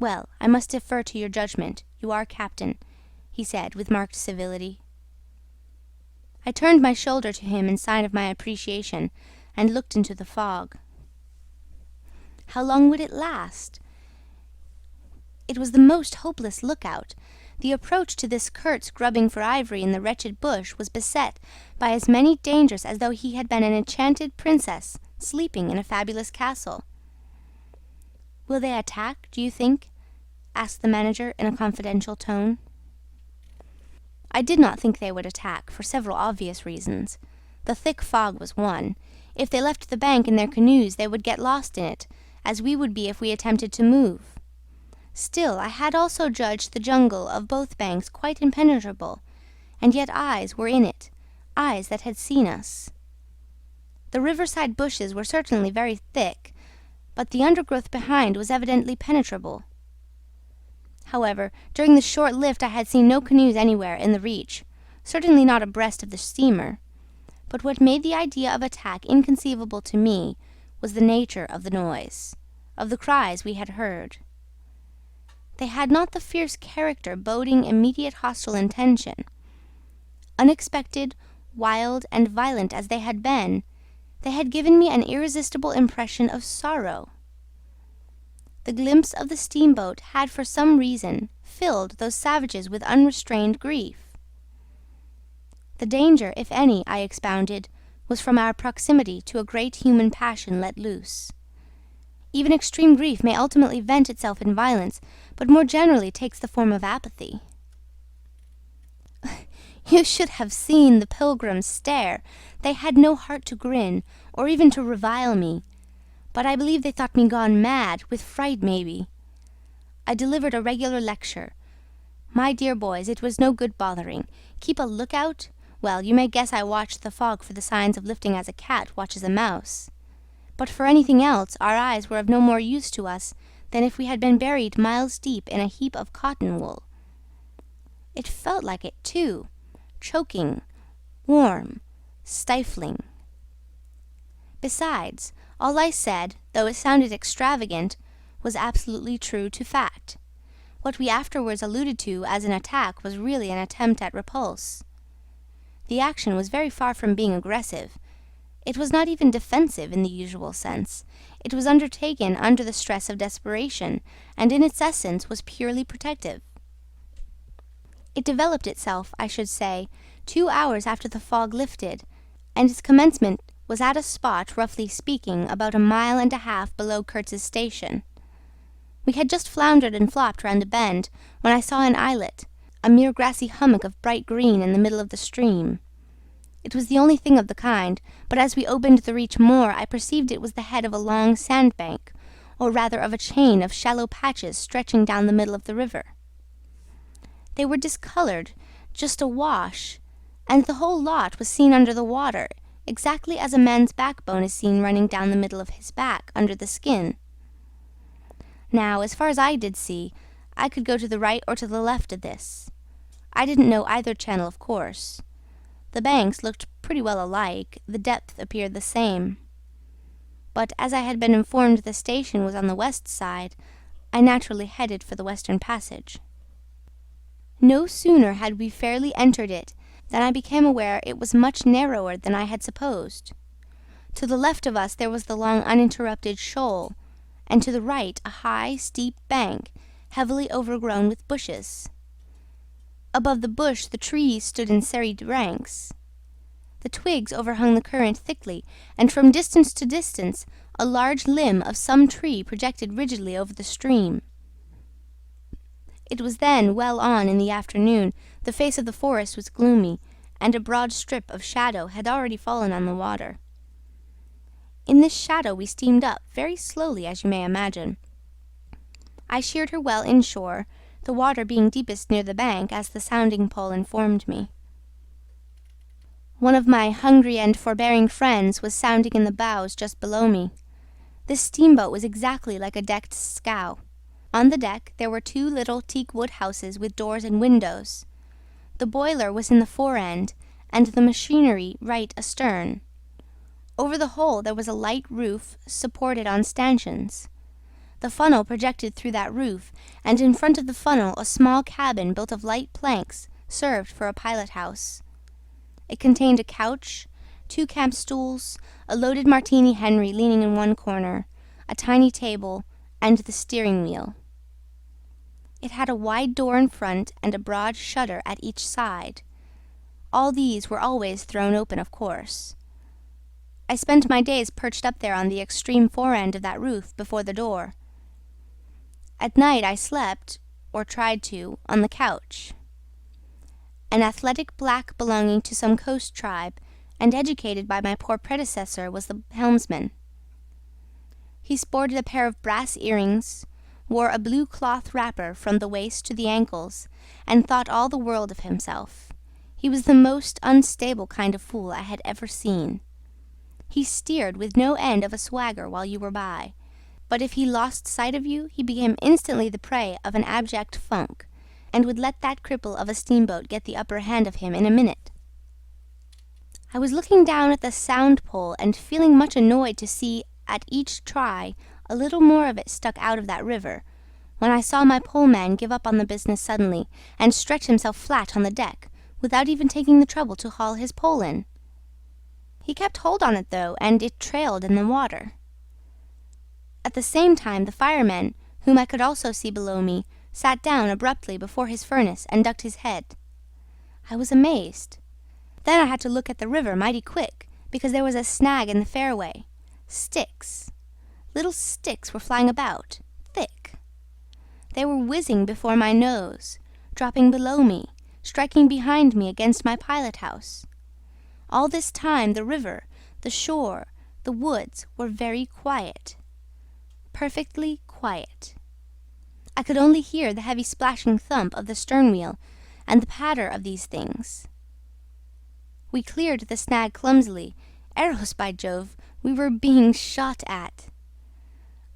Well, I must defer to your judgment. You are captain, he said with marked civility. I turned my shoulder to him in sign of my appreciation, and looked into the fog. How long would it last? It was the most hopeless lookout. The approach to this Kurtz grubbing for ivory in the wretched bush was beset by as many dangers as though he had been an enchanted princess sleeping in a fabulous castle. "Will they attack, do you think?" asked the manager in a confidential tone. I did not think they would attack, for several obvious reasons. The thick fog was one. If they left the bank in their canoes, they would get lost in it, as we would be if we attempted to move. Still, I had also judged the jungle of both banks quite impenetrable, and yet eyes were in it, eyes that had seen us. The riverside bushes were certainly very thick, but the undergrowth behind was evidently penetrable. However, during the short lift I had seen no canoes anywhere in the reach, certainly not abreast of the steamer, but what made the idea of attack inconceivable to me was the nature of the noise, of the cries we had heard. They had not the fierce character boding immediate hostile intention. Unexpected, wild, and violent as they had been, they had given me an irresistible impression of sorrow. The glimpse of the steamboat had for some reason filled those savages with unrestrained grief. The danger, if any, I expounded, was from our proximity to a great human passion let loose. Even extreme grief may ultimately vent itself in violence, but more generally takes the form of apathy. You should have seen the pilgrims stare. They had no heart to grin, or even to revile me, but I believe they thought me gone mad, with fright maybe. I delivered a regular lecture. My dear boys, it was no good bothering. Keep a lookout? Well, you may guess I watched the fog for the signs of lifting as a cat watches a mouse. But for anything else, our eyes were of no more use to us than if we had been buried miles deep in a heap of cotton wool. It felt like it, too, choking, warm, stifling. Besides, all I said, though it sounded extravagant, was absolutely true to fact. What we afterwards alluded to as an attack was really an attempt at repulse. The action was very far from being aggressive. It was not even defensive in the usual sense. It was undertaken under the stress of desperation, and in its essence was purely protective. It developed itself, I should say, 2 hours after the fog lifted, and its commencement was at a spot, roughly speaking, about 1.5 miles below Kurtz's station. We had just floundered and flopped round a bend, when I saw an islet, a mere grassy hummock of bright green in the middle of the stream. It was the only thing of the kind, but as we opened the reach more, I perceived it was the head of a long sandbank, or rather of a chain of shallow patches stretching down the middle of the river. They were discoloured, just awash, and the whole lot was seen under the water, exactly as a man's backbone is seen running down the middle of his back, under the skin. Now, as far as I did see, I could go to the right or to the left of this. I didn't know either channel, of course. The banks looked pretty well alike, the depth appeared the same. But as I had been informed the station was on the west side, I naturally headed for the western passage. No sooner had we fairly entered it than I became aware it was much narrower than I had supposed. To the left of us there was the long uninterrupted shoal, and to the right a high, steep bank, heavily overgrown with bushes. Above the bush the trees stood in serried ranks. The twigs overhung the current thickly, and from distance to distance a large limb of some tree projected rigidly over the stream. It was then well on in the afternoon, the face of the forest was gloomy, and a broad strip of shadow had already fallen on the water. In this shadow we steamed up, very slowly, as you may imagine. I sheered her well inshore, the water being deepest near the bank, as the sounding-pole informed me. One of my hungry and forbearing friends was sounding in the bows just below me. This steamboat was exactly like a decked scow. On the deck there were 2 little teak-wood houses with doors and windows. The boiler was in the fore-end, and the machinery right astern. Over the whole there was a light roof supported on stanchions. The funnel projected through that roof, and in front of the funnel a small cabin built of light planks served for a pilot-house. It contained a couch, 2 camp stools, a loaded Martini Henry leaning in one corner, a tiny table, and the steering wheel. It had a wide door in front and a broad shutter at each side. All these were always thrown open, of course. I spent my days perched up there on the extreme fore-end of that roof before the door. At night I slept, or tried to, on the couch. An athletic black belonging to some coast tribe, and educated by my poor predecessor, was the helmsman. He sported a pair of brass earrings, wore a blue cloth wrapper from the waist to the ankles, and thought all the world of himself. He was the most unstable kind of fool I had ever seen. He steered with no end of a swagger while you were by, but if he lost sight of you, he became instantly the prey of an abject funk, and would let that cripple of a steamboat get the upper hand of him in a minute. I was looking down at the sound pole and feeling much annoyed to see at each try a little more of it stuck out of that river, when I saw my poleman give up on the business suddenly and stretch himself flat on the deck, without even taking the trouble to haul his pole in. He kept hold on it, though, and it trailed in the water. At the same time the fireman, whom I could also see below me, sat down abruptly before his furnace and ducked his head. I was amazed. Then I had to look at the river mighty quick, because there was a snag in the fairway. Sticks. Little sticks were flying about, thick. They were whizzing before my nose, dropping below me, striking behind me against my pilot-house. All this time the river, the shore, the woods were very quiet. Perfectly quiet. I could only hear the heavy splashing thump of the stern-wheel and the patter of these things. We cleared the snag clumsily. Arrows, by Jove! We were being shot at.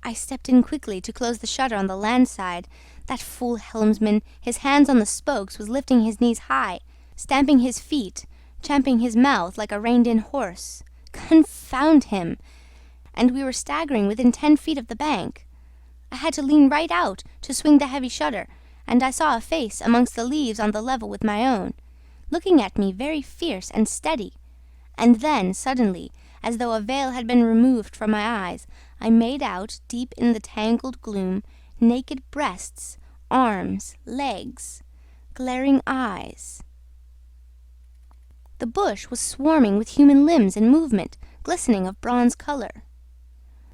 I stepped in quickly to close the shutter on the land side. That fool helmsman, his hands on the spokes, was lifting his knees high, stamping his feet, champing his mouth like a reined-in horse. Confound him! And we were staggering within 10 feet of the bank. I had to lean right out to swing the heavy shutter, and I saw a face amongst the leaves on the level with my own, looking at me very fierce and steady. And then, suddenly, as though a veil had been removed from my eyes, I made out, deep in the tangled gloom, naked breasts, arms, legs, glaring eyes. The bush was swarming with human limbs in movement, glistening of bronze color.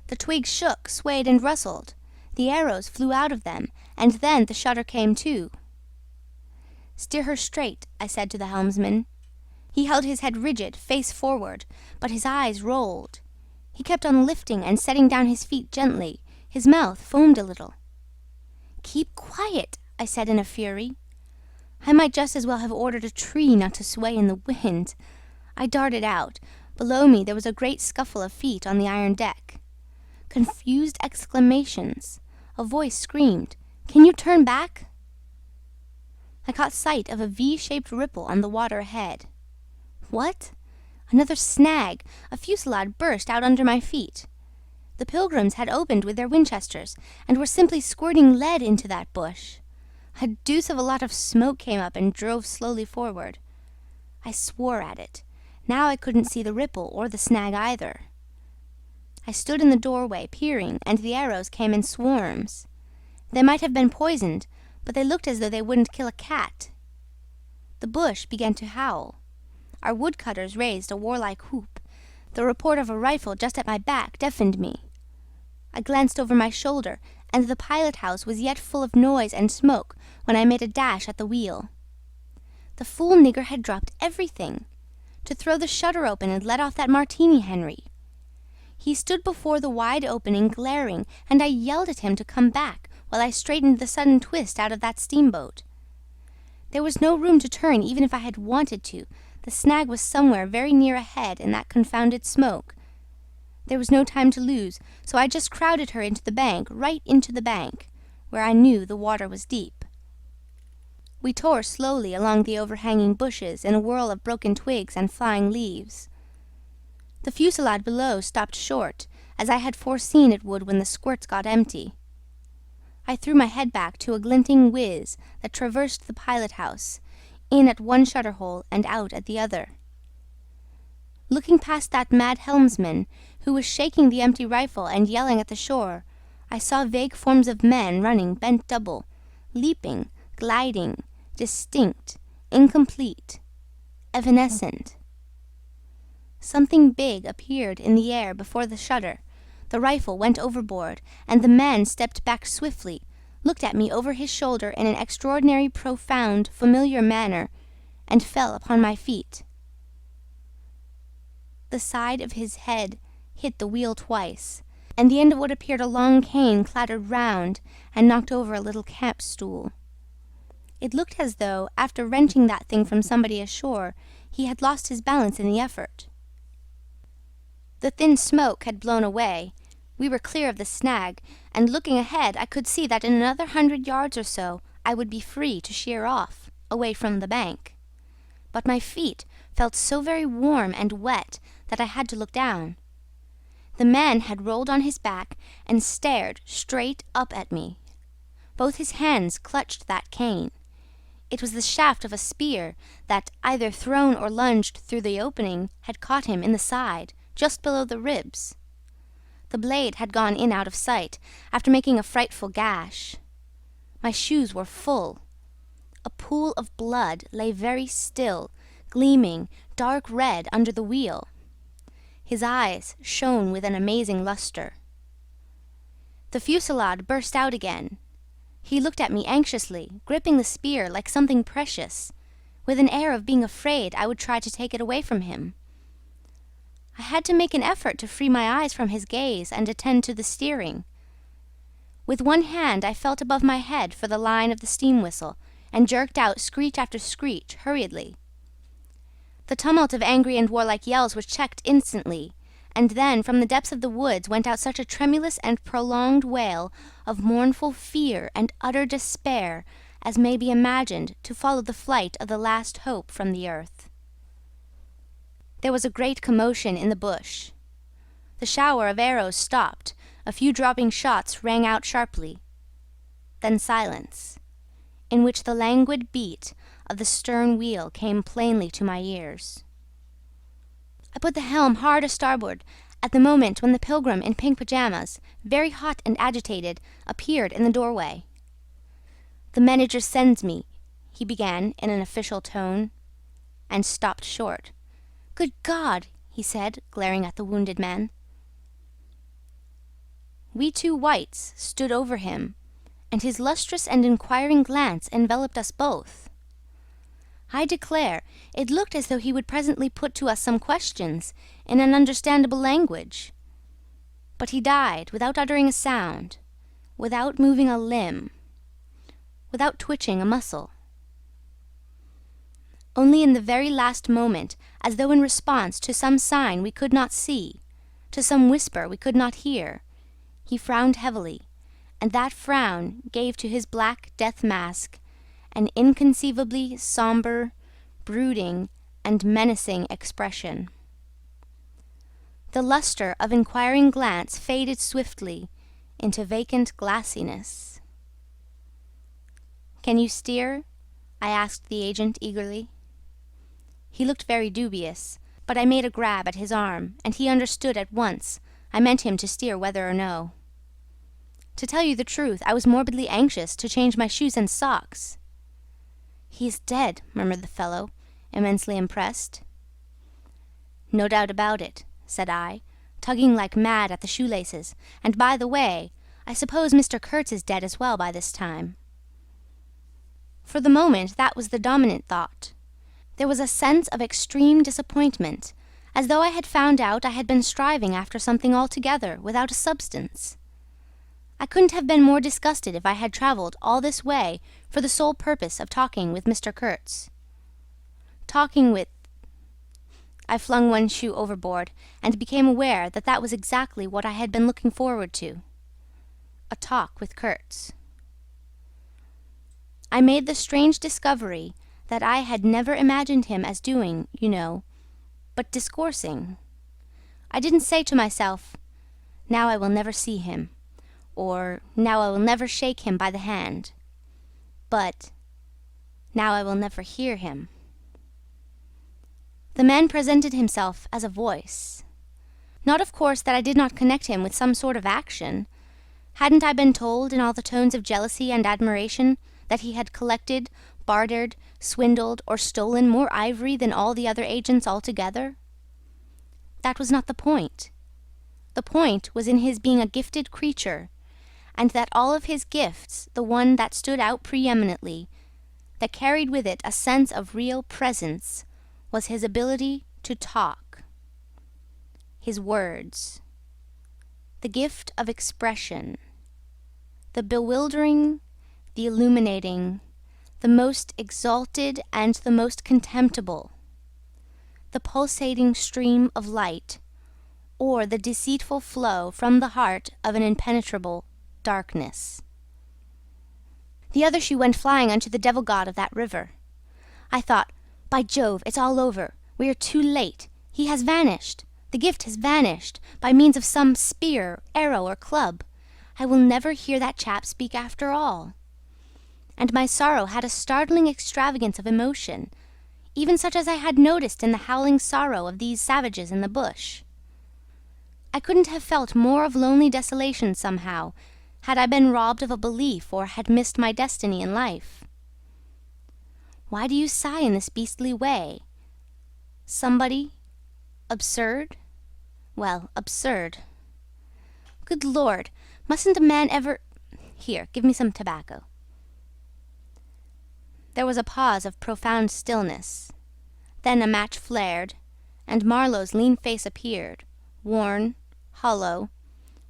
The twigs shook, swayed, and rustled. The arrows flew out of them, and then the shutter came to. "Steer her straight," I said to the helmsman. He held his head rigid, face forward, but his eyes rolled. He kept on lifting and setting down his feet gently. His mouth foamed a little. "Keep quiet," I said in a fury. I might just as well have ordered a tree not to sway in the wind. I darted out. Below me there was a great scuffle of feet on the iron deck. Confused exclamations. A voice screamed, "Can you turn back?" I caught sight of a V-shaped ripple on the water ahead. What? Another snag! A fusillade burst out under my feet. The pilgrims had opened with their Winchesters, and were simply squirting lead into that bush. A deuce of a lot of smoke came up and drove slowly forward. I swore at it. Now I couldn't see the ripple or the snag either. I stood in the doorway, peering, and the arrows came in swarms. They might have been poisoned, but they looked as though they wouldn't kill a cat. The bush began to howl. Our woodcutters raised a warlike whoop. The report of a rifle just at my back deafened me. I glanced over my shoulder, and the pilot-house was yet full of noise and smoke when I made a dash at the wheel. The fool nigger had dropped everything. To throw the shutter open and let off that martini Henry. He stood before the wide opening, glaring, and I yelled at him to come back while I straightened the sudden twist out of that steamboat. There was no room to turn even if I had wanted to. The snag was somewhere very near ahead in that confounded smoke. There was no time to lose, so I just crowded her into the bank, right into the bank, where I knew the water was deep. We tore slowly along the overhanging bushes in a whirl of broken twigs and flying leaves. The fusillade below stopped short, as I had foreseen it would when the squirts got empty. I threw my head back to a glinting whiz that traversed the pilot-house, in at one shutter-hole and out at the other. Looking past that mad helmsman, who was shaking the empty rifle and yelling at the shore, I saw vague forms of men running bent double, leaping, gliding, distinct, incomplete, evanescent. Something big appeared in the air before the shutter. The rifle went overboard, and the man stepped back swiftly, looked at me over his shoulder in an extraordinary, profound, familiar manner, and fell upon my feet. The side of his head hit the wheel twice, and the end of what appeared a long cane clattered round and knocked over a little camp stool. It looked as though, after wrenching that thing from somebody ashore, he had lost his balance in the effort. The thin smoke had blown away. We were clear of the snag, and looking ahead I could see that in another 100 yards or so I would be free to sheer off, away from the bank. But my feet felt so very warm and wet that I had to look down. The man had rolled on his back and stared straight up at me. Both his hands clutched that cane. It was the shaft of a spear that, either thrown or lunged through the opening, had caught him in the side, just below the ribs. The blade had gone in out of sight, after making a frightful gash. My shoes were full. A pool of blood lay very still, gleaming dark red under the wheel. His eyes shone with an amazing lustre. The fusillade burst out again. He looked at me anxiously, gripping the spear like something precious, with an air of being afraid I would try to take it away from him. I had to make an effort to free my eyes from his gaze and attend to the steering. With one hand I felt above my head for the line of the steam whistle, and jerked out screech after screech hurriedly. The tumult of angry and warlike yells was checked instantly, and then from the depths of the woods went out such a tremulous and prolonged wail of mournful fear and utter despair as may be imagined to follow the flight of the last hope from the earth. There was a great commotion in the bush. The shower of arrows stopped, a few dropping shots rang out sharply. Then silence, in which the languid beat of the stern wheel came plainly to my ears. I put the helm hard a starboard at the moment when the pilgrim in pink pajamas, very hot and agitated, appeared in the doorway. "The manager sends me," he began in an official tone, and stopped short. "Good God!" he said, glaring at the wounded man. We two whites stood over him, and his lustrous and inquiring glance enveloped us both. I declare, it looked as though he would presently put to us some questions in an understandable language. But he died without uttering a sound, without moving a limb, without twitching a muscle. Only in the very last moment, as though in response to some sign we could not see, to some whisper we could not hear, he frowned heavily, and that frown gave to his black death mask an inconceivably sombre, brooding, and menacing expression. The lustre of inquiring glance faded swiftly into vacant glassiness. "Can you steer?" I asked the agent eagerly. He looked very dubious, but I made a grab at his arm, and he understood at once I meant him to steer whether or no. To tell you the truth, I was morbidly anxious to change my shoes and socks. "He is dead," murmured the fellow, immensely impressed. "No doubt about it," said I, tugging like mad at the shoelaces. "And by the way, I suppose Mr. Kurtz is dead as well by this time." For the moment that was the dominant thought. There was a sense of extreme disappointment, as though I had found out I had been striving after something altogether without a substance. I couldn't have been more disgusted if I had travelled all this way for the sole purpose of talking with Mr. Kurtz. I flung one shoe overboard, and became aware that that was exactly what I had been looking forward to. A talk with Kurtz. I made the strange discovery that I had never imagined him as doing, you know, but discoursing. I didn't say to myself, "Now I will never see him," or "Now I will never shake him by the hand," but "Now I will never hear him." The man presented himself as a voice. Not, of course, that I did not connect him with some sort of action. Hadn't I been told, in all the tones of jealousy and admiration, that he had collected, bartered, swindled, or stolen more ivory than all the other agents altogether? That was not the point. The point was in his being a gifted creature, and that all of his gifts, the one that stood out preeminently, that carried with it a sense of real presence, was his ability to talk. His words. The gift of expression. The bewildering, the illuminating, the most exalted and the most contemptible. The pulsating stream of light, or the deceitful flow from the heart of an impenetrable darkness. The other shoe went flying unto the devil-god of that river. I thought, by Jove, it's all over. We are too late. He has vanished. The gift has vanished, by means of some spear, arrow, or club. I will never hear that chap speak after all. And my sorrow had a startling extravagance of emotion, even such as I had noticed in the howling sorrow of these savages in the bush. I couldn't have felt more of lonely desolation somehow, had I been robbed of a belief or had missed my destiny in life. Why do you sigh in this beastly way? Somebody? Absurd? Well, absurd. Good Lord, mustn't a man ever... Here, give me some tobacco. There was a pause of profound stillness. Then a match flared, and Marlow's lean face appeared, worn, hollow,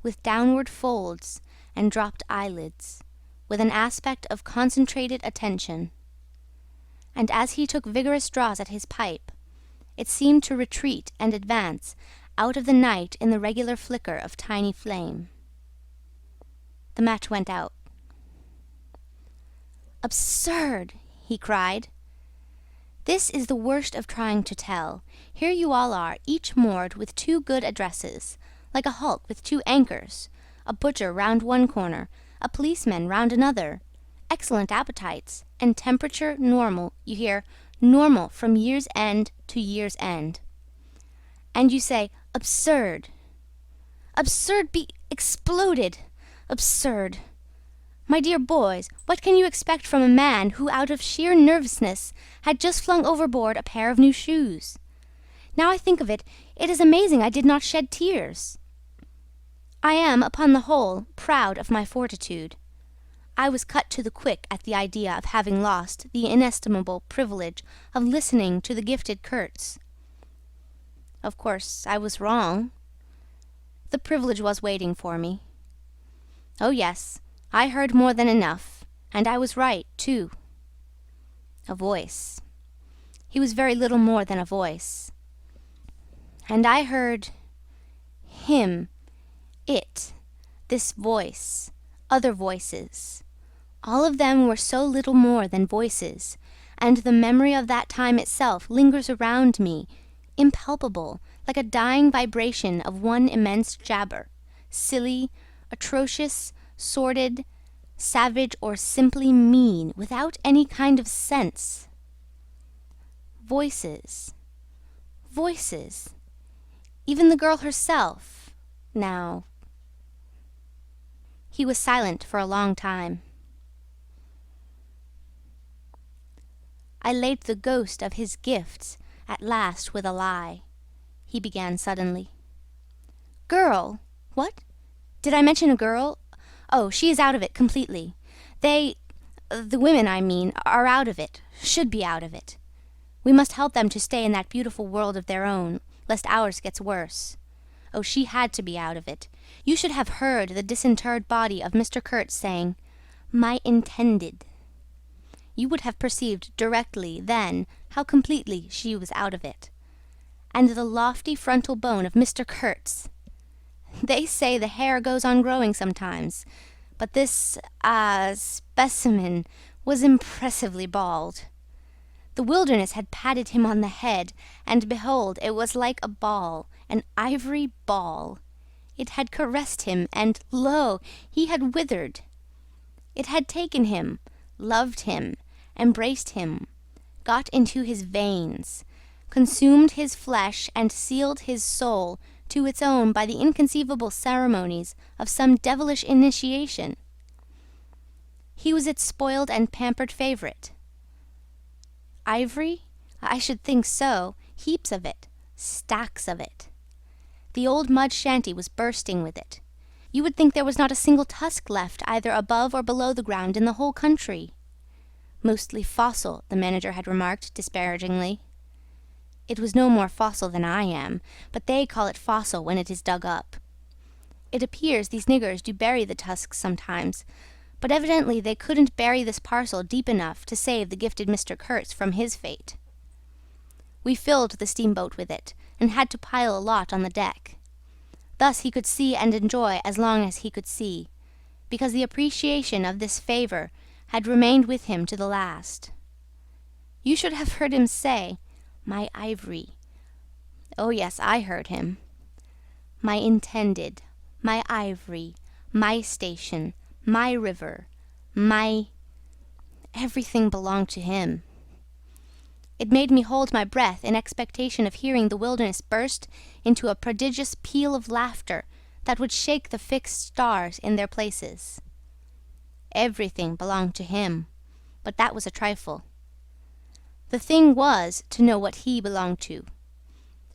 with downward folds and dropped eyelids, with an aspect of concentrated attention. And as he took vigorous draws at his pipe, it seemed to retreat and advance out of the night in the regular flicker of tiny flame. The match went out. "Absurd!" he cried. "This is the worst of trying to tell. Here you all are, each moored with two good addresses, like a hulk with two anchors, a butcher round one corner, a policeman round another, excellent appetites, and temperature normal, you hear, normal from year's end to year's end. And you say, absurd. Absurd be exploded! Absurd! My dear boys, what can you expect from a man who, out of sheer nervousness, had just flung overboard a pair of new shoes? Now I think of it, it is amazing I did not shed tears. I am, upon the whole, proud of my fortitude. I was cut to the quick at the idea of having lost the inestimable privilege of listening to the gifted Kurtz. Of course, I was wrong. The privilege was waiting for me. Oh yes, I heard more than enough, and I was right, too. A voice. He was very little more than a voice. And I heard him, it, this voice, other voices. All of them were so little more than voices, and the memory of that time itself lingers around me, impalpable, like a dying vibration of one immense jabber, silly, atrocious, sordid, savage, or simply mean, without any kind of sense. Voices. Voices. Even the girl herself, now. He was silent for a long time. I laid the ghost of his gifts at last with a lie, he began suddenly. Girl? What? Did I mention a girl? Oh, she is out of it completely. The women, I mean, are out of it, should be out of it. We must help them to stay in that beautiful world of their own, lest ours gets worse. Oh, she had to be out of it. You should have heard the disinterred body of Mr. Kurtz saying, "My intended." You would have perceived directly then how completely she was out of it. And the lofty frontal bone of Mr. Kurtz. They say the hair goes on growing sometimes, but this, specimen was impressively bald. The wilderness had patted him on the head, and behold, it was like a ball, an ivory ball. It had caressed him, and lo, he had withered. It had taken him, loved him, embraced him, got into his veins, consumed his flesh, and sealed his soul to its own by the inconceivable ceremonies of some devilish initiation. He was its spoiled and pampered favourite. Ivory? I should think so. Heaps of it. Stacks of it. The old mud shanty was bursting with it. You would think there was not a single tusk left either above or below the ground in the whole country. Mostly fossil, the manager had remarked disparagingly. It was no more fossil than I am, but they call it fossil when it is dug up. It appears these niggers do bury the tusks sometimes, but evidently they couldn't bury this parcel deep enough to save the gifted Mr. Kurtz from his fate. We filled the steamboat with it, and had to pile a lot on the deck. Thus he could see and enjoy as long as he could see, because the appreciation of this favour had remained with him to the last. You should have heard him say, "My ivory." Oh yes, I heard him. My intended, my ivory, my station, my river, my... everything belonged to him. It made me hold my breath in expectation of hearing the wilderness burst into a prodigious peal of laughter that would shake the fixed stars in their places. Everything belonged to him, but that was a trifle. The thing was to know what he belonged to.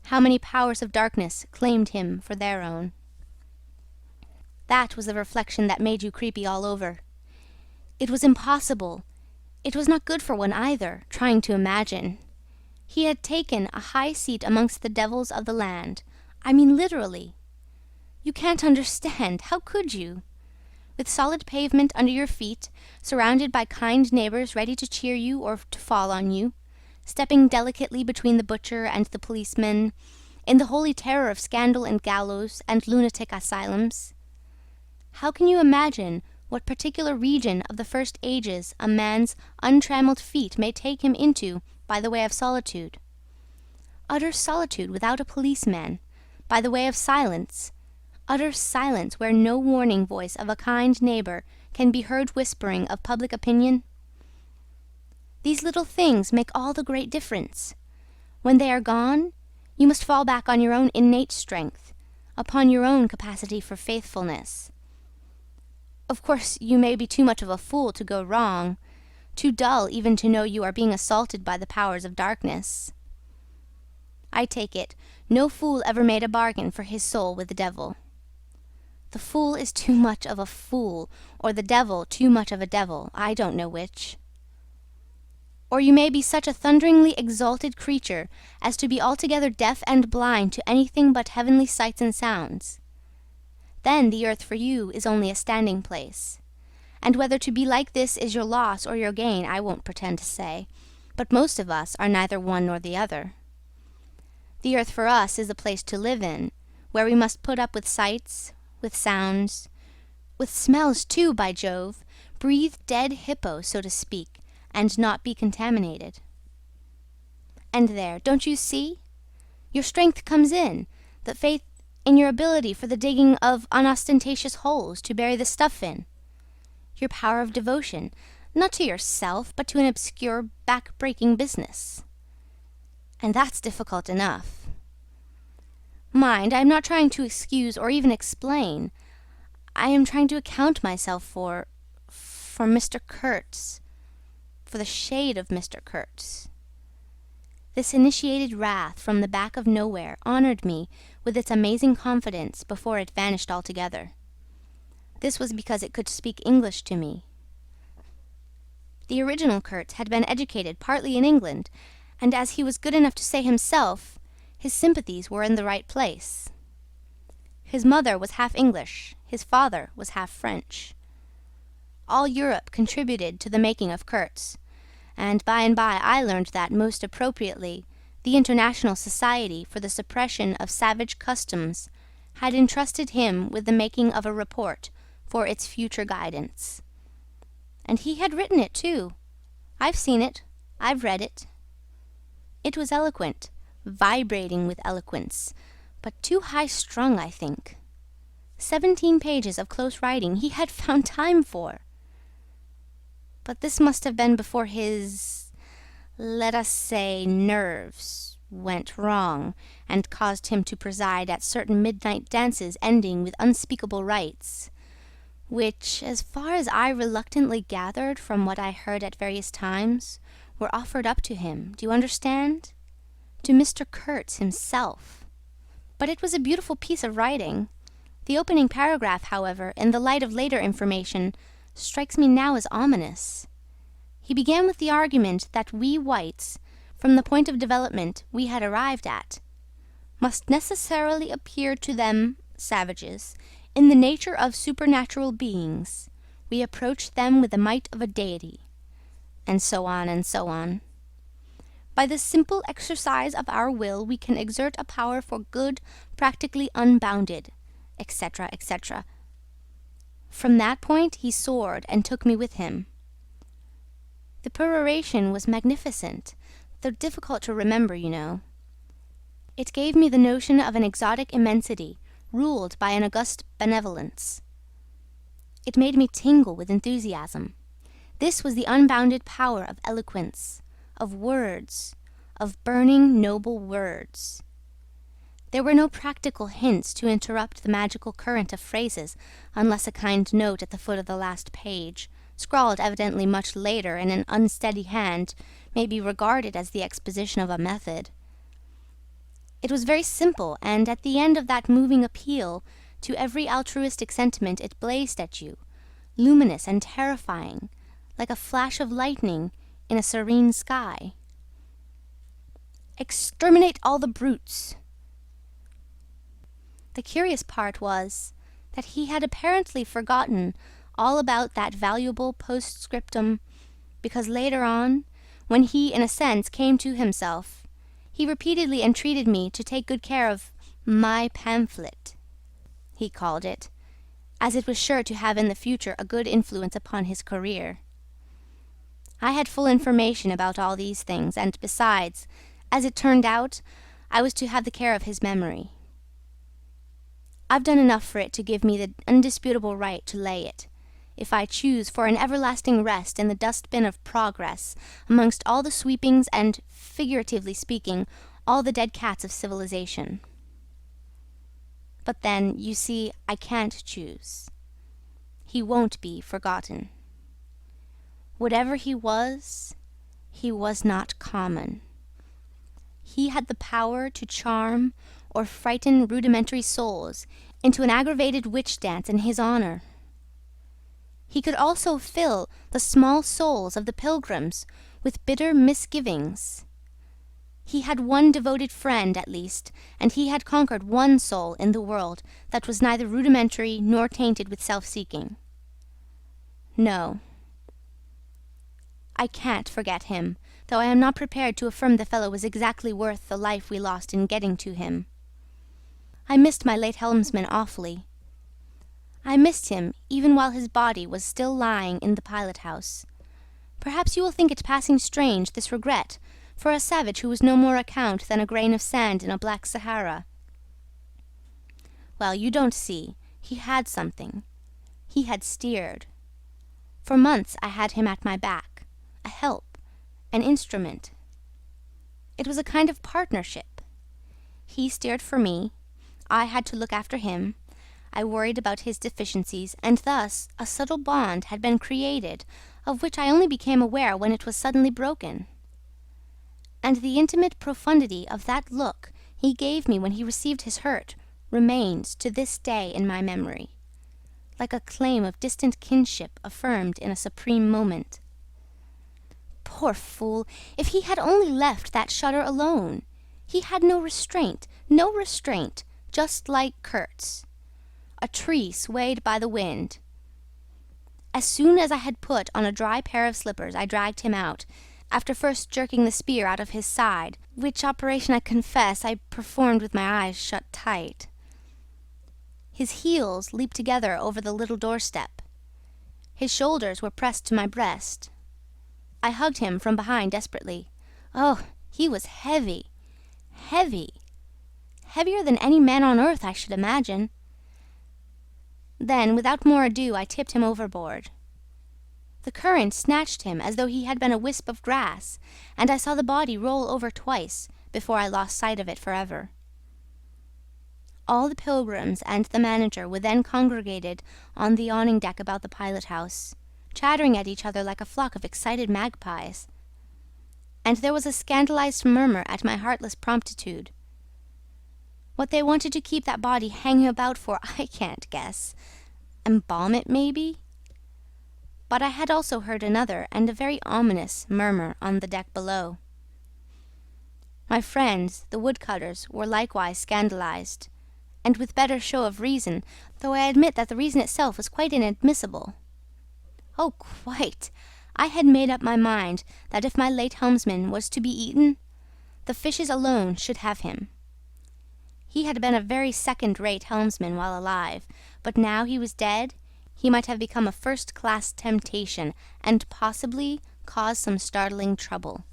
How many powers of darkness claimed him for their own? That was the reflection that made you creepy all over. It was impossible. It was not good for one either, trying to imagine. He had taken a high seat amongst the devils of the land. I mean literally. You can't understand. How could you? With solid pavement under your feet, surrounded by kind neighbours ready to cheer you or to fall on you, stepping delicately between the butcher and the policeman, in the holy terror of scandal and gallows and lunatic asylums. How can you imagine what particular region of the first ages a man's untrammelled feet may take him into by the way of solitude? Utter solitude without a policeman, by the way of silence, utter silence where no warning voice of a kind neighbour can be heard whispering of public opinion. These little things make all the great difference. When they are gone, you must fall back on your own innate strength, upon your own capacity for faithfulness. Of course, you may be too much of a fool to go wrong, too dull even to know you are being assaulted by the powers of darkness. I take it, no fool ever made a bargain for his soul with the devil. The fool is too much of a fool, or the devil too much of a devil, I don't know which. Or you may be such a thunderingly exalted creature as to be altogether deaf and blind to anything but heavenly sights and sounds. Then the earth for you is only a standing place. And whether to be like this is your loss or your gain, I won't pretend to say, but most of us are neither one nor the other. The earth for us is a place to live in, where we must put up with sights, with sounds, with smells too, by Jove, breathe dead hippo, so to speak, and not be contaminated. And there, don't you see? Your strength comes in, the faith in your ability for the digging of unostentatious holes to bury the stuff in. Your power of devotion, not to yourself, but to an obscure, back-breaking business. And that's difficult enough. Mind, I am not trying to excuse or even explain. I am trying to account myself for Mr. Kurtz, for the shade of Mr. Kurtz. This initiated wrath from the back of nowhere honoured me with its amazing confidence before it vanished altogether. This was because it could speak English to me. The original Kurtz had been educated partly in England, and as he was good enough to say himself, his sympathies were in the right place. His mother was half English, his father was half French. All Europe contributed to the making of Kurtz, and by I learned that, most appropriately, the International Society for the Suppression of Savage Customs had entrusted him with the making of a report for its future guidance. And he had written it too. I've seen it. I've read it. It was eloquent, vibrating with eloquence, but too high-strung, I think. 17 pages of close writing he had found time for. But this must have been before his, let us say, nerves went wrong and caused him to preside at certain midnight dances ending with unspeakable rites, which, as far as I reluctantly gathered from what I heard at various times, were offered up to him, do you understand? To Mr. Kurtz himself. But it was a beautiful piece of writing. The opening paragraph, however, in the light of later information, strikes me now as ominous. He began with the argument that we whites, from the point of development we had arrived at, must necessarily appear to them, savages, in the nature of supernatural beings. We approach them with the might of a deity, and so on and so on. By the simple exercise of our will we can exert a power for good practically unbounded, etc., etc. From that point he soared and took me with him. The peroration was magnificent, though difficult to remember, you know. It gave me the notion of an exotic immensity, ruled by an august benevolence. It made me tingle with enthusiasm. This was the unbounded power of eloquence, of words, of burning, noble words. There were no practical hints to interrupt the magical current of phrases, unless a kind note at the foot of the last page, scrawled evidently much later in an unsteady hand, may be regarded as the exposition of a method. It was very simple, and at the end of that moving appeal to every altruistic sentiment it blazed at you, luminous and terrifying, like a flash of lightning in a serene sky. Exterminate all the brutes! The curious part was that he had apparently forgotten all about that valuable postscriptum, because later on, when he in a sense came to himself, he repeatedly entreated me to take good care of my pamphlet, he called it, as it was sure to have in the future a good influence upon his career. I had full information about all these things, and besides, as it turned out, I was to have the care of his memory. I've done enough for it to give me the undisputable right to lay it, if I choose, for an everlasting rest in the dustbin of progress, amongst all the sweepings and, figuratively speaking, all the dead cats of civilisation. But then, you see, I can't choose. He won't be forgotten. Whatever he was not common. He had the power to charm or frighten rudimentary souls into an aggravated witch dance in his honour. He could also fill the small souls of the pilgrims with bitter misgivings. He had one devoted friend, at least, and he had conquered one soul in the world that was neither rudimentary nor tainted with self-seeking. No, I can't forget him, though I am not prepared to affirm the fellow was exactly worth the life we lost in getting to him. I missed my late helmsman awfully. I missed him even while his body was still lying in the pilot-house. Perhaps you will think it passing strange, this regret, for a savage who was no more account than a grain of sand in a black Sahara. Well, you don't see. He had something. He had steered. For months I had him at my back, a help, an instrument. It was a kind of partnership. He steered for me, I had to look after him, I worried about his deficiencies, and thus a subtle bond had been created, of which I only became aware when it was suddenly broken. And the intimate profundity of that look he gave me when he received his hurt remains to this day in my memory, like a claim of distant kinship affirmed in a supreme moment. Poor fool! If he had only left that shudder alone! He had no restraint, just like Kurtz, a tree swayed by the wind. As soon as I had put on a dry pair of slippers, I dragged him out, after first jerking the spear out of his side, which operation I confess I performed with my eyes shut tight. His heels leaped together over the little doorstep. His shoulders were pressed to my breast. I hugged him from behind desperately. Oh, he was heavy, heavier than any man on earth, I should imagine. Then, without more ado, I tipped him overboard. The current snatched him as though he had been a wisp of grass, and I saw the body roll over twice before I lost sight of it forever. All the pilgrims and the manager were then congregated on the awning deck about the pilot-house, chattering at each other like a flock of excited magpies. And there was a scandalized murmur at my heartless promptitude. What they wanted to keep that body hanging about for, I can't guess. Embalm it, maybe? But I had also heard another and a very ominous murmur on the deck below. My friends, the woodcutters, were likewise scandalized, and with better show of reason, though I admit that the reason itself was quite inadmissible. Oh, quite! I had made up my mind that if my late helmsman was to be eaten, the fishes alone should have him. He had been a very second-rate helmsman while alive, but now he was dead, he might have become a first-class temptation, and possibly cause some startling trouble.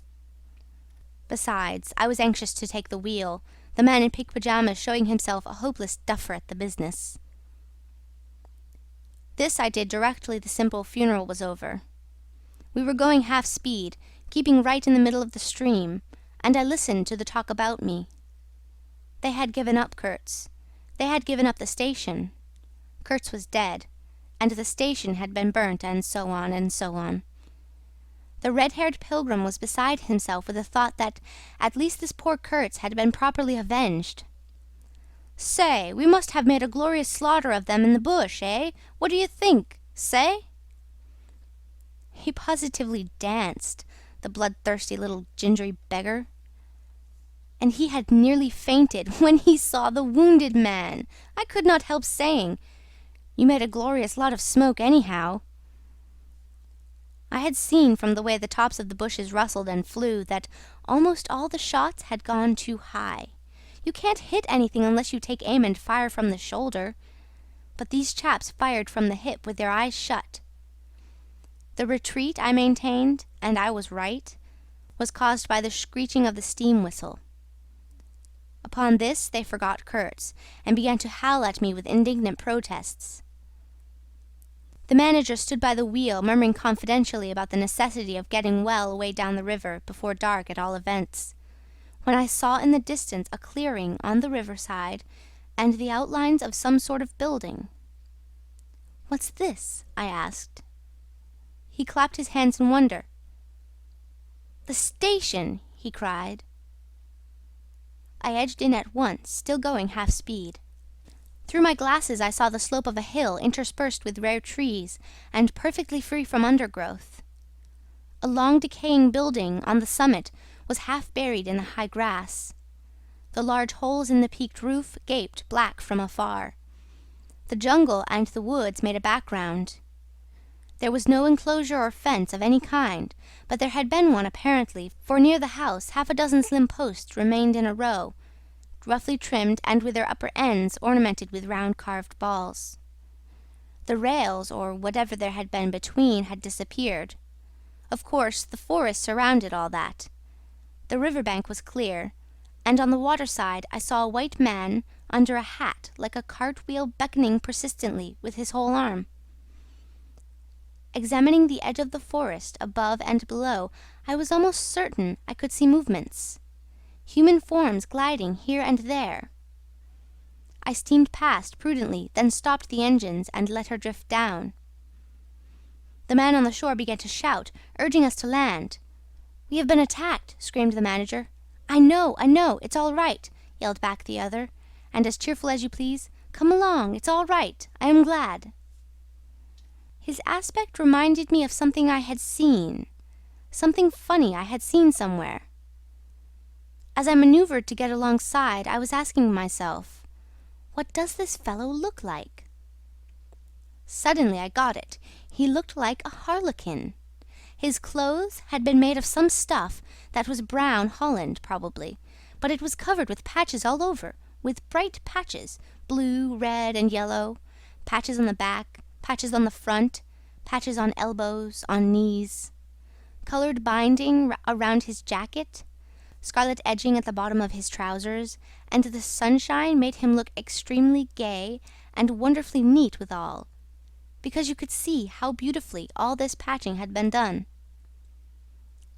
Besides, I was anxious to take the wheel, the man in pink pyjamas showing himself a hopeless duffer at the business. This I did directly the simple funeral was over. We were going half speed, keeping right in the middle of the stream, and I listened to the talk about me. They had given up Kurtz. They had given up the station. Kurtz was dead, and the station had been burnt, and so on, and so on. The red-haired pilgrim was beside himself with the thought that at least this poor Kurtz had been properly avenged. "Say, we must have made a glorious slaughter of them in the bush, eh? What do you think? Say?" He positively danced, the bloodthirsty little gingery beggar. And he had nearly fainted when he saw the wounded man. I could not help saying, "You made a glorious lot of smoke, anyhow." I had seen from the way the tops of the bushes rustled and flew that almost all the shots had gone too high. You can't hit anything unless you take aim and fire from the shoulder. But these chaps fired from the hip with their eyes shut. The retreat, I maintained, and I was right, was caused by the screeching of the steam whistle. Upon this they forgot Kurtz, and began to howl at me with indignant protests. The manager stood by the wheel, murmuring confidentially about the necessity of getting well away down the river, before dark at all events, when I saw in the distance a clearing on the riverside, and the outlines of some sort of building. "What's this?" I asked. He clapped his hands in wonder. "The station!" he cried. I edged in at once, still going half speed. Through my glasses I saw the slope of a hill interspersed with rare trees, and perfectly free from undergrowth. A long decaying building on the summit was half buried in the high grass. The large holes in the peaked roof gaped black from afar. The jungle and the woods made a background. There was no enclosure or fence of any kind, but there had been one apparently, for near the house 6 slim posts remained in a row, roughly trimmed and with their upper ends ornamented with round carved balls. The rails, or whatever there had been between, had disappeared. Of course, the forest surrounded all that. The river-bank was clear, and on the water-side I saw a white man under a hat like a cartwheel beckoning persistently with his whole arm. Examining the edge of the forest above and below, I was almost certain I could see movements. Human forms gliding here and there. I steamed past prudently, then stopped the engines and let her drift down. The man on the shore began to shout, urging us to land. "We have been attacked," screamed the manager. I know, it's all right," yelled back the other, and as cheerful as you please, "Come along, it's all right, I am glad." His aspect reminded me of something I had seen, something funny I had seen somewhere. As I maneuvered to get alongside, I was asking myself, what does this fellow look like? Suddenly I got it. He looked like a harlequin. His clothes had been made of some stuff that was brown holland, probably, but it was covered with patches all over, with bright patches, blue, red, and yellow, patches on the back, patches on the front, patches on elbows, on knees, coloured binding around his jacket, scarlet edging at the bottom of his trousers, and the sunshine made him look extremely gay and wonderfully neat withal, because you could see how beautifully all this patching had been done.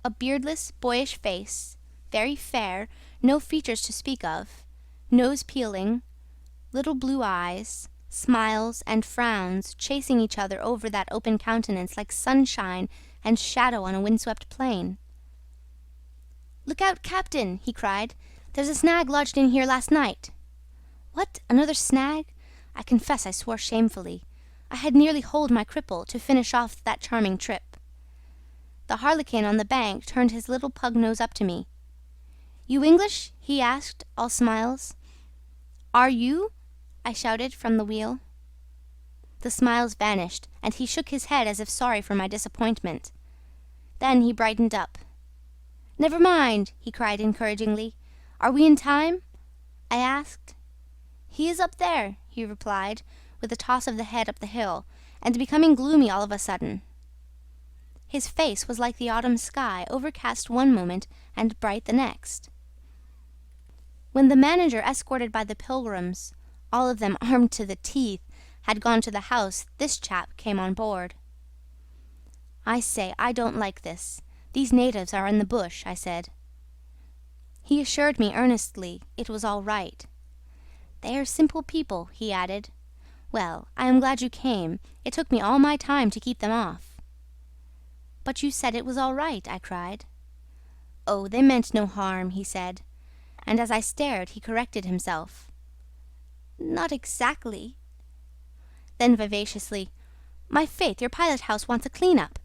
A beardless, boyish face, very fair, no features to speak of, nose peeling, little blue eyes, smiles and frowns chasing each other over that open countenance like sunshine and shadow on a windswept plain. "Look out, Captain!" he cried. "There's a snag lodged in here last night." What, another snag? I confess I swore shamefully. I had nearly holed my cripple to finish off that charming trip. The harlequin on the bank turned his little pug nose up to me. "You English?" he asked, all smiles. "Are you?" I shouted from the wheel. The smiles vanished, and he shook his head as if sorry for my disappointment. Then he brightened up. "Never mind," he cried encouragingly. "Are we in time?" I asked. "He is up there," he replied, with a toss of the head up the hill, and becoming gloomy all of a sudden. His face was like the autumn sky, overcast one moment and bright the next. When the manager, escorted by the pilgrims, all of them armed to the teeth, had gone to the house, this chap came on board. "I say, I don't like this. These natives are in the bush," I said. He assured me earnestly it was all right. "They are simple people," he added. "Well, I am glad you came. It took me all my time to keep them off." "But you said it was all right," I cried. "Oh, they meant no harm," he said, and as I stared he corrected himself. "Not exactly." Then vivaciously, "My faith, your pilot house wants a clean-up."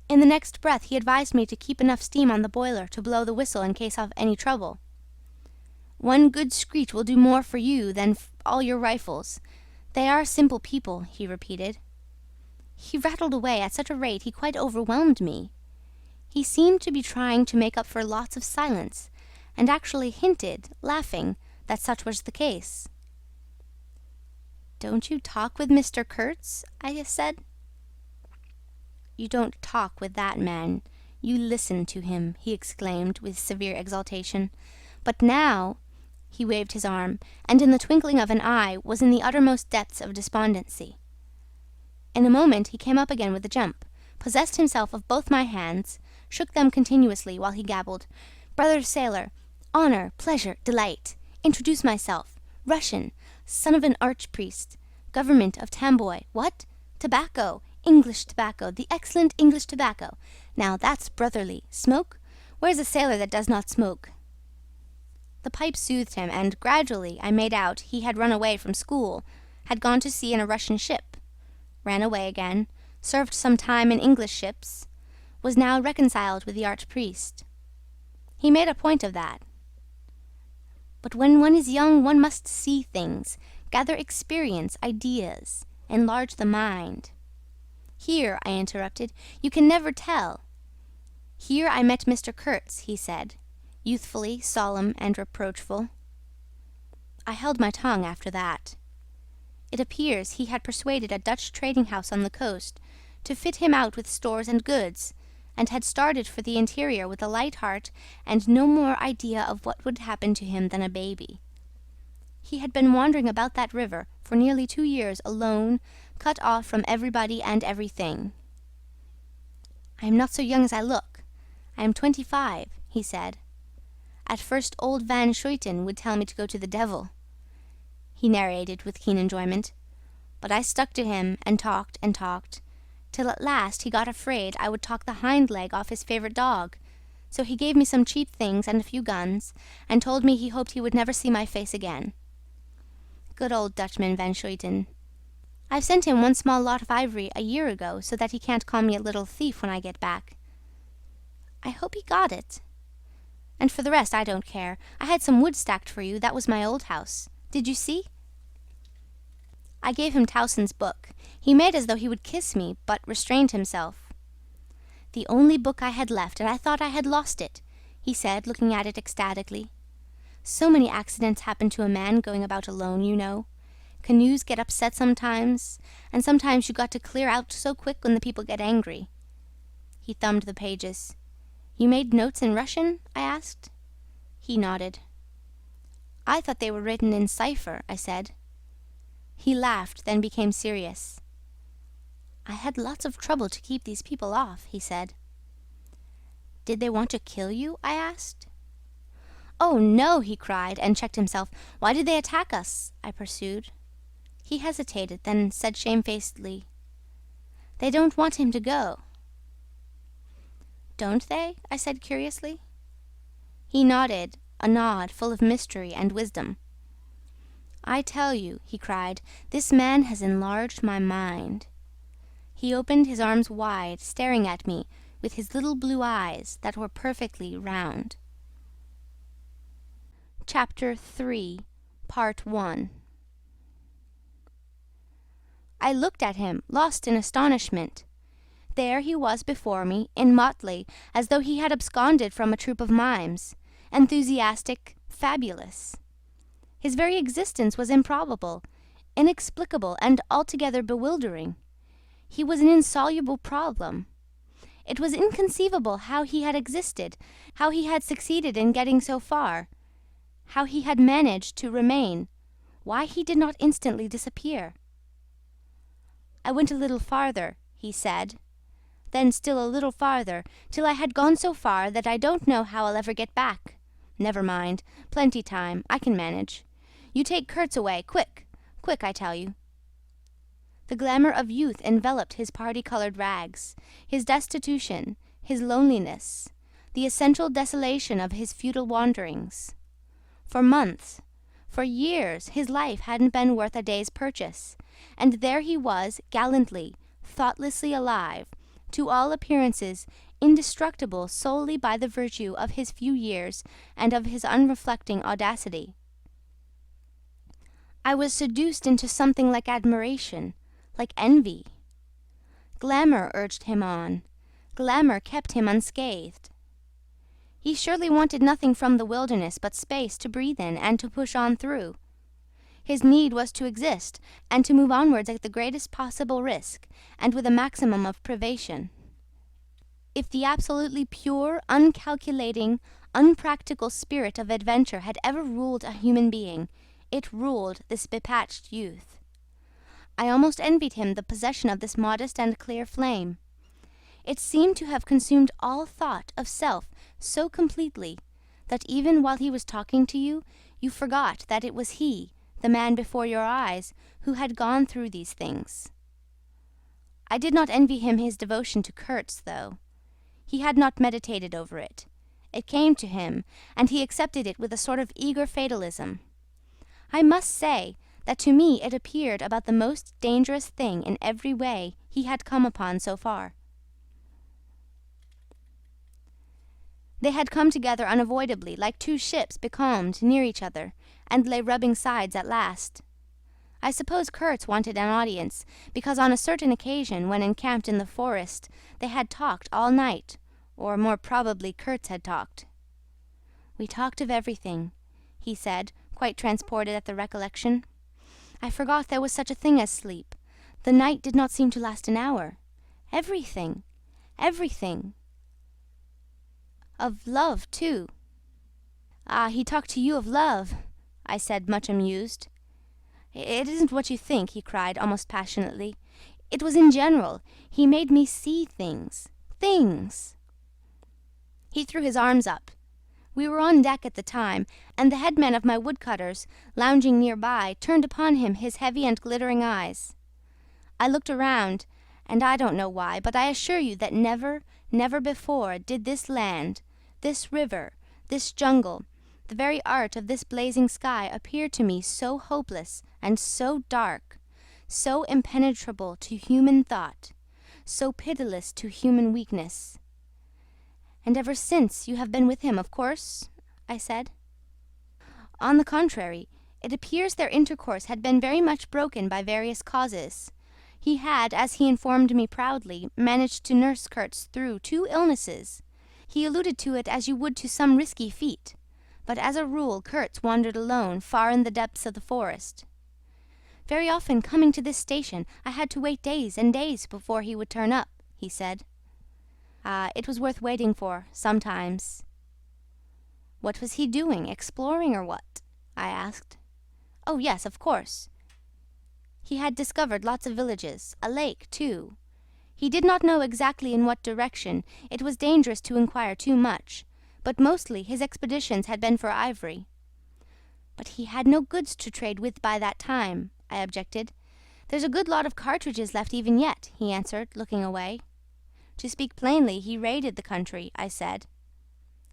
In the next breath he advised me to keep enough steam on the boiler to blow the whistle in case of any trouble. "One good screech will do more for you than all your rifles. They are simple people," he repeated. He rattled away at such a rate he quite overwhelmed me. He seemed to be trying to make up for lots of silence, and actually hinted, laughing, that such was the case. "Don't you talk with Mr. Kurtz?" I said. "You don't talk with that man. You listen to him," he exclaimed with severe exultation. "But now—" He waved his arm, and in the twinkling of an eye was in the uttermost depths of despondency. In a moment he came up again with a jump, possessed himself of both my hands, shook them continuously while he gabbled, "Brother sailor, honor, pleasure, delight, introduce myself, Russian, son of an archpriest, government of Tamboy, what? Tobacco, English tobacco, the excellent English tobacco. Now that's brotherly. Smoke? Where's a sailor that does not smoke?" The pipe soothed him, and gradually I made out he had run away from school, had gone to sea in a Russian ship, ran away again, served some time in English ships, was now reconciled with the archpriest. He made a point of that. "But when one is young one must see things, gather experience, ideas, enlarge the mind." "Here," I interrupted, "you can never tell." "Here I met Mr. Kurtz," he said, youthfully solemn and reproachful. I held my tongue after that. It appears he had persuaded a Dutch trading house on the coast to fit him out with stores and goods, and had started for the interior with a light heart and no more idea of what would happen to him than a baby. He had been wandering about that river for nearly 2 years alone, cut off from everybody and everything. "I am not so young as I look. I am 25, he said. "At first old Van Schuiten would tell me to go to the devil," he narrated with keen enjoyment, "but I stuck to him and talked, till at last he got afraid I would talk the hind leg off his favourite dog, so he gave me some cheap things and a few guns, and told me he hoped he would never see my face again. Good old Dutchman Van Schuiten. I've sent him one small lot of ivory a year ago, so that he can't call me a little thief when I get back. I hope he got it. And for the rest, I don't care. I had some wood stacked for you. That was my old house. Did you see?" I gave him Towson's book. He made as though he would kiss me, but restrained himself. "The only book I had left, and I thought I had lost it," he said, looking at it ecstatically. "So many accidents happen to a man going about alone, you know. Canoes get upset sometimes, and sometimes you got to clear out so quick when the people get angry." He thumbed the pages. "You made notes in Russian?" I asked. He nodded. "I thought they were written in cipher," I said. He laughed, then became serious. "I had lots of trouble to keep these people off," he said. "Did they want to kill you?" I asked. "Oh, no!" he cried, and checked himself. "Why did they attack us?" I pursued. He hesitated, then said shamefacedly, "They don't want him to go." "Don't they?" I said curiously. He nodded, a nod full of mystery and wisdom. "I tell you," he cried, "this man has enlarged my mind." He opened his arms wide, staring at me with his little blue eyes that were perfectly round. Chapter 3, Part 1. I looked at him, lost in astonishment. There he was before me, in motley, as though he had absconded from a troupe of mimes, enthusiastic, fabulous. His very existence was improbable, inexplicable, and altogether bewildering. He was an insoluble problem. It was inconceivable how he had existed, how he had succeeded in getting so far, how he had managed to remain, why he did not instantly disappear. I went a little farther, he said, then still a little farther, till I had gone so far that I don't know how I'll ever get back. Never mind, plenty time, I can manage. You take Kurtz away, quick, quick, I tell you. The glamour of youth enveloped his party-coloured rags, his destitution, his loneliness, the essential desolation of his futile wanderings. For months, for years, his life hadn't been worth a day's purchase, and there he was, gallantly, thoughtlessly alive, to all appearances indestructible solely by the virtue of his few years and of his unreflecting audacity. I was seduced into something like admiration, like envy. Glamour urged him on. Glamour kept him unscathed. He surely wanted nothing from the wilderness but space to breathe in and to push on through. His need was to exist, and to move onwards at the greatest possible risk, and with a maximum of privation. If the absolutely pure, uncalculating, unpractical spirit of adventure had ever ruled a human being, it ruled this bepatched youth. I almost envied him the possession of this modest and clear flame. It seemed to have consumed all thought of self so completely that even while he was talking to you, you forgot that it was he, the man before your eyes, who had gone through these things. I did not envy him his devotion to Kurtz, though. He had not meditated over it. It came to him, and he accepted it with a sort of eager fatalism. I must say that to me it appeared about the most dangerous thing in every way he had come upon so far. They had come together unavoidably, like two ships becalmed near each other, and lay rubbing sides at last. I suppose Kurtz wanted an audience, because on a certain occasion, when encamped in the forest, they had talked all night, or more probably Kurtz had talked. We talked of everything, he said, quite transported at the recollection. I forgot there was such a thing as sleep. The night did not seem to last an hour. Everything, everything. Of love, too. Ah, he talked to you of love, I said, much amused. It isn't what you think, he cried, almost passionately. It was in general. He made me see things. Things. He threw his arms up. We were on deck at the time, and the headman of my woodcutters, lounging near by, turned upon him his heavy and glittering eyes. I looked around, and I don't know why, but I assure you that never, never before did this land, this river, this jungle, the very art of this blazing sky appear to me so hopeless and so dark, so impenetrable to human thought, so pitiless to human weakness. And ever since you have been with him, of course? I said. On the contrary, it appears their intercourse had been very much broken by various causes. He had, as he informed me proudly, managed to nurse Kurtz through 2 illnesses. He alluded to it as you would to some risky feat, but as a rule Kurtz wandered alone far in the depths of the forest. Very often, coming to this station, I had to wait days and days before he would turn up, he said. It was worth waiting for, sometimes. What was he doing, exploring or what? I asked. Oh, yes, of course. He had discovered lots of villages, a lake, too. He did not know exactly in what direction. It was dangerous to inquire too much, but mostly his expeditions had been for ivory. But he had no goods to trade with by that time, I objected. There's a good lot of cartridges left even yet, he answered, looking away. To speak plainly, he raided the country, I said.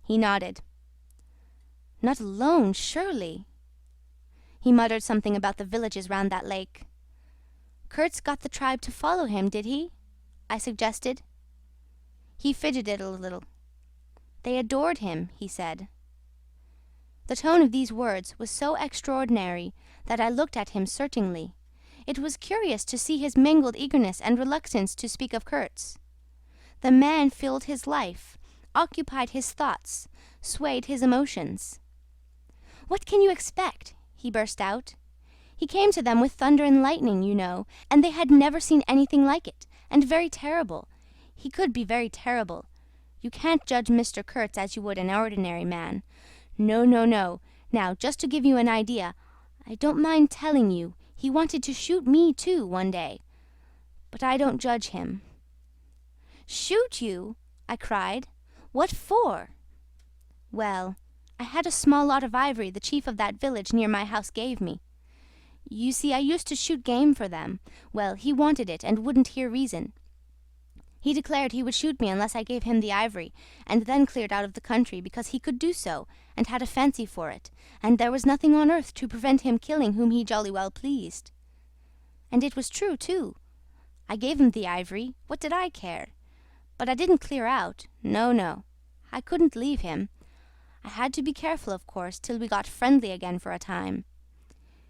He nodded. Not alone, surely. He muttered something about the villages round that lake. Kurtz got the tribe to follow him, did he? I suggested. He fidgeted a little. They adored him, he said. The tone of these words was so extraordinary that I looked at him searchingly. It was curious to see his mingled eagerness and reluctance to speak of Kurtz. The man filled his life, occupied his thoughts, swayed his emotions. "What can you expect?" he burst out. "He came to them with thunder and lightning, you know, and they had never seen anything like it, and very terrible. He could be very terrible. You can't judge Mr. Kurtz as you would an ordinary man. No, no, no. Now, just to give you an idea, I don't mind telling you, he wanted to shoot me too, one day. But I don't judge him." "Shoot you?" I cried. "What for?" "Well, I had a small lot of ivory the chief of that village near my house gave me. You see, I used to shoot game for them. Well, he wanted it and wouldn't hear reason. He declared he would shoot me unless I gave him the ivory, and then cleared out of the country because he could do so, and had a fancy for it, and there was nothing on earth to prevent him killing whom he jolly well pleased. And it was true, too. I gave him the ivory. What did I care? But I didn't clear out. No, no. I couldn't leave him. I had to be careful, of course, till we got friendly again for a time.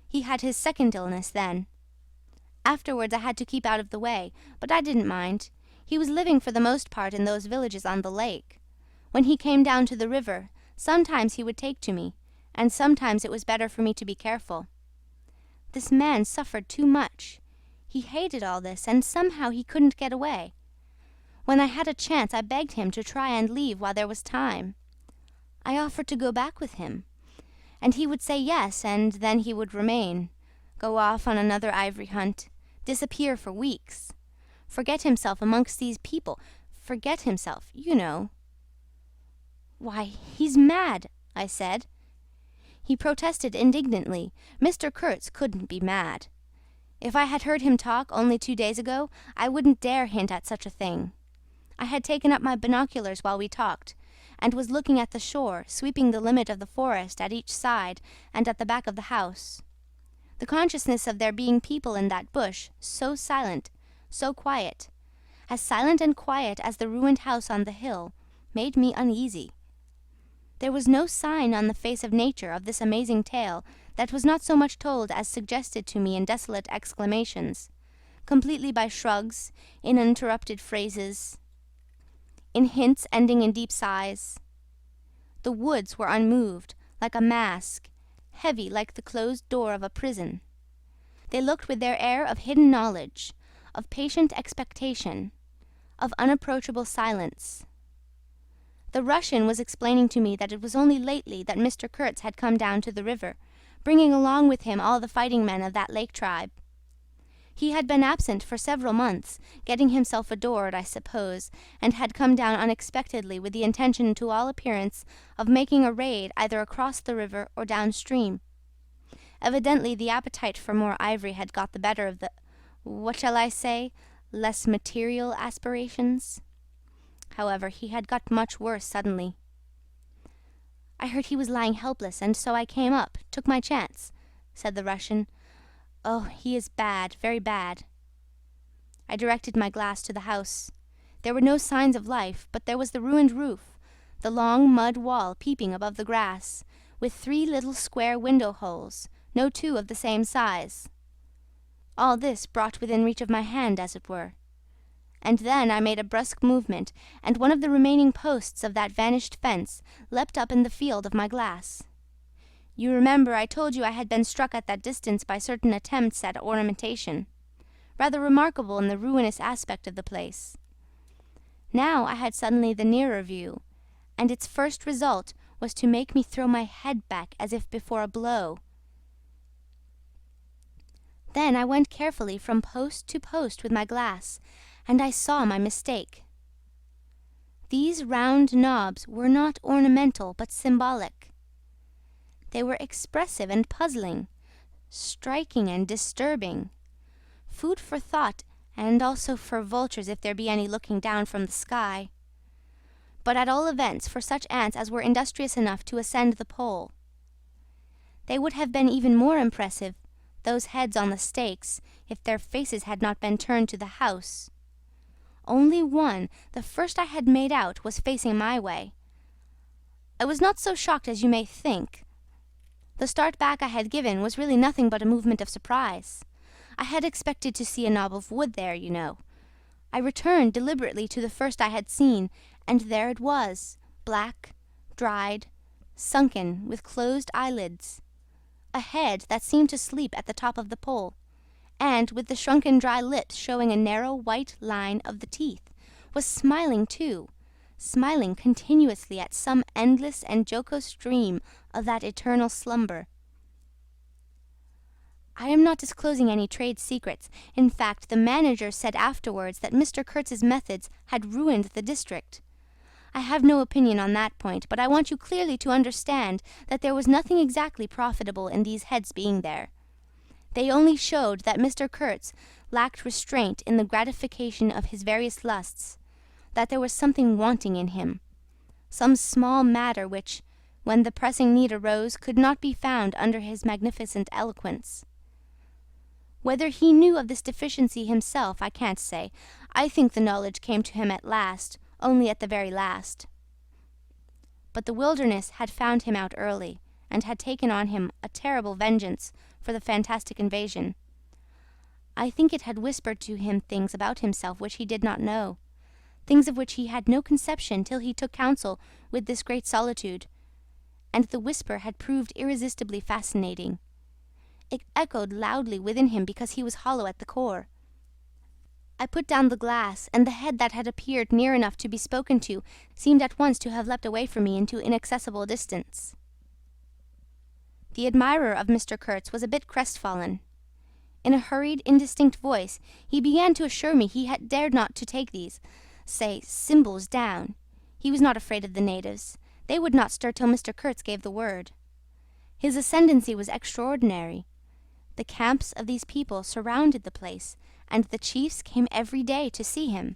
He had his second illness then. Afterwards I had to keep out of the way, but I didn't mind. He was living for the most part in those villages on the lake. When he came down to the river, sometimes he would take to me, and sometimes it was better for me to be careful. This man suffered too much. He hated all this, and somehow he couldn't get away. When I had a chance, I begged him to try and leave while there was time. I offered to go back with him, and he would say yes, and then he would remain, go off on another ivory hunt, disappear for weeks, forget himself amongst these people, forget himself, you know. "Why, he's mad," I said. He protested indignantly. Mr. Kurtz couldn't be mad. If I had heard him talk only 2 days ago, I wouldn't dare hint at such a thing. I had taken up my binoculars while we talked, and was looking at the shore, sweeping the limit of the forest at each side and at the back of the house. The consciousness of there being people in that bush, so silent, so quiet, as silent and quiet as the ruined house on the hill, made me uneasy. There was no sign on the face of nature of this amazing tale that was not so much told as suggested to me in desolate exclamations, completely by shrugs, in uninterrupted phrases, in hints ending in deep sighs. The woods were unmoved, like a mask, heavy like the closed door of a prison. They looked with their air of hidden knowledge, of patient expectation, of unapproachable silence. The Russian was explaining to me that it was only lately that Mr. Kurtz had come down to the river, bringing along with him all the fighting men of that lake tribe. He had been absent for several months, getting himself adored, I suppose, and had come down unexpectedly with the intention to all appearance of making a raid either across the river or downstream. Evidently the appetite for more ivory had got the better of the, what shall I say, less material aspirations. However, he had got much worse suddenly. "I heard he was lying helpless, and so I came up, took my chance," said the Russian. "Oh, he is bad, very bad." I directed my glass to the house. There were no signs of life, but there was the ruined roof, the long mud wall peeping above the grass, with 3 little square window holes, no 2 of the same size. All this brought within reach of my hand, as it were. And then I made a brusque movement, and one of the remaining posts of that vanished fence leapt up in the field of my glass. You remember I told you I had been struck at that distance by certain attempts at ornamentation, rather remarkable in the ruinous aspect of the place. Now I had suddenly the nearer view, and its first result was to make me throw my head back as if before a blow. Then I went carefully from post to post with my glass, and I saw my mistake. These round knobs were not ornamental but symbolic. They were expressive and puzzling, striking and disturbing, food for thought and also for vultures if there be any looking down from the sky, but at all events for such ants as were industrious enough to ascend the pole. They would have been even more impressive, those heads on the stakes, if their faces had not been turned to the house. Only one, the first I had made out, was facing my way. I was not so shocked as you may think. The start back I had given was really nothing but a movement of surprise. I had expected to see a knob of wood there, you know. I returned deliberately to the first I had seen, and there it was, black, dried, sunken, with closed eyelids. a head that seemed to sleep at the top of the pole, and, with the shrunken dry lips showing a narrow white line of the teeth, was smiling too, smiling continuously at some endless and jocose dream of that eternal slumber. I am not disclosing any trade secrets. In fact, the manager said afterwards that Mr. Kurtz's methods had ruined the district. I have no opinion on that point, but I want you clearly to understand that there was nothing exactly profitable in these heads being there. They only showed that Mr. Kurtz lacked restraint in the gratification of his various lusts, that there was something wanting in him, some small matter which, when the pressing need arose, could not be found under his magnificent eloquence. Whether he knew of this deficiency himself, I can't say. I think the knowledge came to him at last, only at the very last. But the wilderness had found him out early, and had taken on him a terrible vengeance for the fantastic invasion. I think it had whispered to him things about himself which he did not know, things of which he had no conception till he took counsel with this great solitude, and the whisper had proved irresistibly fascinating. It echoed loudly within him because he was hollow at the core. I put down the glass, and the head that had appeared near enough to be spoken to seemed at once to have leapt away from me into inaccessible distance. The admirer of Mr. Kurtz was a bit crestfallen. In a hurried, indistinct voice, he began to assure me he had dared not to take these, say, symbols down. He was not afraid of the natives. They would not stir till Mr. Kurtz gave the word. His ascendancy was extraordinary. The camps of these people surrounded the place, and the chiefs came every day to see him.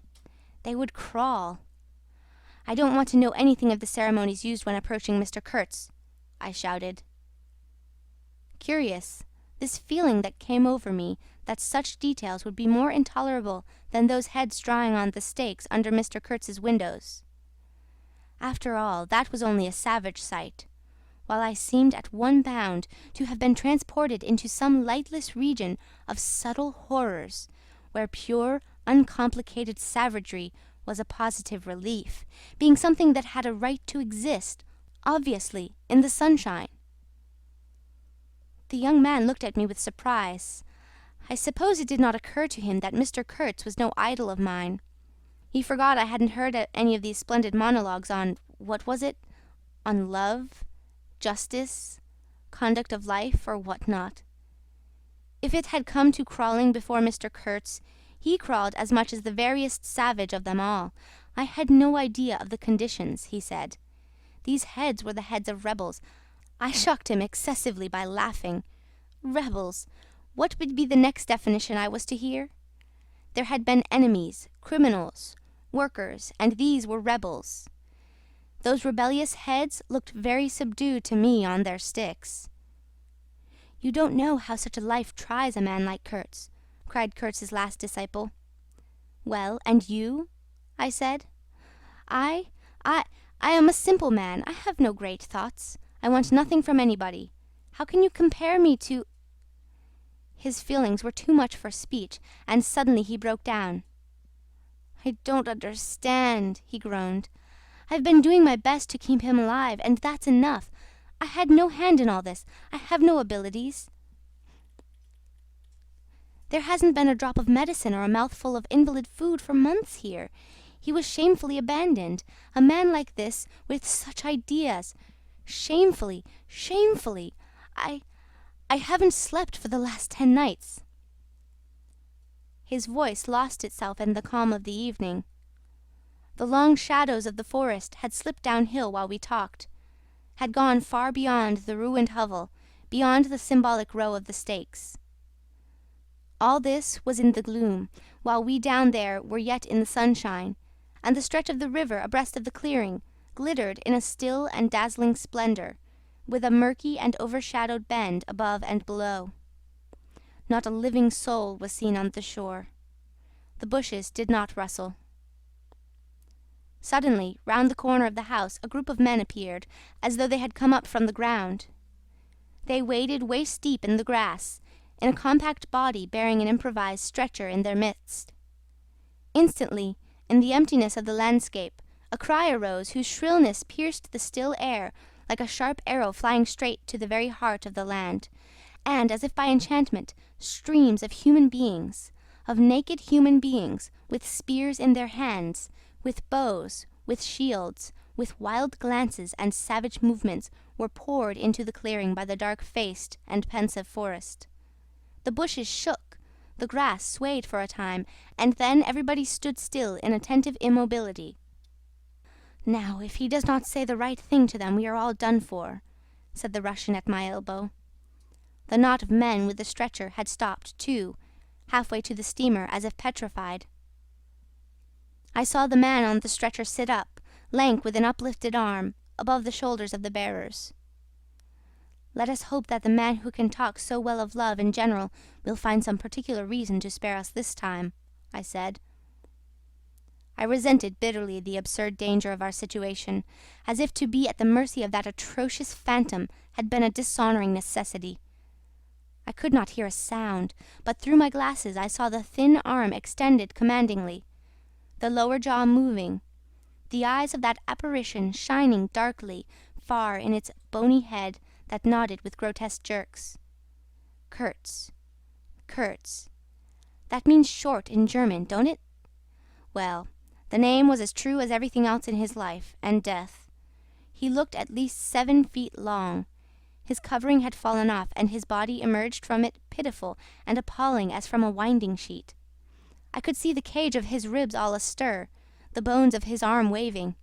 They would crawl. "I don't want to know anything of the ceremonies used when approaching Mr. Kurtz," I shouted. Curious, this feeling that came over me that such details would be more intolerable than those heads drying on the stakes under Mr. Kurtz's windows. After all, that was only a savage sight, while I seemed at one bound to have been transported into some lightless region of subtle horrors, where pure, uncomplicated savagery was a positive relief, being something that had a right to exist, obviously, in the sunshine. The young man looked at me with surprise. I suppose it did not occur to him that Mr. Kurtz was no idol of mine. He forgot I hadn't heard any of these splendid monologues on, what was it? On love, justice, conduct of life, or what not. If it had come to crawling before Mr. Kurtz, he crawled as much as the veriest savage of them all. I had no idea of the conditions, he said. These heads were the heads of rebels. I shocked him excessively by laughing. Rebels! What would be the next definition I was to hear? There had been enemies, criminals, workers, and these were rebels. Those rebellious heads looked very subdued to me on their sticks. "You don't know how such a life tries a man like Kurtz," cried Kurtz's last disciple. "Well, and you?" I said. I am a simple man. I have no great thoughts. I want nothing from anybody. How can you compare me to—" His feelings were too much for speech, and suddenly he broke down. "I don't understand," he groaned. "I've been doing my best to keep him alive, and that's enough. I had no hand in all this. I have no abilities. There hasn't been a drop of medicine or a mouthful of invalid food for months here. He was shamefully abandoned. A man like this, with such ideas. Shamefully, shamefully. I haven't slept for the last 10 nights." His voice lost itself in the calm of the evening. The long shadows of the forest had slipped downhill while we talked, had gone far beyond the ruined hovel, beyond the symbolic row of the stakes. All this was in the gloom, while we down there were yet in the sunshine, and the stretch of the river abreast of the clearing glittered in a still and dazzling splendor, with a murky and overshadowed bend above and below. Not a living soul was seen on the shore. The bushes did not rustle. Suddenly, round the corner of the house, a group of men appeared, as though they had come up from the ground. They waded waist-deep in the grass, in a compact body bearing an improvised stretcher in their midst. Instantly, in the emptiness of the landscape, a cry arose whose shrillness pierced the still air like a sharp arrow flying straight to the very heart of the land, and, as if by enchantment, streams of human beings, of naked human beings, with spears in their hands, with bows, with shields, with wild glances and savage movements, were poured into the clearing by the dark-faced and pensive forest. The bushes shook, the grass swayed for a time, and then everybody stood still in attentive immobility. "Now, if he does not say the right thing to them, we are all done for," said the Russian at my elbow. The knot of men with the stretcher had stopped, too, halfway to the steamer, as if petrified. I saw the man on the stretcher sit up, lank with an uplifted arm, above the shoulders of the bearers. "Let us hope that the man who can talk so well of love in general will find some particular reason to spare us this time," I said. I resented bitterly the absurd danger of our situation, as if to be at the mercy of that atrocious phantom had been a dishonouring necessity. I could not hear a sound, but through my glasses I saw the thin arm extended commandingly, the lower jaw moving, the eyes of that apparition shining darkly far in its bony head that nodded with grotesque jerks. Kurtz. Kurtz. That means short in German, don't it? Well, the name was as true as everything else in his life and death. He looked at least 7 feet long. His covering had fallen off, and his body emerged from it pitiful and appalling as from a winding sheet. I could see the cage of his ribs all astir, the bones of his arm waving.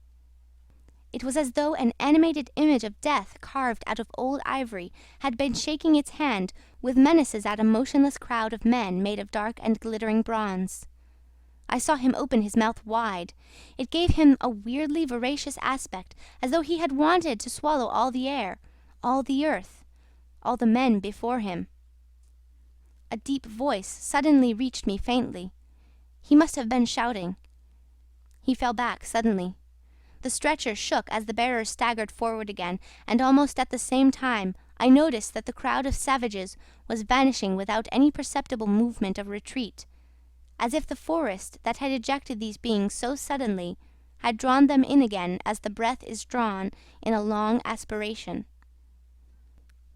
It was as though an animated image of death carved out of old ivory had been shaking its hand with menaces at a motionless crowd of men made of dark and glittering bronze. I saw him open his mouth wide. It gave him a weirdly voracious aspect, as though he had wanted to swallow all the air, all the earth, all the men before him. A deep voice suddenly reached me faintly. He must have been shouting. He fell back suddenly. The stretcher shook as the bearers staggered forward again, and almost at the same time I noticed that the crowd of savages was vanishing without any perceptible movement of retreat, as if the forest that had ejected these beings so suddenly had drawn them in again as the breath is drawn in a long aspiration.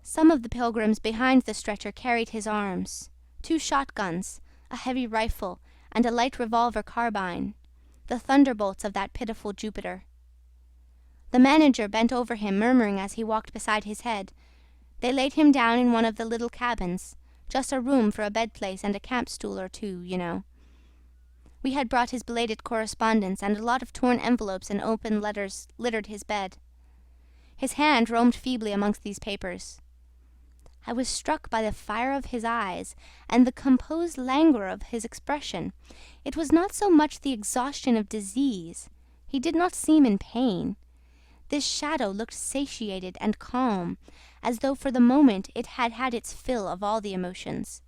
Some of the pilgrims behind the stretcher carried his arms, 2 shotguns, a heavy rifle, and a light revolver carbine, the thunderbolts of that pitiful Jupiter. The manager bent over him, murmuring as he walked beside his head. They laid him down in one of the little cabins, just a room for a bed-place and a camp-stool or 2, you know. We had brought his belated correspondence, and a lot of torn envelopes and open letters littered his bed. His hand roamed feebly amongst these papers. I was struck by the fire of his eyes and the composed languor of his expression. It was not so much the exhaustion of disease. He did not seem in pain. This shadow looked satiated and calm, as though for the moment it had had its fill of all the emotions.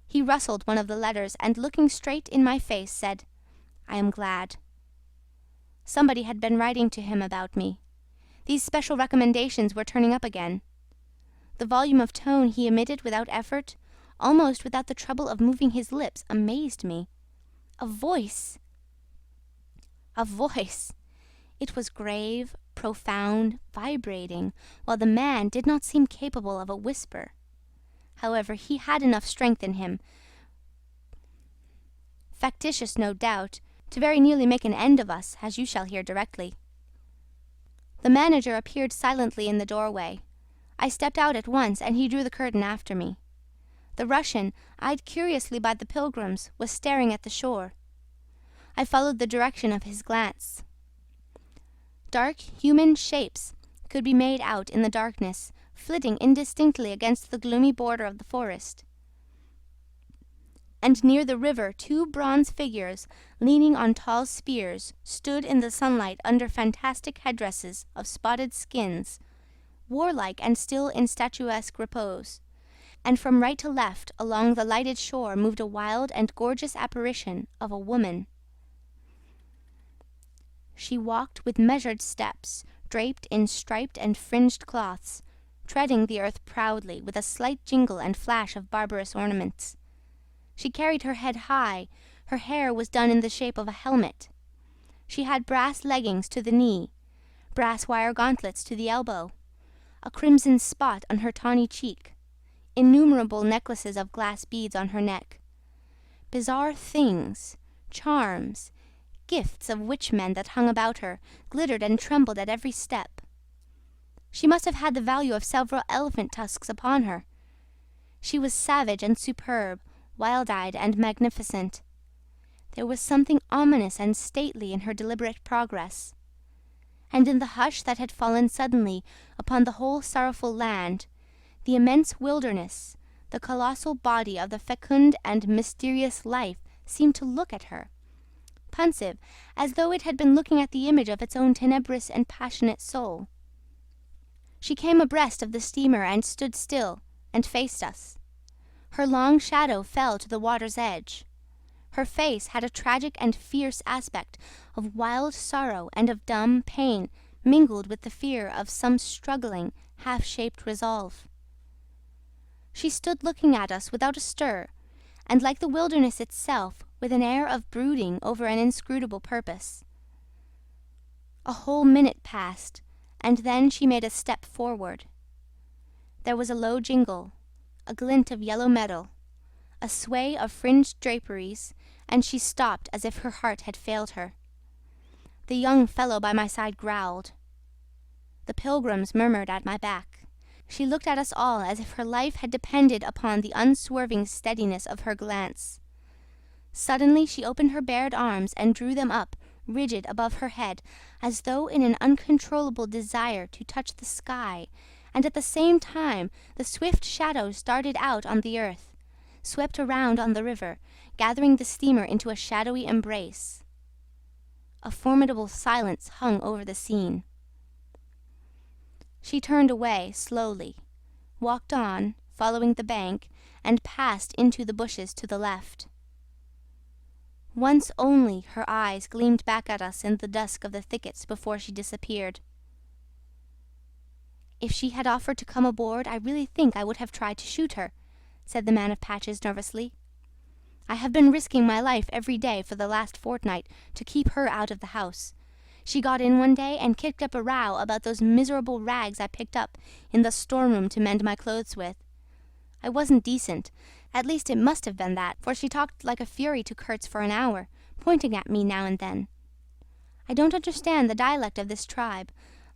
He rustled one of the letters, and looking straight in my face said, "I am glad." Somebody had been writing to him about me. These special recommendations were turning up again. The volume of tone he emitted without effort, almost without the trouble of moving his lips, amazed me. A voice! A voice! It was grave, profound, vibrating, while the man did not seem capable of a whisper. However, he had enough strength in him, factitious no doubt, to very nearly make an end of us, as you shall hear directly. The manager appeared silently in the doorway. I stepped out at once, and he drew the curtain after me. The Russian, eyed curiously by the pilgrims, was staring at the shore. I followed the direction of his glance. Dark human shapes could be made out in the darkness, flitting indistinctly against the gloomy border of the forest. And near the river 2 bronze figures, leaning on tall spears, stood in the sunlight under fantastic headdresses of spotted skins, warlike and still in statuesque repose. And from right to left along the lighted shore moved a wild and gorgeous apparition of a woman. She walked with measured steps, draped in striped and fringed cloths, treading the earth proudly, with a slight jingle and flash of barbarous ornaments. She carried her head high, her hair was done in the shape of a helmet. She had brass leggings to the knee, brass wire gauntlets to the elbow, a crimson spot on her tawny cheek, innumerable necklaces of glass beads on her neck, bizarre things, charms, gifts of witch-men that hung about her, glittered and trembled at every step. She must have had the value of several elephant tusks upon her. She was savage and superb, wild-eyed and magnificent. There was something ominous and stately in her deliberate progress. And in the hush that had fallen suddenly upon the whole sorrowful land, the immense wilderness, the colossal body of the fecund and mysterious life seemed to look at her, pensive, as though it had been looking at the image of its own tenebrous and passionate soul. She came abreast of the steamer and stood still, and faced us. Her long shadow fell to the water's edge. Her face had a tragic and fierce aspect of wild sorrow and of dumb pain mingled with the fear of some struggling, half-shaped resolve. She stood looking at us without a stir, and like the wilderness itself, with an air of brooding over an inscrutable purpose. A whole minute passed, and then she made a step forward. There was a low jingle, a glint of yellow metal, a sway of fringed draperies, and she stopped as if her heart had failed her. The young fellow by my side growled. The pilgrims murmured at my back. She looked at us all as if her life had depended upon the unswerving steadiness of her glance. Suddenly she opened her bared arms and drew them up, rigid above her head, as though in an uncontrollable desire to touch the sky, and at the same time the swift shadows darted out on the earth, swept around on the river, gathering the steamer into a shadowy embrace. A formidable silence hung over the scene. She turned away slowly, walked on, following the bank, and passed into the bushes to the left. Once only her eyes gleamed back at us in the dusk of the thickets before she disappeared. "If she had offered to come aboard, I really think I would have tried to shoot her," said the man of patches nervously. "I have been risking my life every day for the last fortnight to keep her out of the house. She got in one day and kicked up a row about those miserable rags I picked up in the storeroom to mend my clothes with. I wasn't decent. At least it must have been that, for she talked like a fury to Kurtz for an hour, pointing at me now and then. I don't understand the dialect of this tribe.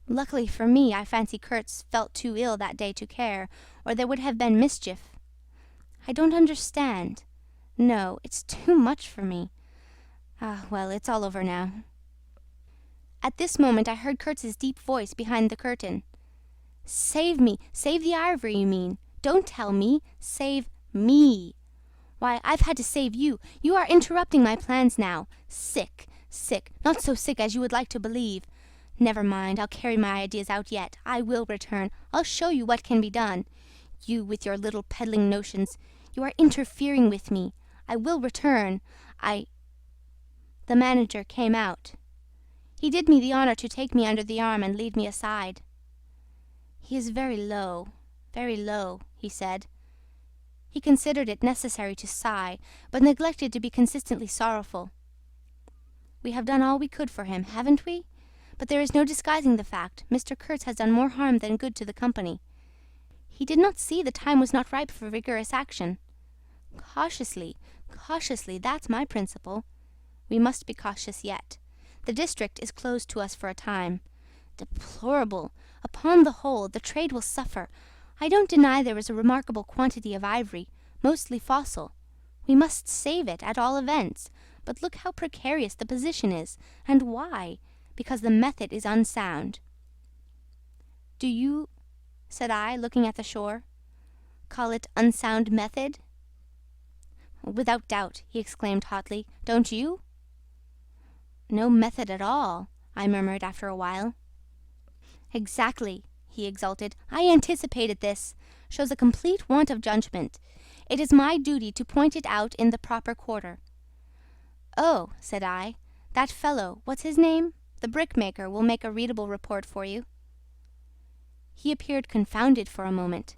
Luckily for me, I fancy Kurtz felt too ill that day to care, or there would have been mischief. I don't understand. No, it's too much for me. Ah, well, it's all over now." At this moment I heard Kurtz's deep voice behind the curtain. "Save me! Save the ivory, you mean. Don't tell me. Save me. Why, I've had to save you. You are interrupting my plans now. Sick, sick. Not so sick as you would like to believe. Never mind, I'll carry my ideas out yet. I will return. I'll show you what can be done. You with your little peddling notions. You are interfering with me. I will return. The manager came out. He did me the honor to take me under the arm and lead me aside. "He is very low, he said. He considered it necessary to sigh, but neglected to be consistently sorrowful. We have done all we could for him, haven't we? But there is no disguising the fact. Mr. Kurtz has done more harm than good to the company. He did not see the time was not ripe for vigorous action. Cautiously, that's my principle. We must be cautious yet. The district is closed to us for a time. Deplorable! Upon the whole, the trade will suffer. I don't deny there is a remarkable quantity of ivory, mostly fossil. We must save it, at all events. But look how precarious the position is. And why? Because the method is unsound." "Do you," said I, looking at the shore, "call it unsound method?" "Without doubt," he exclaimed hotly. "Don't you?" "No method at all," I murmured after a while. "Exactly," he exulted. "I anticipated this. Shows a complete want of judgment. It is my duty to point it out in the proper quarter." "Oh," said I, "that fellow, what's his name? The brickmaker will make a readable report for you." He appeared confounded for a moment.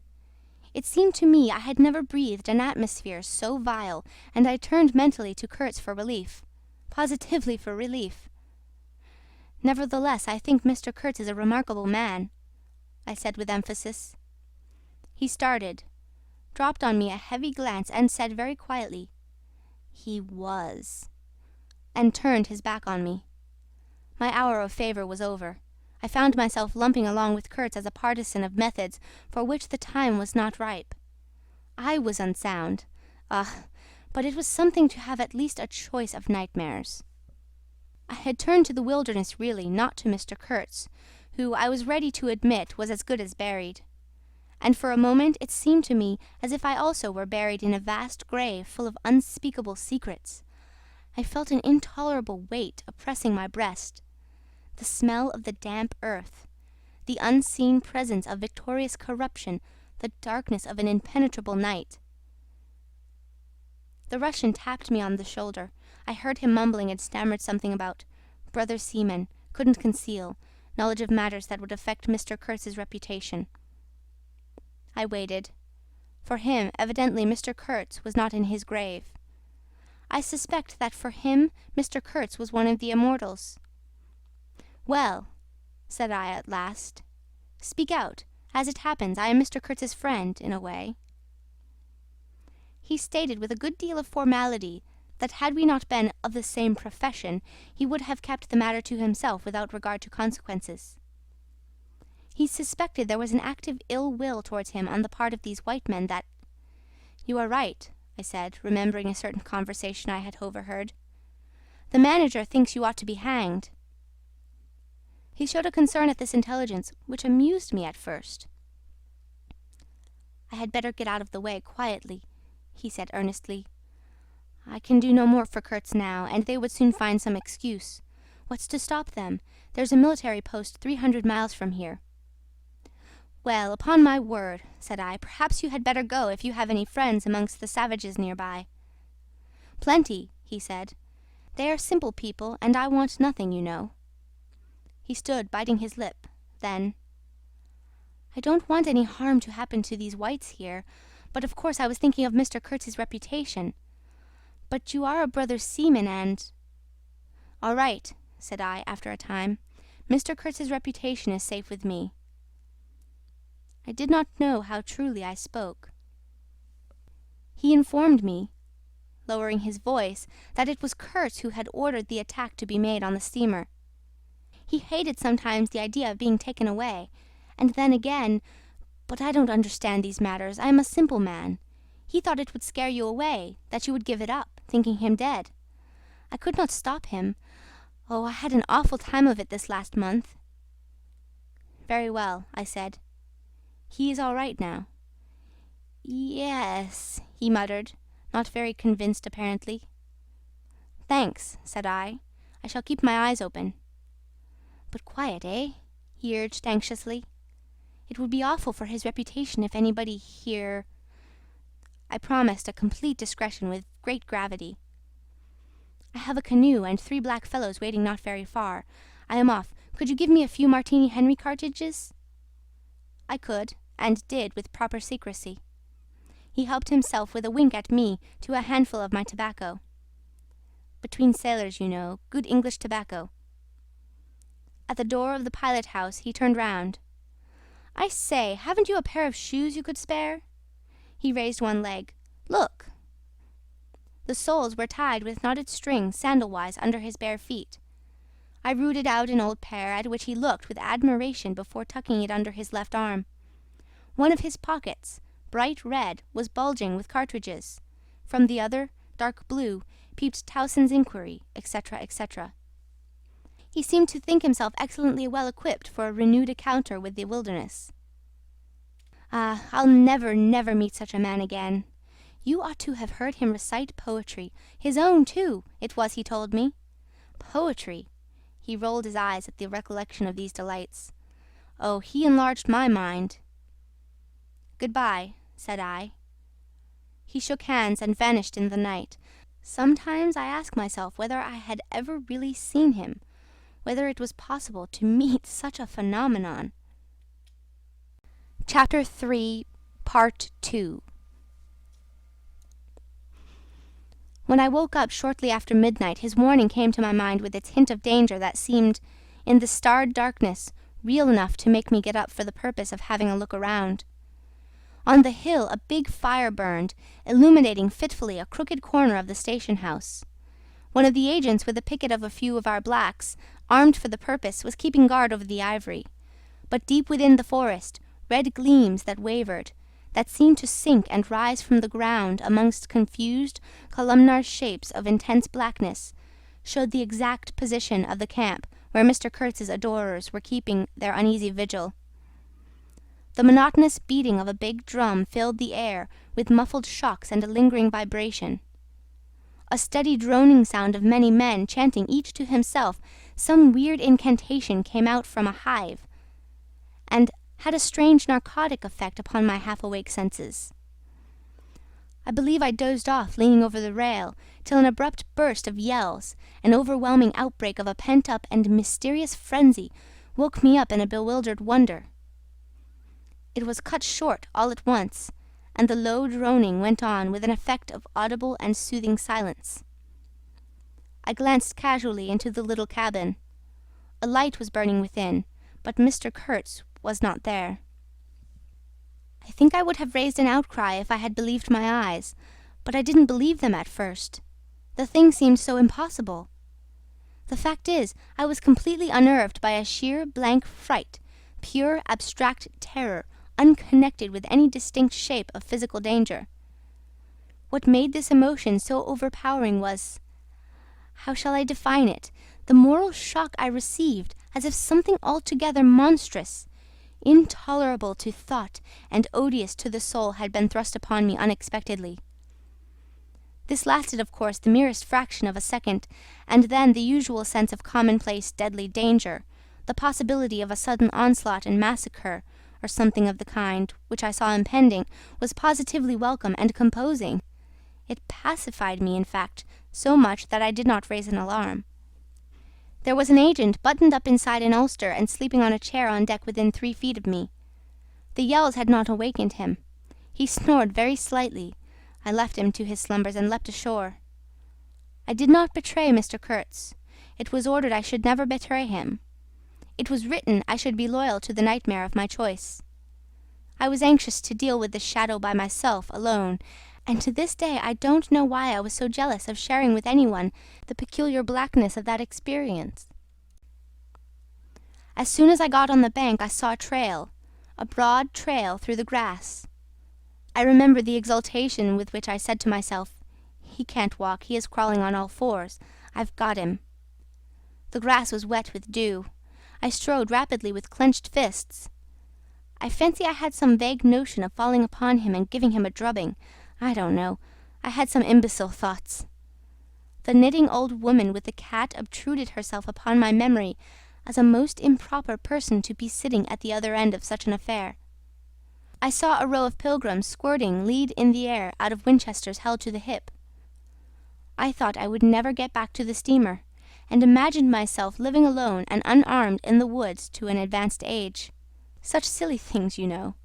It seemed to me I had never breathed an atmosphere so vile, and I turned mentally to Kurtz for relief. Positively for relief. "Nevertheless, I think Mr. Kurtz is a remarkable man," I said with emphasis. He started, dropped on me a heavy glance, and said very quietly, "He was," and turned his back on me. My hour of favour was over. I found myself lumping along with Kurtz as a partisan of methods for which the time was not ripe. I was unsound. But it was something to have at least a choice of nightmares. I had turned to the wilderness really, not to Mr. Kurtz, who, I was ready to admit, was as good as buried. And for a moment it seemed to me as if I also were buried in a vast grave full of unspeakable secrets. I felt an intolerable weight oppressing my breast, the smell of the damp earth, the unseen presence of victorious corruption, the darkness of an impenetrable night. The Russian tapped me on the shoulder. I heard him mumbling and stammered something about brother seaman, couldn't conceal, knowledge of matters that would affect Mr. Kurtz's reputation. I waited. For him, evidently, Mr. Kurtz was not in his grave. I suspect that for him Mr. Kurtz was one of the immortals. "Well," said I at last, "speak out. As it happens, I am Mr. Kurtz's friend, in a way." He stated with a good deal of formality that had we not been of the same profession, he would have kept the matter to himself without regard to consequences. He suspected there was an active ill will towards him on the part of these white men that... "You are right," I said, remembering a certain conversation I had overheard. "The manager thinks you ought to be hanged." He showed a concern at this intelligence which amused me at first. "I had better get out of the way quietly," he said earnestly. "I can do no more for Kurtz now, and they would soon find some excuse. What's to stop them? There's a military post 300 miles from here." "Well, upon my word," said I, "perhaps you had better go if you have any friends amongst the savages nearby." "Plenty," he said. "They are simple people, and I want nothing, you know." He stood biting his lip. Then, "I don't want any harm to happen to these whites here, but of course I was thinking of Mr. Kurtz's reputation. But you are a brother seaman and..." "All right," said I, after a time. "Mr. Kurtz's reputation is safe with me." I did not know how truly I spoke. He informed me, lowering his voice, that it was Kurtz who had ordered the attack to be made on the steamer. He hated sometimes the idea of being taken away, and then again... But I don't understand these matters. I am a simple man. He thought it would scare you away, that you would give it up, thinking him dead. I could not stop him. Oh, I had an awful time of it this last month." "Very well," I said. "He is all right now." "Yes," he muttered, not very convinced apparently. "Thanks," said I. "I shall keep my eyes open." "But quiet, eh?" he urged anxiously. "It would be awful for his reputation if anybody here..." I promised a complete discretion with great gravity. "I have a canoe and 3 black fellows waiting not very far. I am off. Could you give me a few Martini Henry cartridges?" I could, and did with proper secrecy. He helped himself with a wink at me to a handful of my tobacco. Between sailors, you know, good English tobacco. At the door of the pilot-house he turned round. "I say, haven't you a pair of shoes you could spare?" He raised one leg. "Look!" The soles were tied with knotted string sandal-wise under his bare feet. I rooted out an old pair, at which he looked with admiration before tucking it under his left arm. One of his pockets, bright red, was bulging with cartridges. From the other, dark blue, peeped Towson's Inquiry, etc., etc. He seemed to think himself excellently well equipped for a renewed encounter with the wilderness. Ah, I'll never, never meet such a man again. You ought to have heard him recite poetry. His own, too, it was, he told me. Poetry! He rolled his eyes at the recollection of these delights. Oh, he enlarged my mind. "Goodbye," said I. He shook hands and vanished in the night. Sometimes I ask myself whether I had ever really seen him, whether it was possible to meet such a phenomenon. Chapter 3, Part 2. When I woke up shortly after midnight, his warning came to my mind with its hint of danger that seemed, in the starred darkness, real enough to make me get up for the purpose of having a look around. On the hill a big fire burned, illuminating fitfully a crooked corner of the station house. One of the agents, with a picket of a few of our blacks, armed for the purpose, was keeping guard over the ivory. But deep within the forest, red gleams that wavered, that seemed to sink and rise from the ground amongst confused, columnar shapes of intense blackness, showed the exact position of the camp where Mr. Kurtz's adorers were keeping their uneasy vigil. The monotonous beating of a big drum filled the air with muffled shocks and a lingering vibration. A steady droning sound of many men chanting each to himself some weird incantation came out from a hive, and had a strange narcotic effect upon my half-awake senses. I believe I dozed off leaning over the rail, till an abrupt burst of yells, an overwhelming outbreak of a pent-up and mysterious frenzy, woke me up in a bewildered wonder. It was cut short all at once, and the low droning went on with an effect of audible and soothing silence. I glanced casually into the little cabin. A light was burning within, but Mr. Kurtz was not there. I think I would have raised an outcry if I had believed my eyes, but I didn't believe them at first. The thing seemed so impossible. The fact is, I was completely unnerved by a sheer blank fright, pure abstract terror, unconnected with any distinct shape of physical danger. What made this emotion so overpowering was, how shall I define it, the moral shock I received, as if something altogether monstrous, intolerable to thought and odious to the soul, had been thrust upon me unexpectedly. This lasted, of course, the merest fraction of a second, and then the usual sense of commonplace deadly danger, the possibility of a sudden onslaught and massacre, or something of the kind, which I saw impending, was positively welcome and composing. It pacified me, in fact, so much that I did not raise an alarm. There was an agent buttoned up inside an ulster and sleeping on a chair on deck within 3 feet of me. The yells had not awakened him. He snored very slightly. I left him to his slumbers and leapt ashore. I did not betray Mr. Kurtz. It was ordered I should never betray him. It was written I should be loyal to the nightmare of my choice. I was anxious to deal with this shadow by myself, alone, and to this day I don't know why I was so jealous of sharing with anyone the peculiar blackness of that experience. As soon as I got on the bank I saw a broad trail through the grass. I remember the exultation with which I said to myself, "He can't walk, he is crawling on all fours. I've got him." The grass was wet with dew. I strode rapidly with clenched fists. I fancy I had some vague notion of falling upon him and giving him a drubbing. I don't know. I had some imbecile thoughts. The knitting old woman with the cat obtruded herself upon my memory as a most improper person to be sitting at the other end of such an affair. I saw a row of pilgrims squirting lead in the air out of Winchesters held to the hip. I thought I would never get back to the steamer, and imagined myself living alone and unarmed in the woods to an advanced age. Such silly things, you know.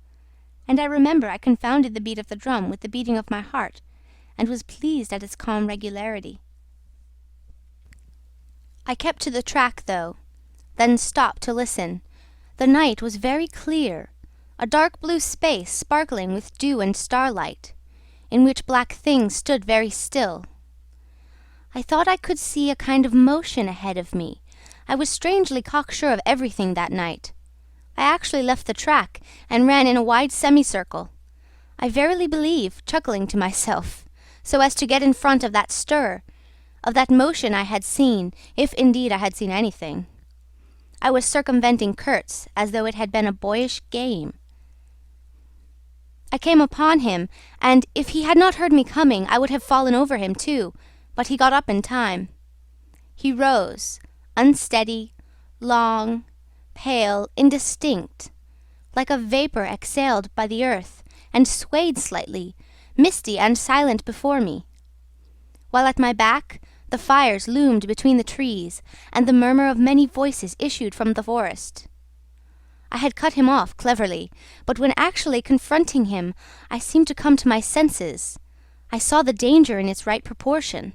And I remember I confounded the beat of the drum with the beating of my heart, and was pleased at its calm regularity. I kept to the track, though, then stopped to listen. The night was very clear, a dark blue space sparkling with dew and starlight, in which black things stood very still. I thought I could see a kind of motion ahead of me. I was strangely cocksure of everything that night. I actually left the track and ran in a wide semicircle, I verily believe, chuckling to myself, so as to get in front of that stir, of that motion I had seen, if indeed I had seen anything. I was circumventing Kurtz as though it had been a boyish game. I came upon him, and if he had not heard me coming, I would have fallen over him too, but he got up in time. He rose, unsteady, long, pale, indistinct, like a vapour exhaled by the earth, and swayed slightly, misty and silent before me, while at my back the fires loomed between the trees, and the murmur of many voices issued from the forest. I had cut him off cleverly, but when actually confronting him, I seemed to come to my senses. I saw the danger in its right proportion.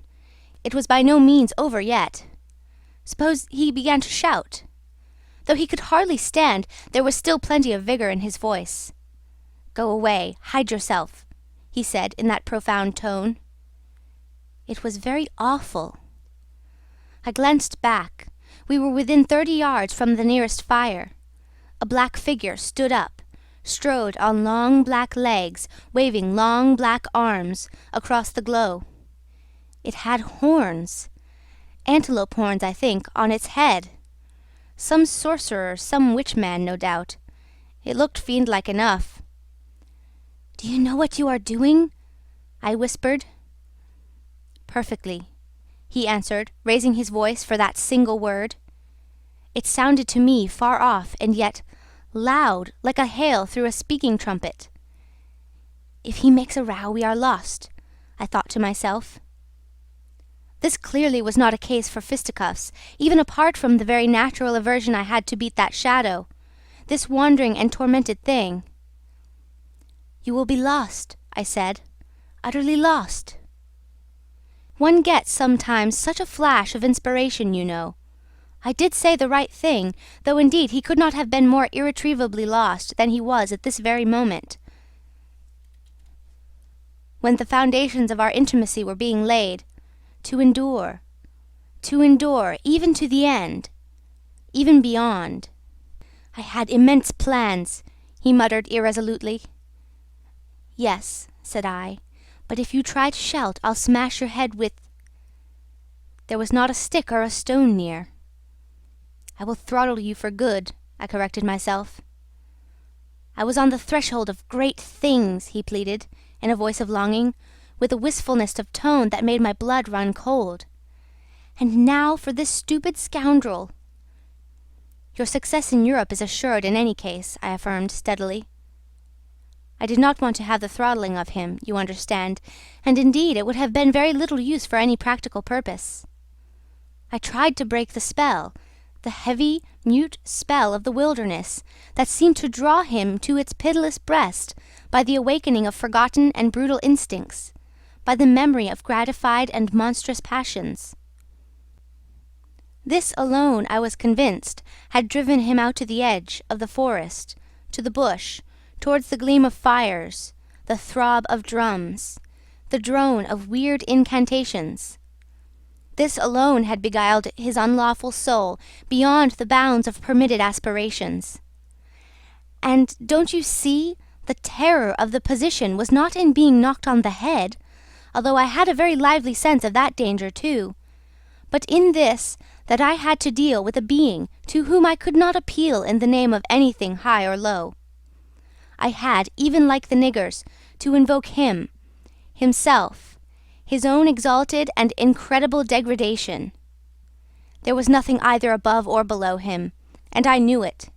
It was by no means over yet. Suppose he began to shout. Though he could hardly stand, there was still plenty of vigour in his voice. "Go away, hide yourself," he said in that profound tone. It was very awful. I glanced back. We were within 30 yards from the nearest fire. A black figure stood up, strode on long black legs, waving long black arms across the glow. It had horns, antelope horns, I think, on its head. Some sorcerer, some witch man, no doubt. It looked fiend-like enough. "Do you know what you are doing?" I whispered. "Perfectly," he answered, raising his voice for that single word. It sounded to me far off, and yet loud, like a hail through a speaking trumpet. "If he makes a row, we are lost," I thought to myself. This clearly was not a case for fisticuffs, even apart from the very natural aversion I had to beat that shadow, this wandering and tormented thing. "You will be lost," I said, "utterly lost." One gets sometimes such a flash of inspiration, you know. I did say the right thing, though indeed he could not have been more irretrievably lost than he was at this very moment, when the foundations of our intimacy were being laid, to endure, even to the end, even beyond. "I had immense plans," he muttered irresolutely. "Yes," said I, "but if you try to shout, I'll smash your head with—" There was not a stick or a stone near. "I will throttle you for good," I corrected myself. "I was on the threshold of great things," he pleaded, in a voice of longing, with a wistfulness of tone that made my blood run cold. "And now for this stupid scoundrel—" "Your success in Europe is assured in any case," I affirmed steadily. I did not want to have the throttling of him, you understand, and indeed it would have been very little use for any practical purpose. I tried to break the spell, the heavy, mute spell of the wilderness, that seemed to draw him to its pitiless breast by the awakening of forgotten and brutal instincts, by the memory of gratified and monstrous passions. This alone, I was convinced, had driven him out to the edge of the forest, to the bush, towards the gleam of fires, the throb of drums, the drone of weird incantations. This alone had beguiled his unlawful soul beyond the bounds of permitted aspirations. And don't you see, the terror of the position was not in being knocked on the head, although I had a very lively sense of that danger too, but in this, that I had to deal with a being to whom I could not appeal in the name of anything high or low. I had, even like the niggers, to invoke him, himself, his own exalted and incredible degradation. There was nothing either above or below him, and I knew it.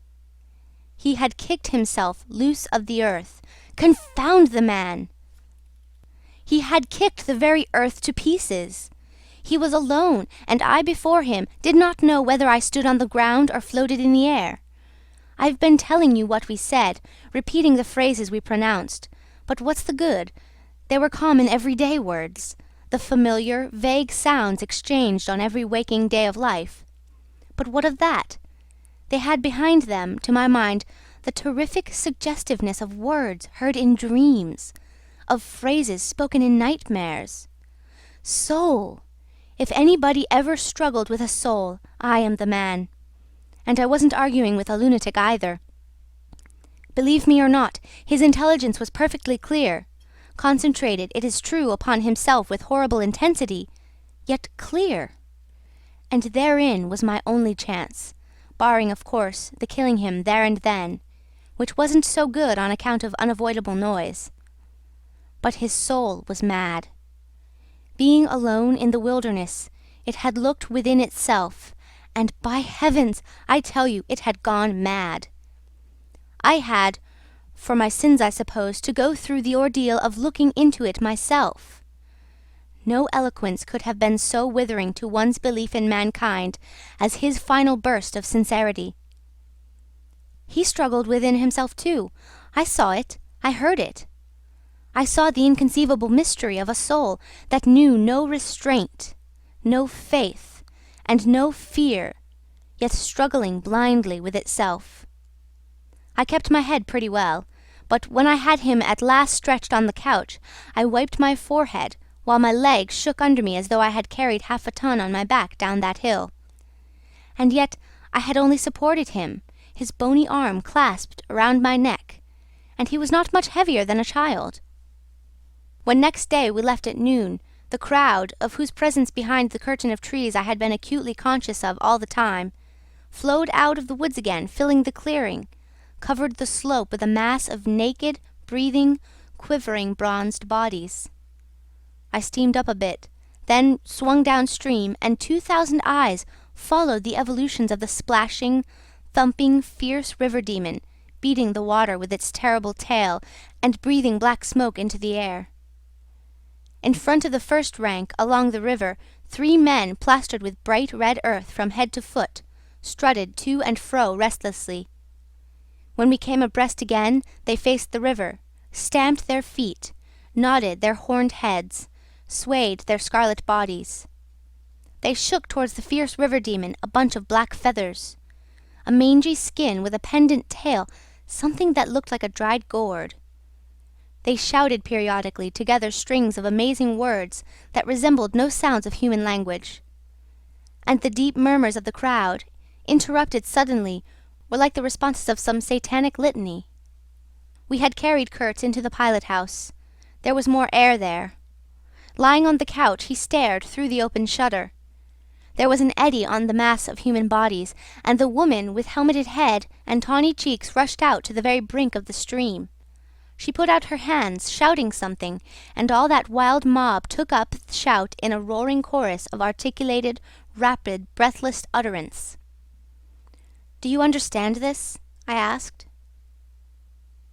He had kicked himself loose of the earth. Confound the man! He had kicked the very earth to pieces. He was alone, and I before him did not know whether I stood on the ground or floated in the air. I've been telling you what we said, repeating the phrases we pronounced, but what's the good? They were common everyday words, the familiar, vague sounds exchanged on every waking day of life. But what of that? They had behind them, to my mind, the terrific suggestiveness of words heard in dreams, of phrases spoken in nightmares. Soul! If anybody ever struggled with a soul, I am the man. And I wasn't arguing with a lunatic either. Believe me or not, his intelligence was perfectly clear, concentrated, it is true, upon himself with horrible intensity, yet clear. And therein was my only chance, barring, of course, the killing him there and then, which wasn't so good on account of unavoidable noise. But his soul was mad. Being alone in the wilderness, it had looked within itself, and by heavens, I tell you, it had gone mad. I had, for my sins I suppose, to go through the ordeal of looking into it myself. No eloquence could have been so withering to one's belief in mankind as his final burst of sincerity. He struggled within himself too. I saw it, I heard it. I saw the inconceivable mystery of a soul that knew no restraint, no faith, and no fear, yet struggling blindly with itself. I kept my head pretty well, but when I had him at last stretched on the couch, I wiped my forehead, while my legs shook under me as though I had carried half a ton on my back down that hill. And yet I had only supported him, his bony arm clasped around my neck, and he was not much heavier than a child. When next day we left at noon, the crowd, of whose presence behind the curtain of trees I had been acutely conscious of all the time, flowed out of the woods again, filling the clearing, covered the slope with a mass of naked, breathing, quivering bronzed bodies. I steamed up a bit, then swung downstream, and 2,000 eyes followed the evolutions of the splashing, thumping, fierce river demon, beating the water with its terrible tail and breathing black smoke into the air. In front of the first rank, along the river, 3 men plastered with bright red earth from head to foot strutted to and fro restlessly. When we came abreast again, they faced the river, stamped their feet, nodded their horned heads, swayed their scarlet bodies. They shook towards the fierce river demon a bunch of black feathers, a mangy skin with a pendant tail, something that looked like a dried gourd. They shouted periodically together strings of amazing words that resembled no sounds of human language. And the deep murmurs of the crowd, interrupted suddenly, were like the responses of some satanic litany. We had carried Kurtz into the pilot-house. There was more air there. Lying on the couch, he stared through the open shutter. There was an eddy on the mass of human bodies, and the woman with helmeted head and tawny cheeks rushed out to the very brink of the stream. She put out her hands, shouting something, and all that wild mob took up the shout in a roaring chorus of articulated, rapid, breathless utterance. "Do you understand this?" I asked.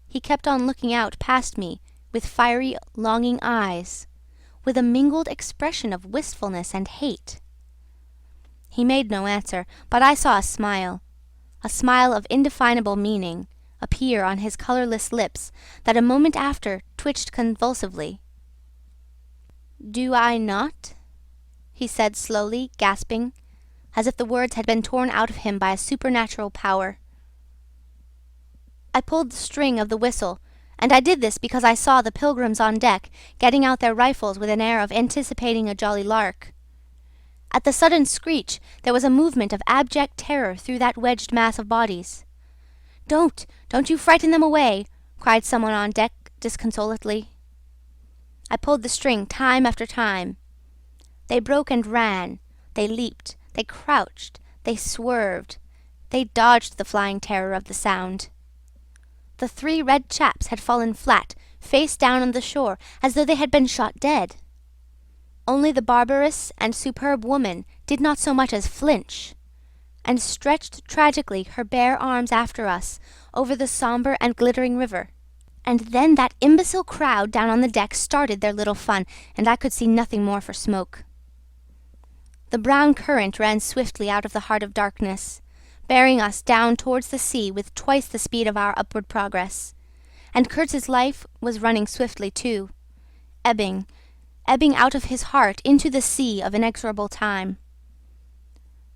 He kept on looking out past me with fiery, longing eyes, with a mingled expression of wistfulness and hate. He made no answer, but I saw a smile of indefinable meaning, appear on his colourless lips that a moment after twitched convulsively. "Do I not?" he said slowly, gasping, as if the words had been torn out of him by a supernatural power. I pulled the string of the whistle, and I did this because I saw the pilgrims on deck getting out their rifles with an air of anticipating a jolly lark. At the sudden screech there was a movement of abject terror through that wedged mass of bodies. Don't you frighten them away," cried someone on deck disconsolately. I pulled the string time after time. They broke and ran, they leaped, they crouched, they swerved, they dodged the flying terror of the sound. The 3 red chaps had fallen flat, face down on the shore, as though they had been shot dead. Only the barbarous and superb woman did not so much as flinch, and stretched tragically her bare arms after us over the sombre and glittering river. And then that imbecile crowd down on the deck started their little fun, and I could see nothing more for smoke. The brown current ran swiftly out of the heart of darkness, bearing us down towards the sea with twice the speed of our upward progress, and Kurtz's life was running swiftly too, ebbing out of his heart into the sea of inexorable time.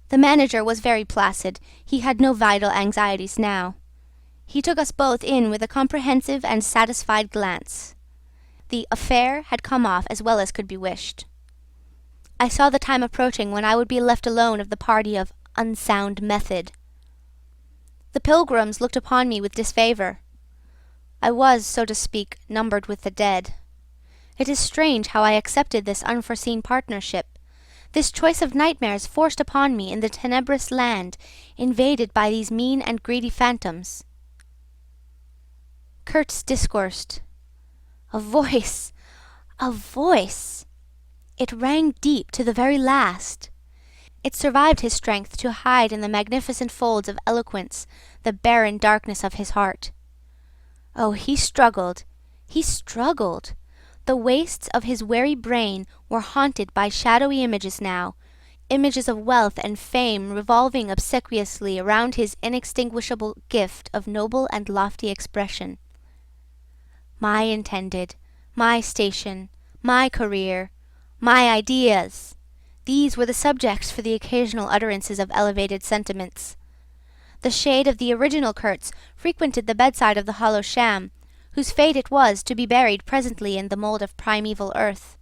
The manager was very placid. He had no vital anxieties now. He took us both in with a comprehensive and satisfied glance. The affair had come off as well as could be wished. I saw the time approaching when I would be left alone of the party of unsound method. The pilgrims looked upon me with disfavour. I was, so to speak, numbered with the dead. It is strange how I accepted this unforeseen partnership, this choice of nightmares forced upon me in the tenebrous land invaded by these mean and greedy phantoms. Kurtz discoursed. A voice! It rang deep to the very last. It survived his strength to hide in the magnificent folds of eloquence the barren darkness of his heart. Oh, he struggled. The wastes of his weary brain were haunted by shadowy images now, images of wealth and fame revolving obsequiously around his inextinguishable gift of noble and lofty expression. My intended, my station, my career, my ideas, These were the subjects for the occasional utterances of elevated sentiments. The shade of the original Kurtz frequented the bedside of the hollow sham, whose fate it was to be buried presently in the mould of primeval earth.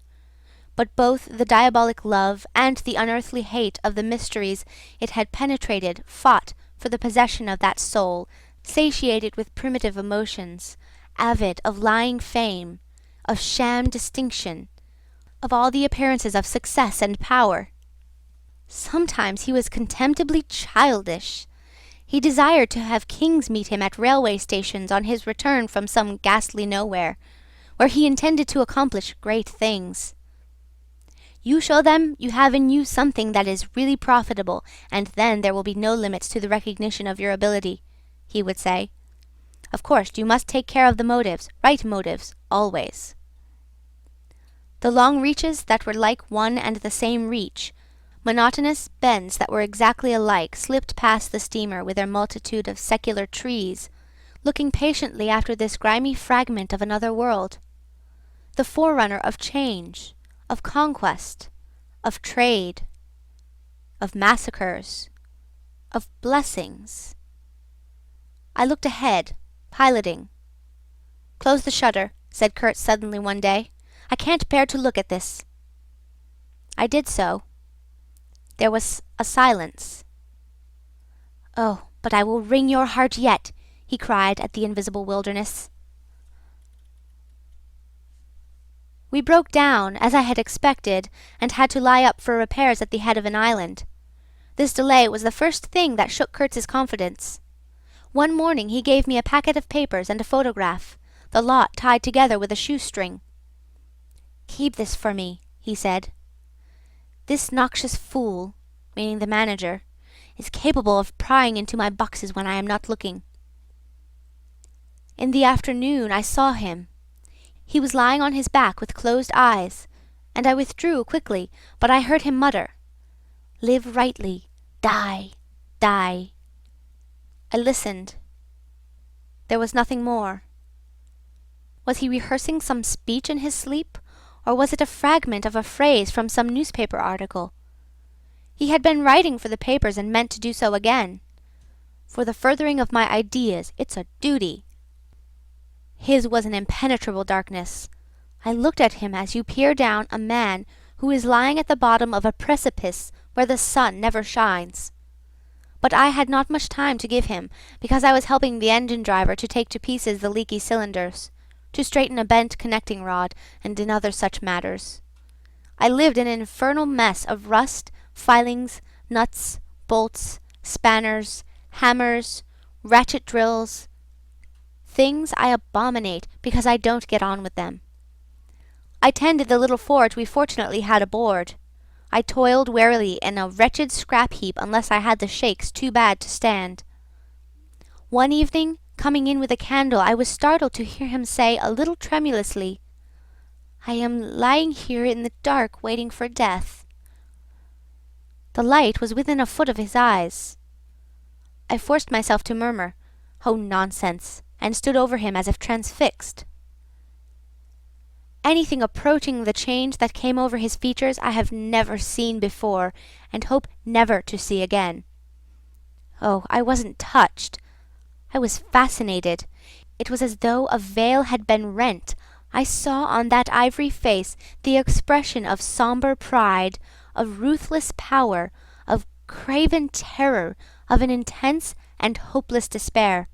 But both the diabolic love and the unearthly hate of the mysteries it had penetrated fought for the possession of that soul, satiated with primitive emotions, avid of lying fame, of sham distinction, of all the appearances of success and power. Sometimes he was contemptibly childish. He desired to have kings meet him at railway stations on his return from some ghastly nowhere, where he intended to accomplish great things. You show them you have in you something that is really profitable, and then there will be no limits to the recognition of your ability, he would say. Of course, you must take care of the motives, right motives, always. The long reaches that were like one and the same reach, monotonous bends that were exactly alike, slipped past the steamer with their multitude of secular trees, looking patiently after this grimy fragment of another world, the forerunner of change, of conquest, of trade, of massacres, of blessings. I looked ahead, piloting. "Close the shutter," said Kurtz suddenly one day. "I can't bear to look at this." I did so. There was a silence. "Oh, but I will wring your heart yet," he cried at the invisible wilderness. We broke down, as I had expected, and had to lie up for repairs at the head of an island. This delay was the first thing that shook Kurtz's confidence. One morning he gave me a packet of papers and a photograph, the lot tied together with a shoestring. "Keep this for me," he said. "This noxious fool," meaning the manager, "is capable of prying into my boxes when I am not looking." In the afternoon I saw him. He was lying on his back with closed eyes, and I withdrew quickly, but I heard him mutter, "Live rightly, die, die." I listened. There was nothing more. Was he rehearsing some speech in his sleep, or was it a fragment of a phrase from some newspaper article? He had been writing for the papers and meant to do so again. For the furthering of my ideas, it's a duty. His was an impenetrable darkness. I looked at him as you peer down a man who is lying at the bottom of a precipice where the sun never shines. But I had not much time to give him, because I was helping the engine driver to take to pieces the leaky cylinders, to straighten a bent connecting rod, and in other such matters. I lived in an infernal mess of rust, filings, nuts, bolts, spanners, hammers, ratchet drills, things I abominate because I don't get on with them. I tended the little forge we fortunately had aboard. I toiled wearily in a wretched scrap heap unless I had the shakes too bad to stand. One evening, coming in with a candle, I was startled to hear him say a little tremulously, "I am lying here in the dark waiting for death." The light was within a foot of his eyes. I forced myself to murmur, "Oh, nonsense," and stood over him as if transfixed. Anything approaching the change that came over his features I have never seen before, and hope never to see again. Oh, I wasn't touched. I was fascinated. It was as though a veil had been rent. I saw on that ivory face the expression of sombre pride, of ruthless power, of craven terror, of an intense and hopeless despair.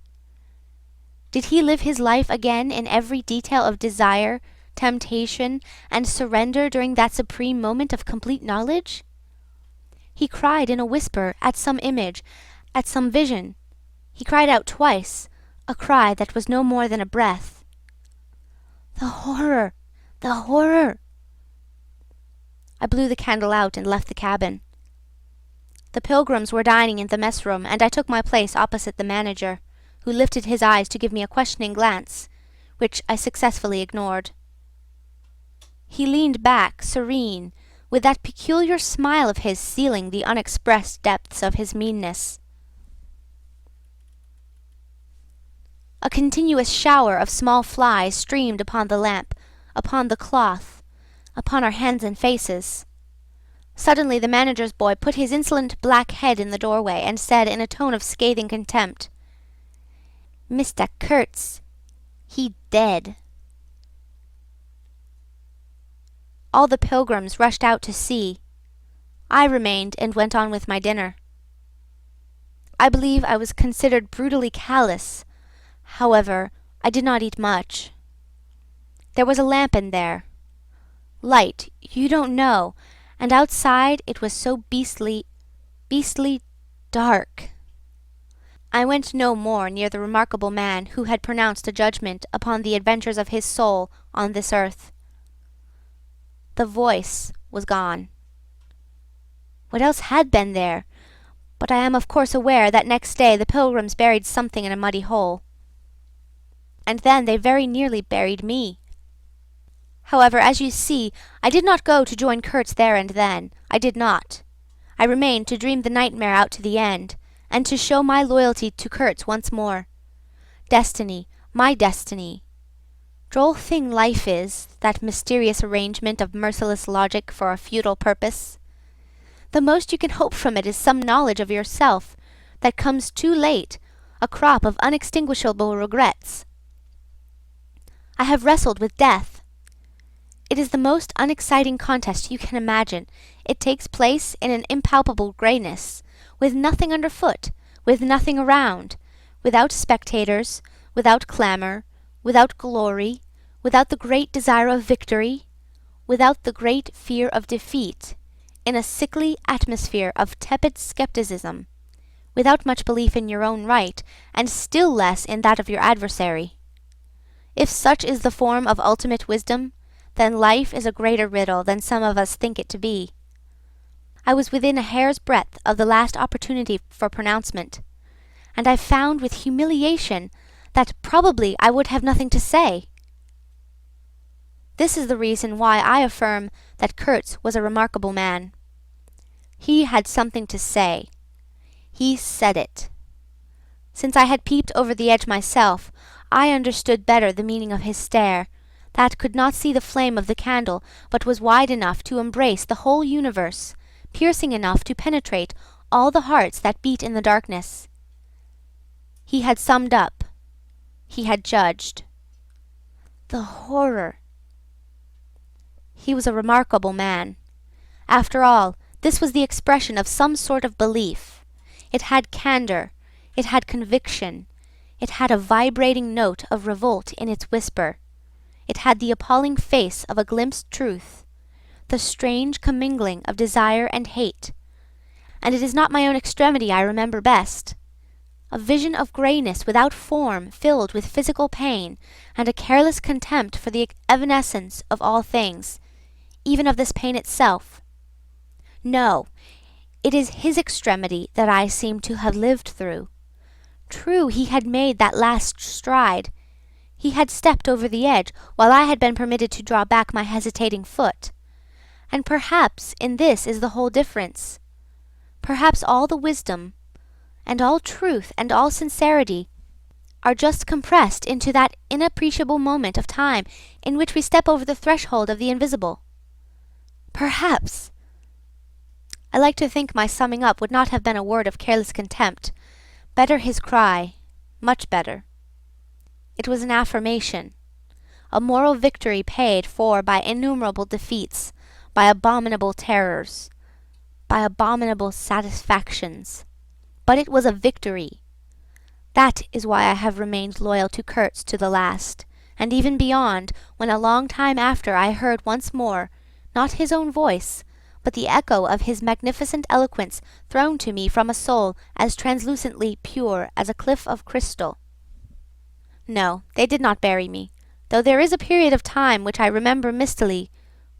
Did he live his life again in every detail of desire, temptation, and surrender during that supreme moment of complete knowledge? He cried in a whisper at some image, at some vision. He cried out twice, a cry that was no more than a breath. "The horror! The horror!" I blew the candle out and left the cabin. The pilgrims were dining in the mess room, and I took my place opposite the manager, who lifted his eyes to give me a questioning glance, which I successfully ignored. He leaned back, serene, with that peculiar smile of his sealing the unexpressed depths of his meanness. A continuous shower of small flies streamed upon the lamp, upon the cloth, upon our hands and faces. Suddenly the manager's boy put his insolent black head in the doorway and said in a tone of scathing contempt, "Mr. Kurtz, he dead." All the pilgrims rushed out to see. I remained and went on with my dinner. I believe I was considered brutally callous. However, I did not eat much. There was a lamp in there. Light, you don't know, and outside it was so beastly dark. I went no more near the remarkable man who had pronounced a judgment upon the adventures of his soul on this earth. The voice was gone. What else had been there? But I am of course aware that next day the pilgrims buried something in a muddy hole. And then they very nearly buried me. However, as you see, I did not go to join Kurtz there and then. I did not. I remained to dream the nightmare out to the end, and to show my loyalty to Kurtz once more. Destiny, my destiny. Droll thing life is, that mysterious arrangement of merciless logic for a futile purpose. The most you can hope from it is some knowledge of yourself, that comes too late, a crop of unextinguishable regrets. I have wrestled with death. It is the most unexciting contest you can imagine. It takes place in an impalpable greyness, with nothing underfoot, with nothing around, without spectators, without clamour, without glory, without the great desire of victory, without the great fear of defeat, in a sickly atmosphere of tepid scepticism, without much belief in your own right, and still less in that of your adversary. If such is the form of ultimate wisdom, then life is a greater riddle than some of us think it to be. I was within a hair's breadth of the last opportunity for pronouncement, and I found with humiliation that probably I would have nothing to say. This is the reason why I affirm that Kurtz was a remarkable man. He had something to say. He said it. Since I had peeped over the edge myself, I understood better the meaning of his stare, that could not see the flame of the candle, but was wide enough to embrace the whole universe, piercing enough to penetrate all the hearts that beat in the darkness. He had summed up. He had judged. The horror! He was a remarkable man. After all, this was the expression of some sort of belief. It had candour. It had conviction. It had a vibrating note of revolt in its whisper. It had the appalling face of a glimpsed truth, the strange commingling of desire and hate. And it is not my own extremity I remember best. A vision of greyness without form, filled with physical pain, and a careless contempt for the evanescence of all things, even of this pain itself. No, it is his extremity that I seem to have lived through. True, he had made that last stride. He had stepped over the edge, while I had been permitted to draw back my hesitating foot. And perhaps in this is the whole difference. Perhaps all the wisdom, and all truth, and all sincerity, are just compressed into that inappreciable moment of time in which we step over the threshold of the invisible. Perhaps! I like to think my summing up would not have been a word of careless contempt. Better his cry, much better. It was an affirmation, a moral victory paid for by innumerable defeats, by abominable terrors, by abominable satisfactions. But it was a victory. That is why I have remained loyal to Kurtz to the last, and even beyond, when a long time after I heard once more, not his own voice, but the echo of his magnificent eloquence thrown to me from a soul as translucently pure as a cliff of crystal. No, they did not bury me, though there is a period of time which I remember mistily,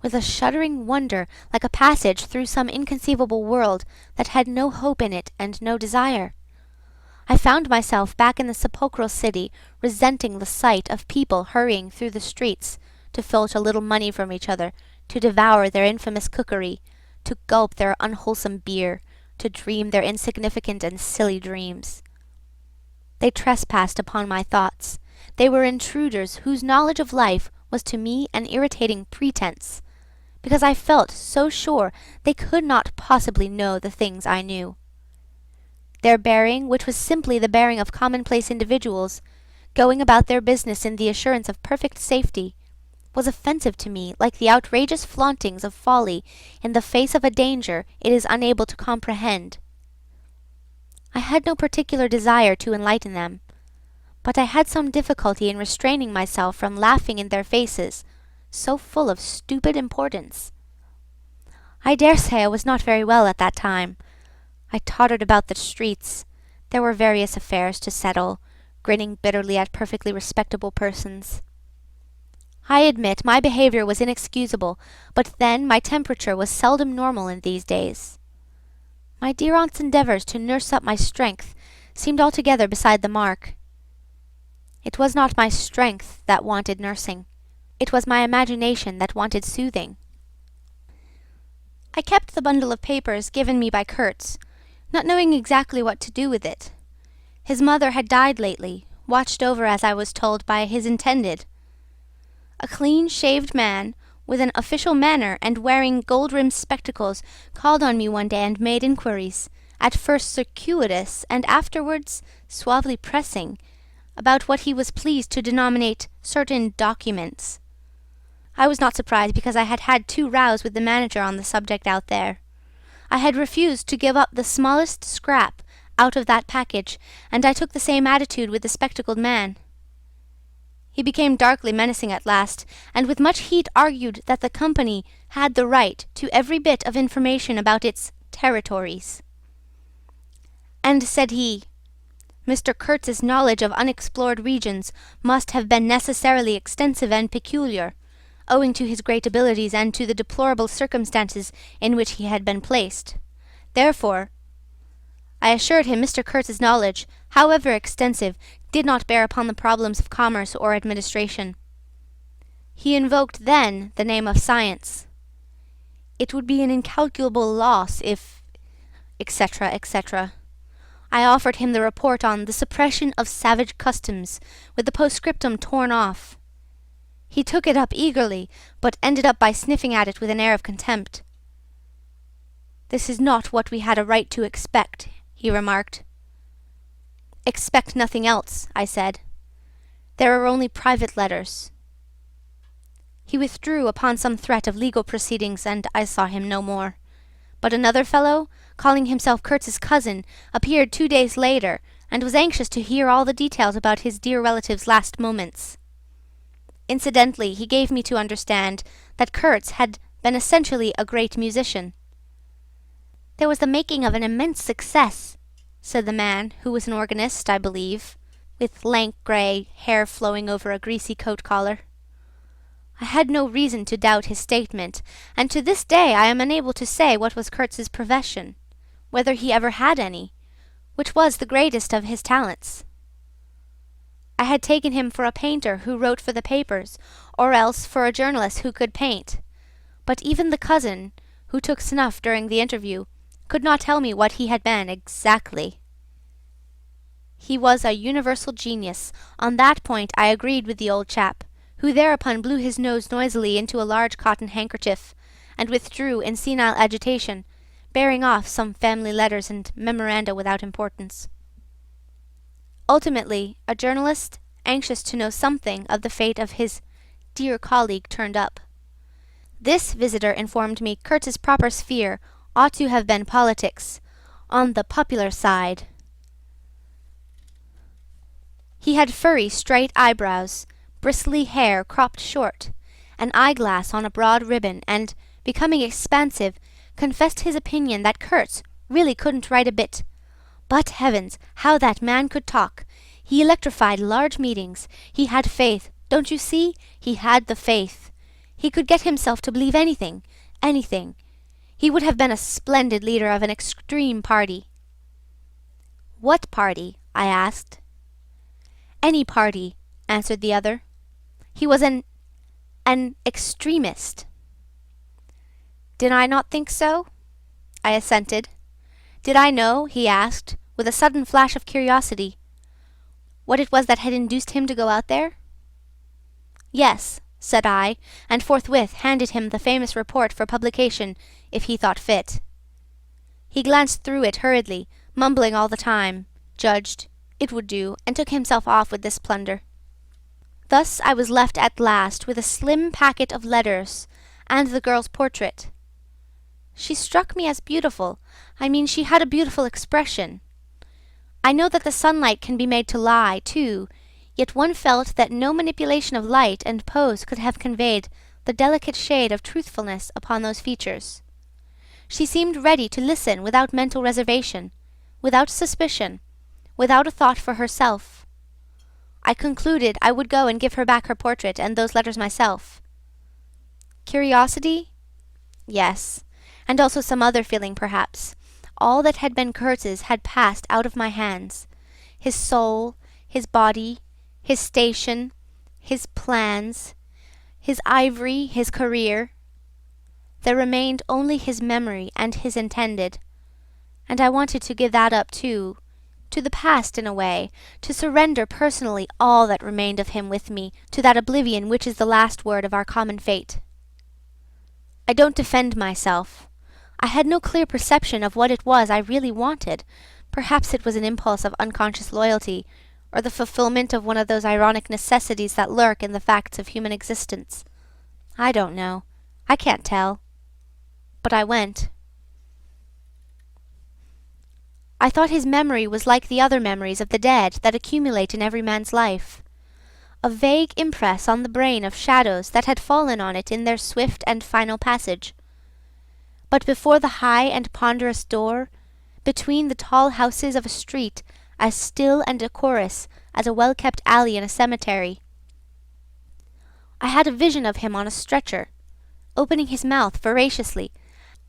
with a shuddering wonder, like a passage through some inconceivable world that had no hope in it and no desire. I found myself back in the sepulchral city, resenting the sight of people hurrying through the streets to filch a little money from each other, to devour their infamous cookery, to gulp their unwholesome beer, to dream their insignificant and silly dreams. They trespassed upon my thoughts. They were intruders whose knowledge of life was to me an irritating pretense, because I felt so sure they could not possibly know the things I knew. Their bearing, which was simply the bearing of commonplace individuals, going about their business in the assurance of perfect safety, was offensive to me like the outrageous flauntings of folly in the face of a danger it is unable to comprehend. I had no particular desire to enlighten them, but I had some difficulty in restraining myself from laughing in their faces, so full of stupid importance. I dare say I was not very well at that time. I tottered about the streets. There were various affairs to settle, grinning bitterly at perfectly respectable persons. I admit my behaviour was inexcusable, but then my temperature was seldom normal in these days. My dear aunt's endeavours to nurse up my strength seemed altogether beside the mark. It was not my strength that wanted nursing. It was my imagination that wanted soothing. I kept the bundle of papers given me by Kurtz, not knowing exactly what to do with it. His mother had died lately, watched over, as I was told, by his intended. A clean-shaved man, with an official manner and wearing gold-rimmed spectacles, called on me one day and made inquiries, at first circuitous and afterwards suavely pressing, about what he was pleased to denominate certain documents. I was not surprised, because I had had 2 rows with the manager on the subject out there. I had refused to give up the smallest scrap out of that package, and I took the same attitude with the spectacled man. He became darkly menacing at last, and with much heat argued that the company had the right to every bit of information about its territories. And, said he, Mr. Kurtz's knowledge of unexplored regions must have been necessarily extensive and peculiar, owing to his great abilities and to the deplorable circumstances in which he had been placed. Therefore, I assured him Mr. Kurtz's knowledge, however extensive, did not bear upon the problems of commerce or administration. He invoked then the name of science. It would be an incalculable loss if, etc., etc. I offered him the report on the suppression of savage customs, with the postscriptum torn off. He took it up eagerly, but ended up by sniffing at it with an air of contempt. "This is not what we had a right to expect," he remarked. "Expect nothing else," I said. "There are only private letters." He withdrew upon some threat of legal proceedings, and I saw him no more. But another fellow, calling himself Kurtz's cousin, appeared 2 days later, and was anxious to hear all the details about his dear relative's last moments. Incidentally, he gave me to understand that Kurtz had been essentially a great musician. "There was the making of an immense success," said the man, who was an organist, I believe, with lank grey hair flowing over a greasy coat-collar. I had no reason to doubt his statement, and to this day I am unable to say what was Kurtz's profession, whether he ever had any, which was the greatest of his talents. I had taken him for a painter who wrote for the papers, or else for a journalist who could paint, but even the cousin, who took snuff during the interview, could not tell me what he had been exactly. He was a universal genius. On that point I agreed with the old chap, who thereupon blew his nose noisily into a large cotton handkerchief, and withdrew in senile agitation, bearing off some family letters and memoranda without importance. Ultimately, a journalist, anxious to know something of the fate of his dear colleague, turned up. This visitor informed me Kurtz's proper sphere ought to have been politics, on the popular side. He had furry, straight eyebrows, bristly hair cropped short, an eyeglass on a broad ribbon, and, becoming expansive, confessed his opinion that Kurtz really couldn't write a bit. But heavens, how that man could talk! He electrified large meetings. He had faith. Don't you see? He had the faith. He could get himself to believe anything, anything. He would have been a splendid leader of an extreme party. "What party?" I asked. "Any party," answered the other. He was an extremist. Did I not think so? I assented. Did I know, he asked, with a sudden flash of curiosity, what it was that had induced him to go out there? Yes, said I, and forthwith handed him the famous report for publication, if he thought fit. He glanced through it hurriedly, mumbling all the time, judged it would do, and took himself off with this plunder. Thus I was left at last with a slim packet of letters and the girl's portrait. She struck me as beautiful. I mean, she had a beautiful expression. I know that the sunlight can be made to lie, too, yet one felt that no manipulation of light and pose could have conveyed the delicate shade of truthfulness upon those features. She seemed ready to listen without mental reservation, without suspicion, without a thought for herself. I concluded I would go and give her back her portrait and those letters myself. Curiosity? Yes, and also some other feeling, perhaps. All that had been Kurtz's had passed out of my hands. His soul, his body, his station, his plans, his ivory, his career. There remained only his memory and his intended. And I wanted to give that up too, to the past in a way, to surrender personally all that remained of him with me to that oblivion which is the last word of our common fate. I don't defend myself. I had no clear perception of what it was I really wanted. Perhaps it was an impulse of unconscious loyalty, or the fulfillment of one of those ironic necessities that lurk in the facts of human existence. I don't know. I can't tell. But I went. I thought his memory was like the other memories of the dead that accumulate in every man's life. A vague impress on the brain of shadows that had fallen on it in their swift and final passage. But before the high and ponderous door, between the tall houses of a street as still and decorous as a well-kept alley in a cemetery, I had a vision of him on a stretcher, opening his mouth voraciously,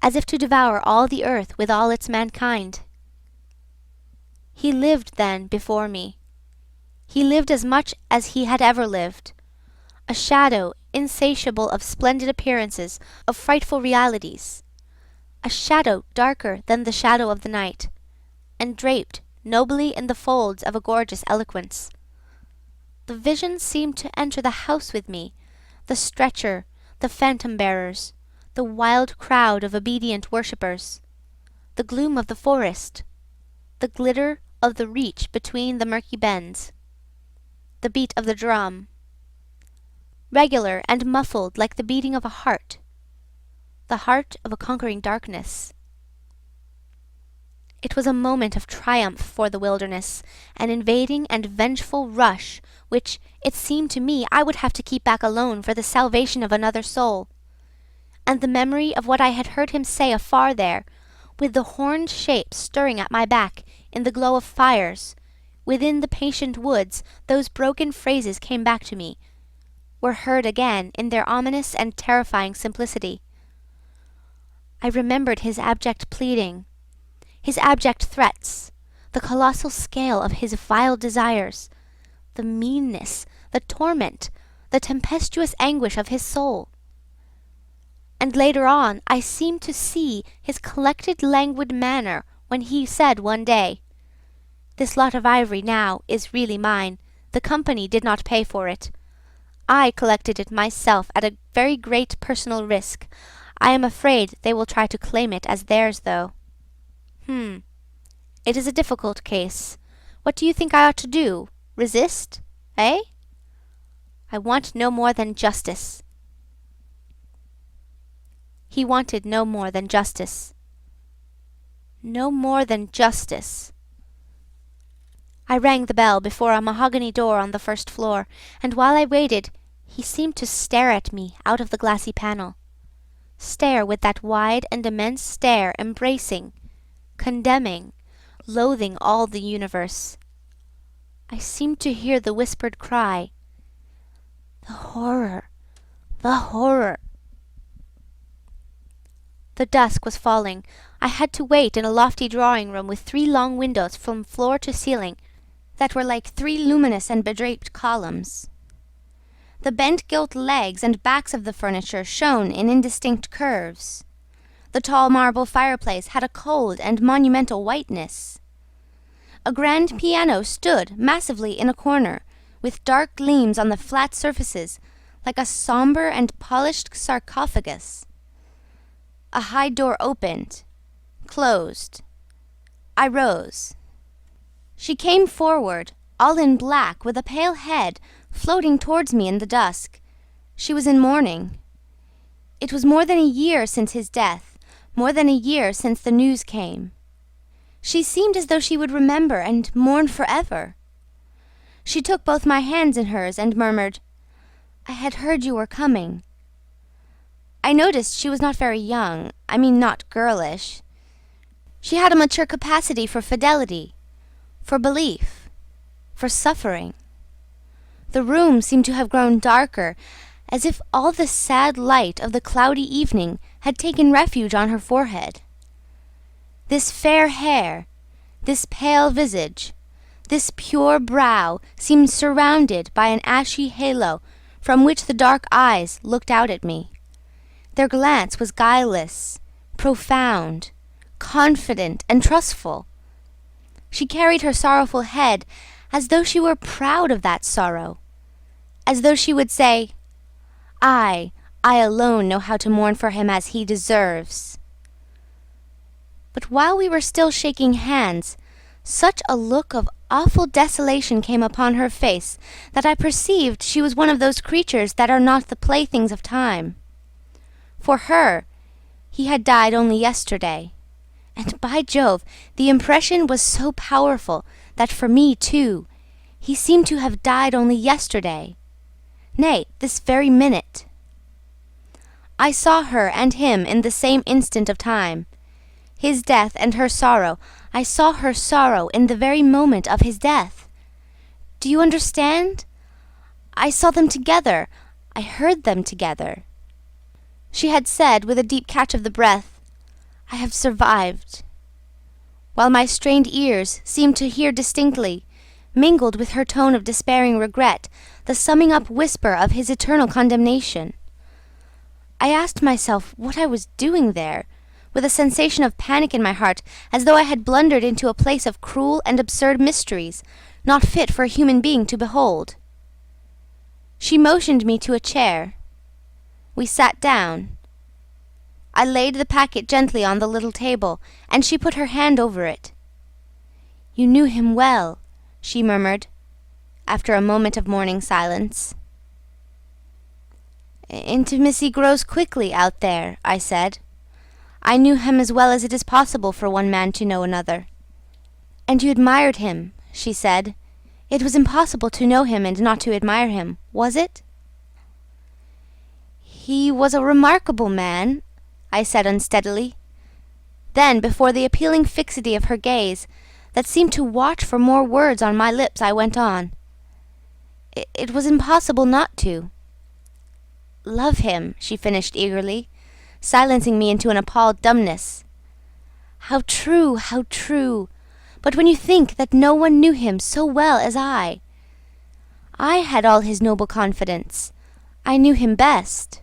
as if to devour all the earth with all its mankind. He lived then before me. He lived as much as he had ever lived, a shadow insatiable of splendid appearances, of frightful realities, a shadow darker than the shadow of the night, and draped nobly in the folds of a gorgeous eloquence. The vision seemed to enter the house with me, the stretcher, the phantom-bearers, the wild crowd of obedient worshippers, the gloom of the forest, the glitter of the reach between the murky bends, the beat of the drum, regular and muffled like the beating of a heart, the heart of a conquering darkness. It was a moment of triumph for the wilderness, an invading and vengeful rush which, it seemed to me, I would have to keep back alone for the salvation of another soul. And the memory of what I had heard him say afar there, with the horned shapes stirring at my back in the glow of fires, within the patient woods, those broken phrases came back to me, were heard again in their ominous and terrifying simplicity. I remembered his abject pleading, his abject threats, the colossal scale of his vile desires, the meanness, the torment, the tempestuous anguish of his soul. And later on I seemed to see his collected languid manner when he said one day, "This lot of ivory now is really mine. The company did not pay for it. I collected it myself at a very great personal risk. I am afraid they will try to claim it as theirs, though." It is a difficult case. What do you think I ought to do? Resist? Eh? I want no more than justice. He wanted no more than justice. No more than justice. I rang the bell before a mahogany door on the first floor, and while I waited, he seemed to stare at me out of the glassy panel. Stare with that wide and immense stare embracing, condemning, loathing all the universe. I seemed to hear the whispered cry, "The horror! The horror!" The dusk was falling. I had to wait in a lofty drawing-room with 3 long windows from floor to ceiling that were like 3 luminous and bedraped columns. The bent gilt legs and backs of the furniture shone in indistinct curves. The tall marble fireplace had a cold and monumental whiteness. A grand piano stood massively in a corner, with dark gleams on the flat surfaces, like a sombre and polished sarcophagus. A high door opened, closed. I rose. She came forward, all in black, with a pale head, floating towards me in the dusk. She was in mourning. It was more than a year since his death, more than a year since the news came. She seemed as though she would remember and mourn forever. She took both my hands in hers and murmured, "I had heard you were coming." I noticed she was not very young, I mean not girlish. She had a mature capacity for fidelity, for belief, for suffering. The room seemed to have grown darker, as if all the sad light of the cloudy evening had taken refuge on her forehead. This fair hair, this pale visage, this pure brow seemed surrounded by an ashy halo from which the dark eyes looked out at me. Their glance was guileless, profound, confident, and trustful. She carried her sorrowful head as though she were proud of that sorrow, as though she would say, I alone know how to mourn for him as he deserves." But while we were still shaking hands, such a look of awful desolation came upon her face that I perceived she was one of those creatures that are not the playthings of time. For her, he had died only yesterday, and by Jove, the impression was so powerful that for me too, he seemed to have died only yesterday, nay, this very minute. I saw her and him in the same instant of time. His death and her sorrow. I saw her sorrow in the very moment of his death. Do you understand? I saw them together. I heard them together. She had said, with a deep catch of the breath, "I have survived," while my strained ears seemed to hear distinctly, mingled with her tone of despairing regret, the summing up whisper of his eternal condemnation. I asked myself what I was doing there, with a sensation of panic in my heart, as though I had blundered into a place of cruel and absurd mysteries, not fit for a human being to behold. She motioned me to a chair. We sat down. I laid the packet gently on the little table, and she put her hand over it. "You knew him well," she murmured, after a moment of mourning silence. "Intimacy grows quickly out there," I said. "I knew him as well as it is possible for one man to know another." "And you admired him," she said. "It was impossible to know him and not to admire him, was it?" "He was a remarkable man," I said unsteadily. Then, before the appealing fixity of her gaze, that seemed to watch for more words on my lips, I went on. "It was impossible not to." "Love him," she finished eagerly, silencing me into an appalled dumbness. "How true, how true! But when you think that no one knew him so well as I had all his noble confidence. I knew him best."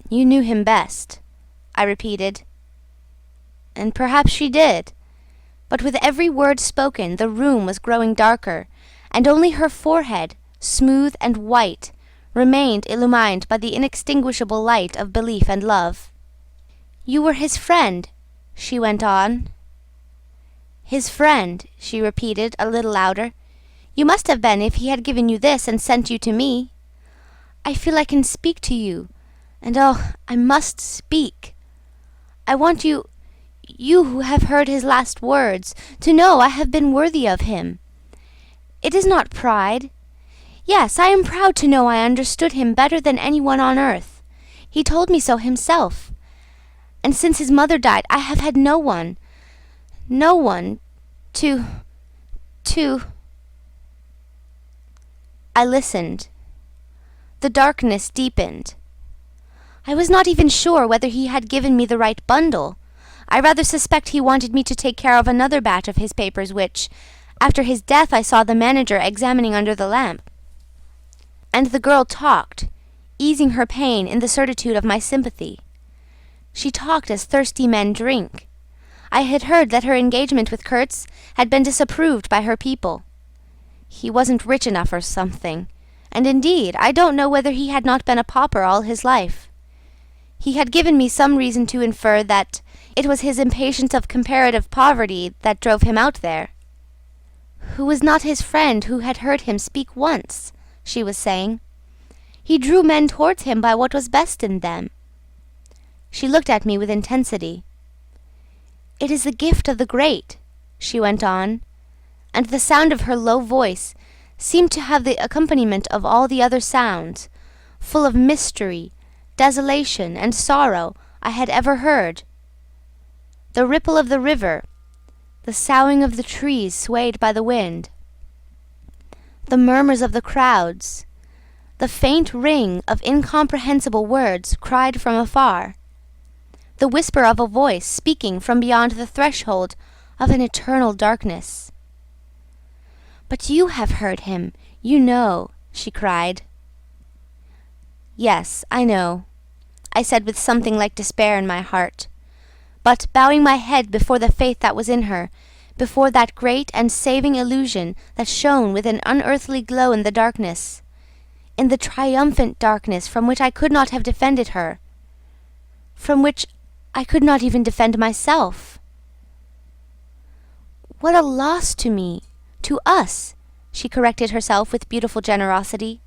"You knew him best," I repeated. And perhaps she did. But with every word spoken the room was growing darker, and only her forehead, smooth and white, remained illumined by the inextinguishable light of belief and love. "You were his friend," she went on. "His friend," she repeated, a little louder. "You must have been if he had given you this and sent you to me. I feel I can speak to you, and oh, I must speak. I want you who have heard his last words, to know I have been worthy of him. It is not pride. Yes, I am proud to know I understood him better than anyone on earth. He told me so himself. And since his mother died, I have had no one to... I listened. The darkness deepened. I was not even sure whether he had given me the right bundle. I rather suspect he wanted me to take care of another batch of his papers which, after his death, I saw the manager examining under the lamp. And the girl talked, easing her pain in the certitude of my sympathy. She talked as thirsty men drink. I had heard that her engagement with Kurtz had been disapproved by her people. He wasn't rich enough or something, and indeed I don't know whether he had not been a pauper all his life. He had given me some reason to infer that it was his impatience of comparative poverty that drove him out there. Who was not his friend who had heard him speak once? She was saying. He drew men towards him by what was best in them. She looked at me with intensity. It is the gift of the great, she went on, and the sound of her low voice seemed to have the accompaniment of all the other sounds, full of mystery, desolation, and sorrow, I had ever heard. The ripple of the river, the soughing of the trees swayed by the wind, the murmurs of the crowds, the faint ring of incomprehensible words cried from afar, the whisper of a voice speaking from beyond the threshold of an eternal darkness. "But you have heard him, you know," she cried. "Yes, I know," I said with something like despair in my heart, but bowing my head before the faith that was in her, before that great and saving illusion that shone with an unearthly glow in the darkness, in the triumphant darkness from which I could not have defended her, from which I could not even defend myself. "What a loss to me, to us," she corrected herself with beautiful generosity,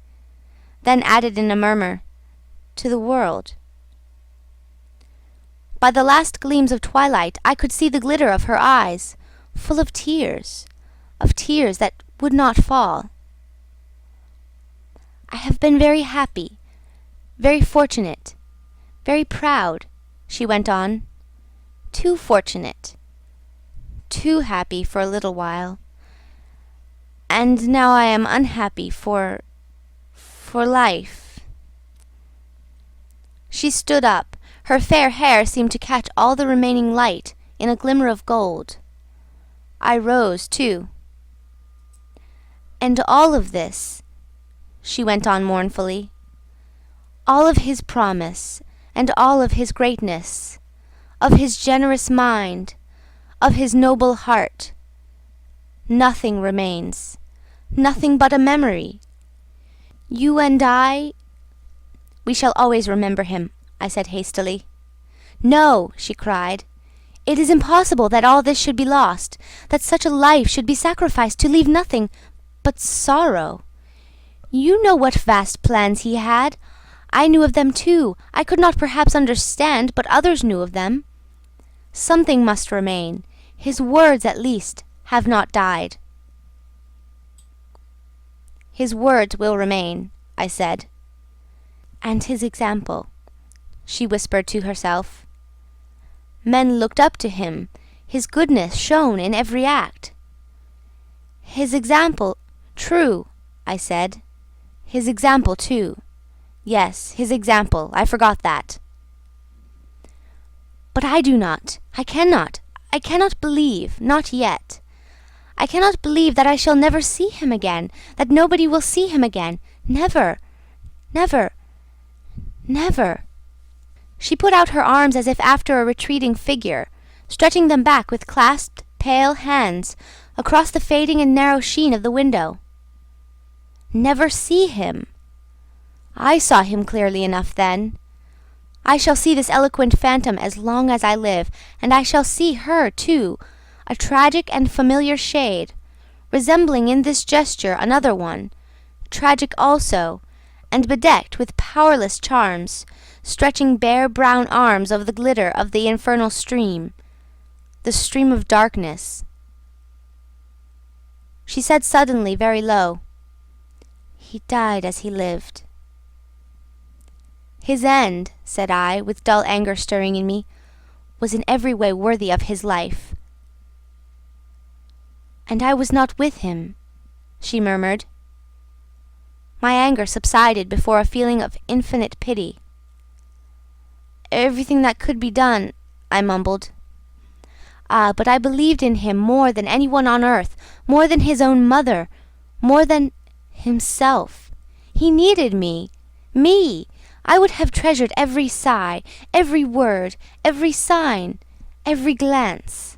then added in a murmur, "to the world." By the last gleams of twilight I could see the glitter of her eyes, full of tears that would not fall. "I have been very happy, very fortunate, very proud," she went on. "Too fortunate, too happy for a little while. And now I am unhappy for life." She stood up. Her fair hair seemed to catch all the remaining light in a glimmer of gold. I rose too. "And all of this," she went on mournfully, "all of his promise, and all of his greatness, of his generous mind, of his noble heart, nothing remains, nothing but a memory. You and I—" "We shall always remember him," I said hastily. "No," she cried. "It is impossible that all this should be lost, that such a life should be sacrificed to leave nothing but sorrow. You know what vast plans he had. I knew of them too. I could not perhaps understand, but others knew of them. Something must remain. His words, at least, have not died." "His words will remain," I said. "And his example," she whispered to herself. "Men looked up to him. His goodness shone in every act." "His example, true," I said. "His example too. Yes, his example, I forgot that." "But I do not, I cannot believe, not yet. I cannot believe that I shall never see him again, that nobody will see him again. Never, never, never." She put out her arms as if after a retreating figure, stretching them back with clasped, pale hands across the fading and narrow sheen of the window. Never see him! I saw him clearly enough then. I shall see this eloquent phantom as long as I live, and I shall see her too, a tragic and familiar shade, resembling in this gesture another one, tragic also, and bedecked with powerless charms, stretching bare brown arms over the glitter of the infernal stream, the stream of darkness. She said suddenly, very low, "He died as he lived." "His end," said I, with dull anger stirring in me, "was in every way worthy of his life." "And I was not with him," she murmured. My anger subsided before a feeling of infinite pity. "Everything that could be done," I mumbled. "Ah, but I believed in him more than anyone on earth, more than his own mother, more than himself. He needed me. Me! I would have treasured every sigh, every word, every sign, every glance."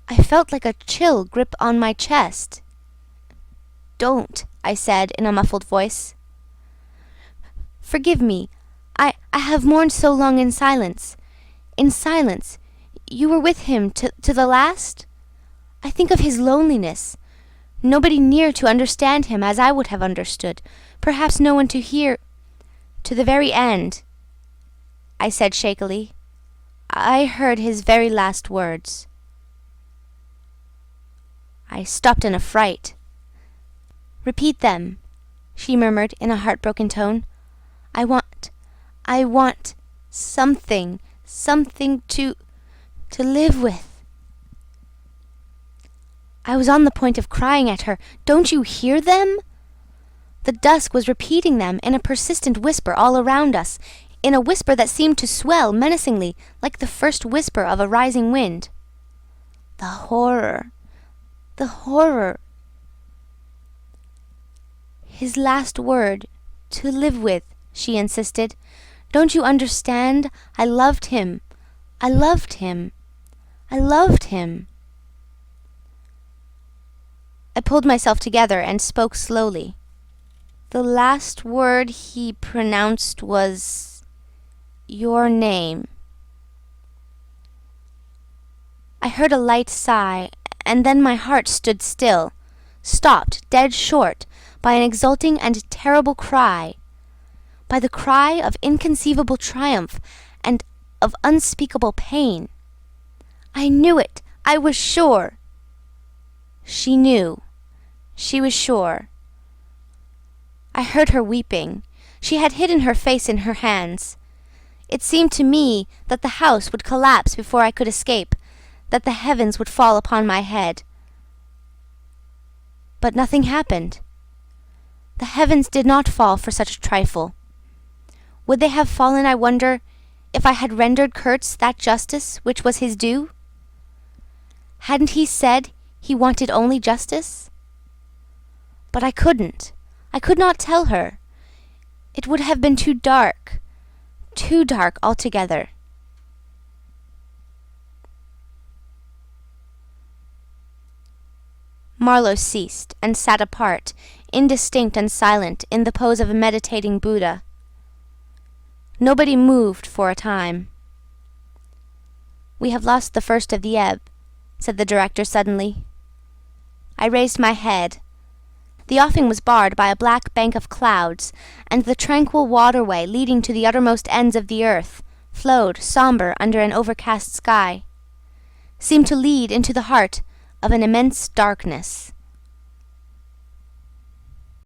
I felt like a chill grip on my chest. don't," I said in a muffled voice. "Forgive me. I have mourned so long in silence. In silence. You were with him to the last? I think of his loneliness. Nobody near to understand him as I would have understood. Perhaps no one to hear. To the very end," I said shakily. "I heard his very last words." I stopped in a fright. "Repeat them," she murmured in a heartbroken tone. I want something to live with." I was on the point of crying at her. "Don't you hear them?" The dusk was repeating them in a persistent whisper all around us, in a whisper that seemed to swell menacingly like the first whisper of a rising wind. The horror! The horror! "His last word, to live with," she insisted. "Don't you understand? I loved him. I loved him. I loved him." I pulled myself together and spoke slowly. "The last word he pronounced was your name." I heard a light sigh, and then my heart stood still, stopped dead short by an exulting and terrible cry, by the cry of inconceivable triumph and of unspeakable pain. I knew it! I was sure! She knew. She was sure. I heard her weeping. She had hidden her face in her hands. It seemed to me that the house would collapse before I could escape, that the heavens would fall upon my head. But nothing happened. The heavens did not fall for such a trifle. Would they have fallen, I wonder, if I had rendered Kurtz that justice which was his due? Hadn't he said he wanted only justice? But I couldn't. I could not tell her. It would have been too dark altogether. Marlow ceased and sat apart, indistinct and silent, in the pose of a meditating Buddha. Nobody moved for a time. "We have lost the first of the ebb," said the director suddenly. I raised my head. The offing was barred by a black bank of clouds, and the tranquil waterway leading to the uttermost ends of the earth flowed sombre under an overcast sky, seemed to lead into the heart of an immense darkness.